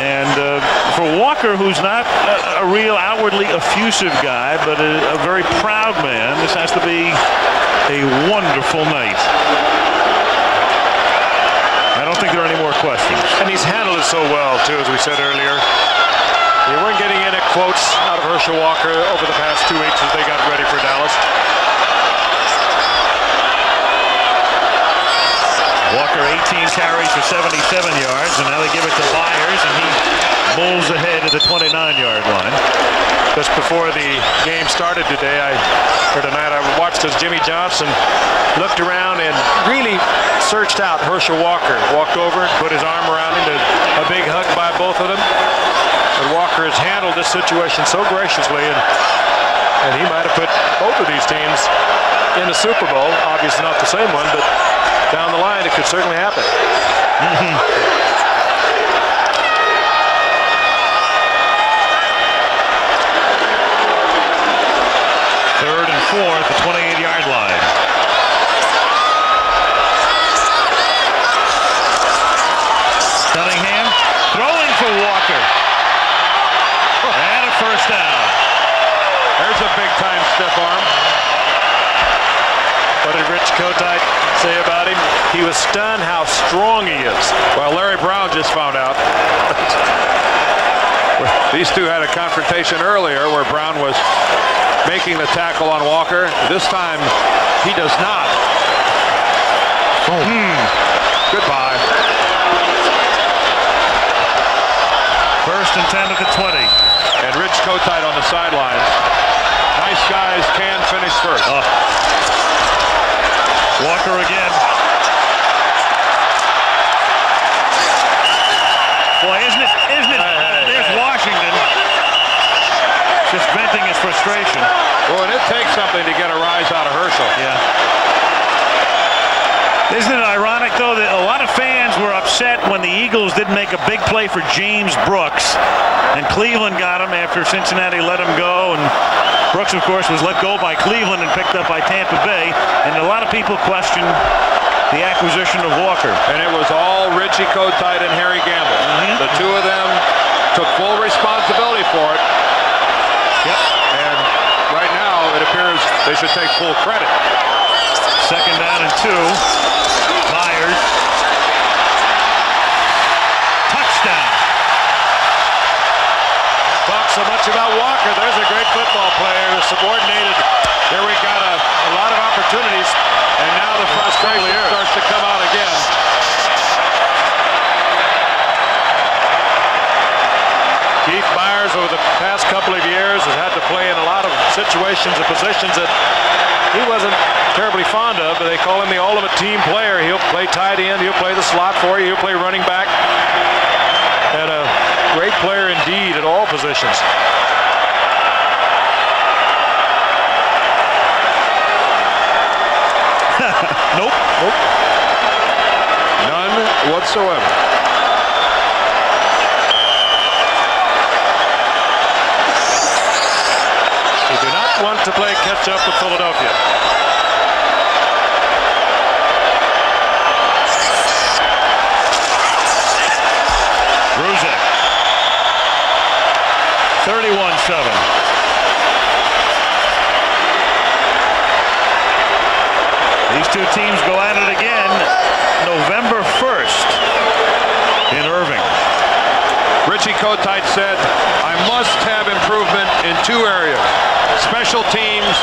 And for Walker, who's not a real outwardly effusive guy, but a very proud man, this has to be a wonderful night. I don't think there are any more questions. And he's handled it so well, too, as we said earlier. They weren't getting any quotes out of Herschel Walker over the past 2 weeks as they got ready for Dallas. Walker 18 carries for 77 yards, and now they give it to Byers, and he moves ahead to the 29-yard line. Just before the game started today, I watched as Jimmy Johnson looked around and really searched out Herschel Walker. Walked over, put his arm around him, a big hug by both of them. And Walker has handled this situation so graciously, and he might have put both of these teams in the Super Bowl. Obviously not the same one, but down the line, it could certainly happen. 3rd and 4 at the 28-yard line. Cunningham throwing for Walker. And a first down. There's a big-time stiff arm. What did Rich Kotite say about him? He was stunned how strong he is. Well, Larry Brown just found out. These two had a confrontation earlier where Brown was making the tackle on Walker. This time, he does not. Goodbye. 1st and 10 at the 20. And Rich Kotite on the sidelines. Nice guys can finish first. Walker again. Boy, isn't it? There's Washington just venting his frustration. Well, and it takes something to get a rise out of Herschel. Yeah. Isn't it ironic, though, that a lot of fans were upset when the Eagles didn't make a big play for James Brooks, and Cleveland got him after Cincinnati let him go, and Brooks, of course, was let go by Cleveland and picked up by Tampa Bay, and a lot of people questioned the acquisition of Walker. And it was all Richie Kotite and Harry Gamble. The two of them took full responsibility for it. Yep. And right now, it appears they should take full credit. 2nd down and 2. Myers. Touchdown. Talk so much about Walker. There's a great football player, subordinated. Here we got a lot of opportunities, and now the frustration starts to come out again. Keith Myers, over the past couple of years, has had to play in a lot of situations and positions that he wasn't terribly fond of, but they call him the ultimate team player. He'll play tight end, he'll play the slot for you, he'll play running back. And a great player indeed at all positions. Nope. None whatsoever. They do not want to play catch up with Philadelphia. Ruzek. 31-7. These two teams go at it again November 1st in Irving. Richie Kotite said, I must have improvement in two areas, special teams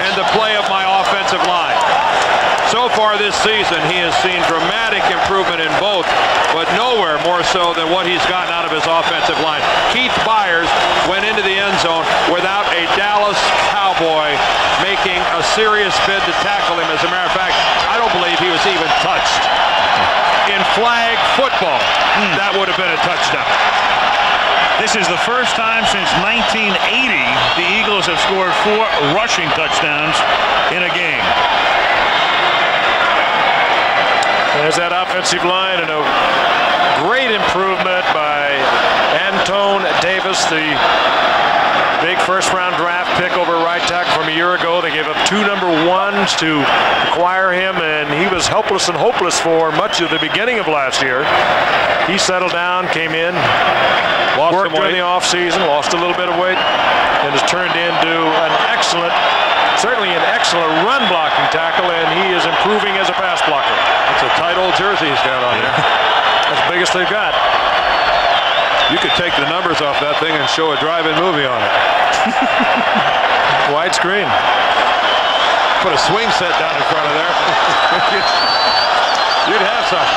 and the play of my offensive line. So far this season, he has seen dramatic improvement in both, but nowhere more so than what he's gotten out of his offensive line. Keith Byers went into the end zone without a Dallas Cowboy making a serious bid to tackle him. As a matter of fact, I don't believe he was even touched. In flag football, that would have been a touchdown. This is the first time since 1980 the Eagles have scored 4 rushing touchdowns in a game. There's that offensive line, and a great improvement by Antone Davis, the big first-round draft pick over right tackle from a year ago. They gave up 2 number 1s to acquire him, and he was helpless and hopeless for much of the beginning of last year. He settled down, came in, worked during the offseason, lost a little bit of weight, and has turned into an excellent, certainly an excellent run-blocking tackle, and he is improving as a pass blocker. It's a tight old jersey he's got on there. That's the biggest they've got. You could take the numbers off that thing and show a drive-in movie on it. Widescreen. Put a swing set down in front of there. You'd have some.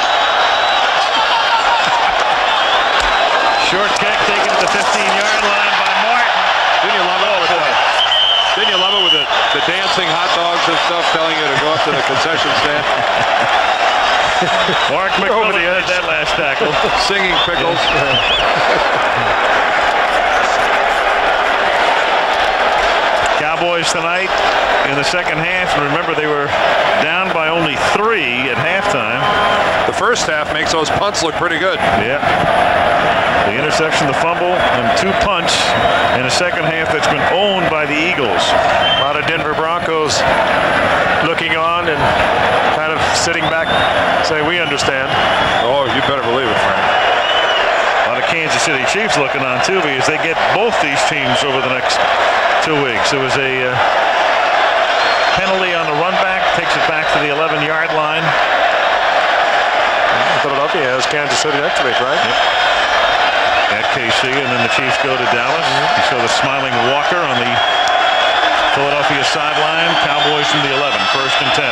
Short kick taken at the 15-yard line by Martin. Didn't you love it with didn't you love it with the dancing hot dogs and stuff telling you to go up to the concession stand? Mark McMillan did that last tackle. Singing pickles. Cowboys tonight in the second half, and remember they were down by only 3 at halftime. The first half makes those punts look pretty good. Yeah. The interception, the fumble, and 2 punts in a second half that's been owned by the Eagles. A lot of Denver Broncos looking on and kind of sitting back, saying, we understand. Oh, you better believe it, Frank. A lot of Kansas City Chiefs looking on, too, because they get both these teams over the next 2 weeks. It was a penalty on the run back, takes it back to the 11-yard line. Philadelphia has Kansas City next week, right? Yep. At KC, and then the Chiefs go to Dallas. You saw the smiling Walker on the Philadelphia sideline. Cowboys from the 11, 1st and 10.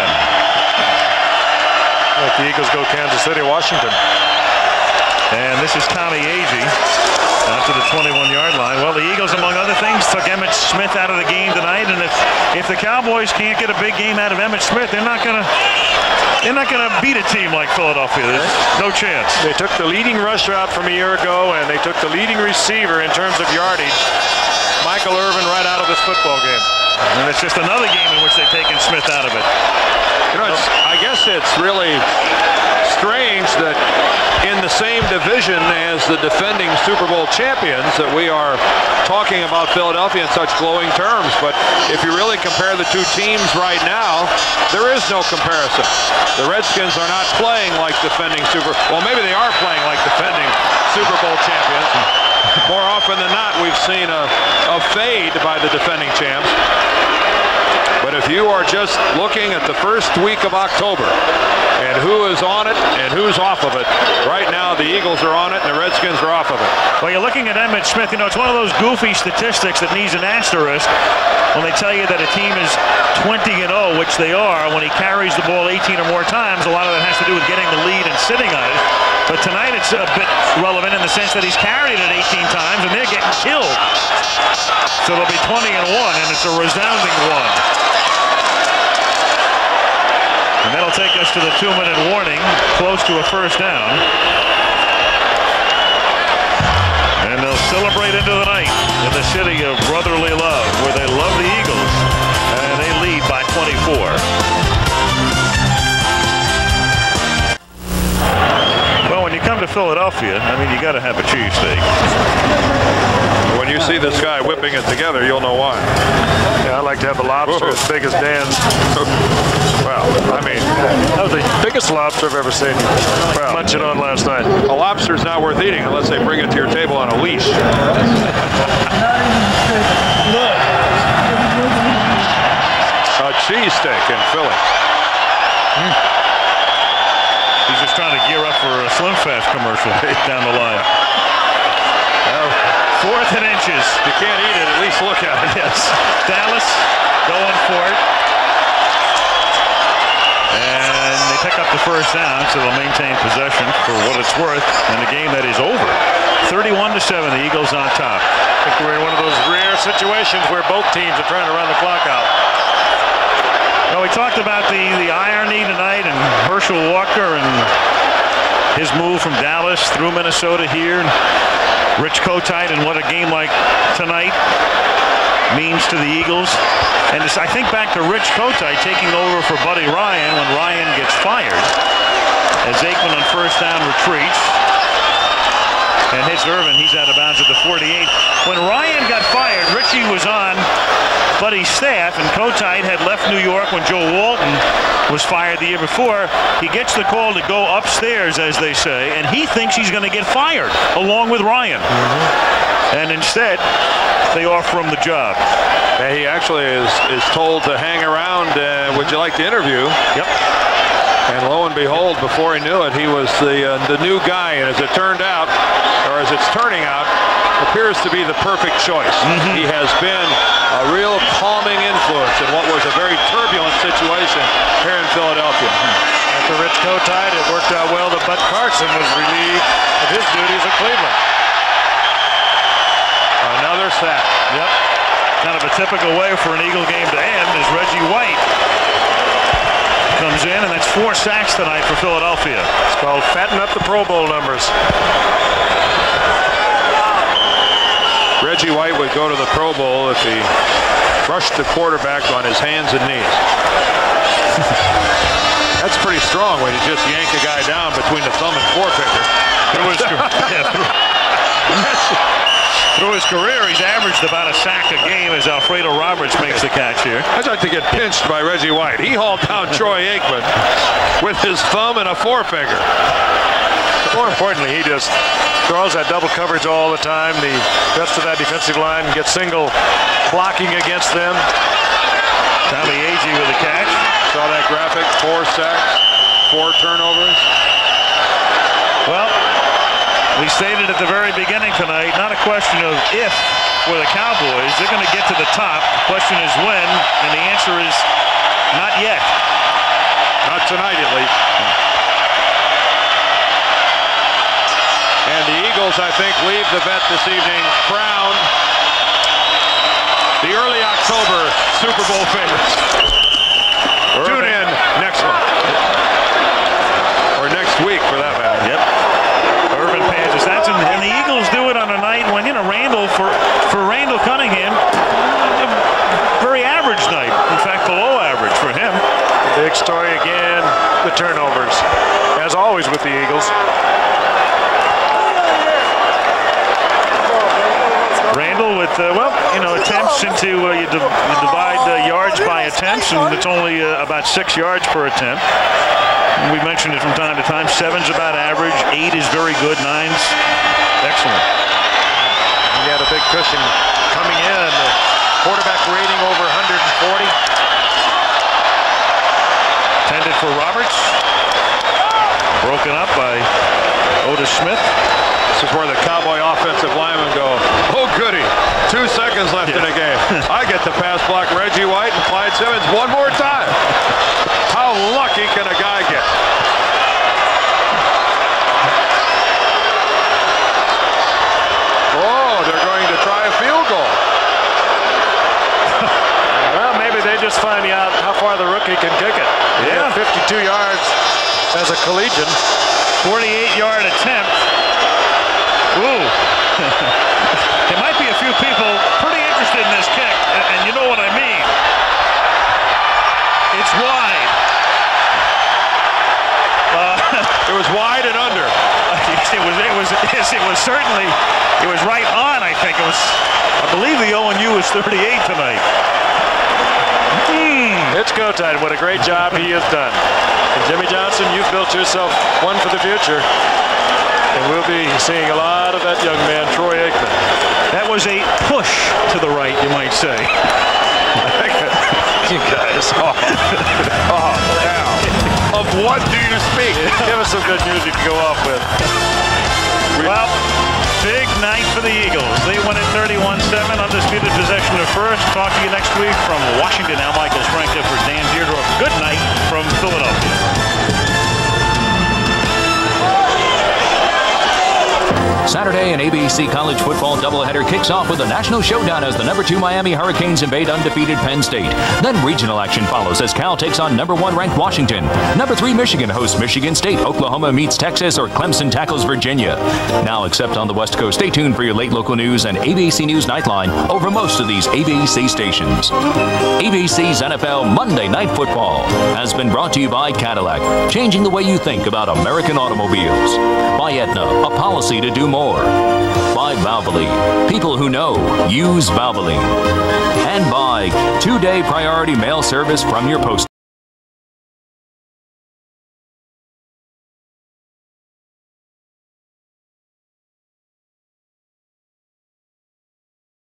Let the Eagles go Kansas City, Washington. And this is Tommy Agee out to the 21-yard line. Well, the Eagles, among other things, took Emmitt Smith out of the game tonight. And if the Cowboys can't get a big game out of Emmitt Smith, they're not gonna beat a team like Philadelphia. There's no chance. They took the leading rusher out from a year ago, and they took the leading receiver in terms of yardage. Michael Irvin right out of this football game. And it's just another game in which they've taken Smith out of it. You know, I guess it's really strange that in the same division as the defending Super Bowl champions that we are talking about Philadelphia in such glowing terms. But if you really compare the two teams right now, there is no comparison. The Redskins are not playing like defending well, maybe they are playing like defending Super Bowl champions. More often than not, we've seen a fade by the defending champs. But if you are just looking at the first week of October and who is on it and who's off of it, right now the Eagles are on it and the Redskins are off of it. Well, you're looking at Emmitt Smith. You know, it's one of those goofy statistics that needs an asterisk when they tell you that a team is 20-0, which they are. When he carries the ball 18 or more times, a lot of that has to do with getting the lead and sitting on it. But tonight it's a bit relevant in the sense that he's carried it 18 times and they're getting killed. So they'll be 20-1, and it's a resounding one. And that'll take us to the 2-minute warning, close to a first down. And they'll celebrate into the night in the city of brotherly love, where they love the Eagles, and they lead by 24. Well, when you come to Philadelphia, I mean, you got to have a cheesesteak. When you see this guy whipping it together, you'll know why. Yeah, I like to have the lobster as big as Dan's. Well, I mean, that was the biggest lobster I've ever seen. Well, munching on last night. A lobster's not worth eating unless they bring it to your table on a leash. A cheesesteak in Philly. He's just trying to gear up for a Slim Fast commercial down the line. Well, 4th and inches. You can't eat it, at least look at it. Yes. Dallas going for it. And they pick up the first down, so they'll maintain possession for what it's worth in a game that is over. 31-7, the Eagles on top. I think we're in one of those rare situations where both teams are trying to run the clock out. Well, we talked about the irony tonight and Herschel Walker and his move from Dallas through Minnesota here. And Rich Kotite and what a game like tonight means to the Eagles. And I think back to Rich Kotite taking over for Buddy Ryan when Ryan gets fired. As Aikman on first down retreats and hits Irvin. He's out of bounds at the 48. When Ryan got fired, Richie was on Buddy's staff, and Kotite had left New York when Joe Walton was fired the year before. He gets the call to go upstairs, as they say, and he thinks he's going to get fired along with Ryan. And instead, they offer him the job. Yeah, he actually is told to hang around. Would you like to interview? Yep. And lo and behold, before he knew it, he was the new guy. And as it turned out, or as it's turning out, appears to be the perfect choice. He has been a real calming influence in what was a very turbulent situation here in Philadelphia. And for Rich Kotite, it worked out well that Bud Carson was relieved of his duties at Cleveland. Another sack. Yep. Kind of a typical way for an Eagle game to end as Reggie White comes in, and that's 4 sacks tonight for Philadelphia. It's called fatten up the Pro Bowl numbers. Reggie White would go to the Pro Bowl if he rushed the quarterback on his hands and knees. That's pretty strong when you just yank a guy down between the thumb and forefinger. Through his career, he's averaged about a sack a game as Alfredo Roberts makes the catch here. I'd like to get pinched by Reggie White. He hauled down Troy Aikman with his thumb and a forefinger. More importantly, he just throws that double coverage all the time. The rest of that defensive line gets single blocking against them. Tommy Agee with the catch. Saw that graphic, 4 sacks, 4 turnovers. Well, we stated at the very beginning tonight, not a question of if for the Cowboys. They're going to get to the top. The question is when, and the answer is not yet. Not tonight, at least. And the Eagles, I think, leave the vet this evening crowned the early October Super Bowl favorites. Tune in next month. Or next week, for that matter. Yep. Irvin Panzer. And the Eagles do it on a night when, Randall, for For Randall Cunningham, a very average night. In fact, below average for him. Big story again, the turnovers, as always with the Eagles. Randall with, attempts into, you divide yards by attempts, and it's only about 6 yards per attempt. We mentioned it from time to time. 7's about average, 8 is very good, 9's excellent. He had a big cushion coming in. The quarterback rating over 140. Intended for Roberts. Broken up by Otis Smith. This is where the Cowboy offensive linemen go, oh goody, 2 seconds left in the game. I get the pass block Reggie White and Clyde Simmons one more time. How lucky can a guy get? Oh, they're going to try a field goal. Well, maybe they just find out how far the rookie can kick it. Yeah. 52 yards as a collegian. 48-yard attempt. Ooh. There might be a few people pretty interested in this kick, and you know what I mean. It's wide. It was wide and under. It was certainly, it was right on, I think. I believe the O&U was 38 tonight. It's go time. What a great job he has done. And Jimmy Johnson, you've built yourself one for the future. And we'll be seeing a lot of that young man, Troy Aikman. That was a push to the right, you might say. You guys. Now. Of what do you speak? Give us some good music to go off with. Well, big night for the Eagles. They win it 31-7, undisputed possession of first. Talk to you next week from Washington. Now Michael Franklin for Dan Deardorff. Good night from Philadelphia. Saturday, an ABC college football doubleheader kicks off with a national showdown as the #2 Miami Hurricanes invade undefeated Penn State. Then regional action follows as Cal takes on #1 ranked Washington. #3 Michigan hosts Michigan State. Oklahoma meets Texas, or Clemson tackles Virginia. Now, except on the West Coast, stay tuned for your late local news and ABC News Nightline over most of these ABC stations. ABC's NFL Monday Night Football has been brought to you by Cadillac, changing the way you think about American automobiles. By Aetna, a policy to do more. By Valvoline, people who know use Valvoline. And by 2-day priority mail service from your post.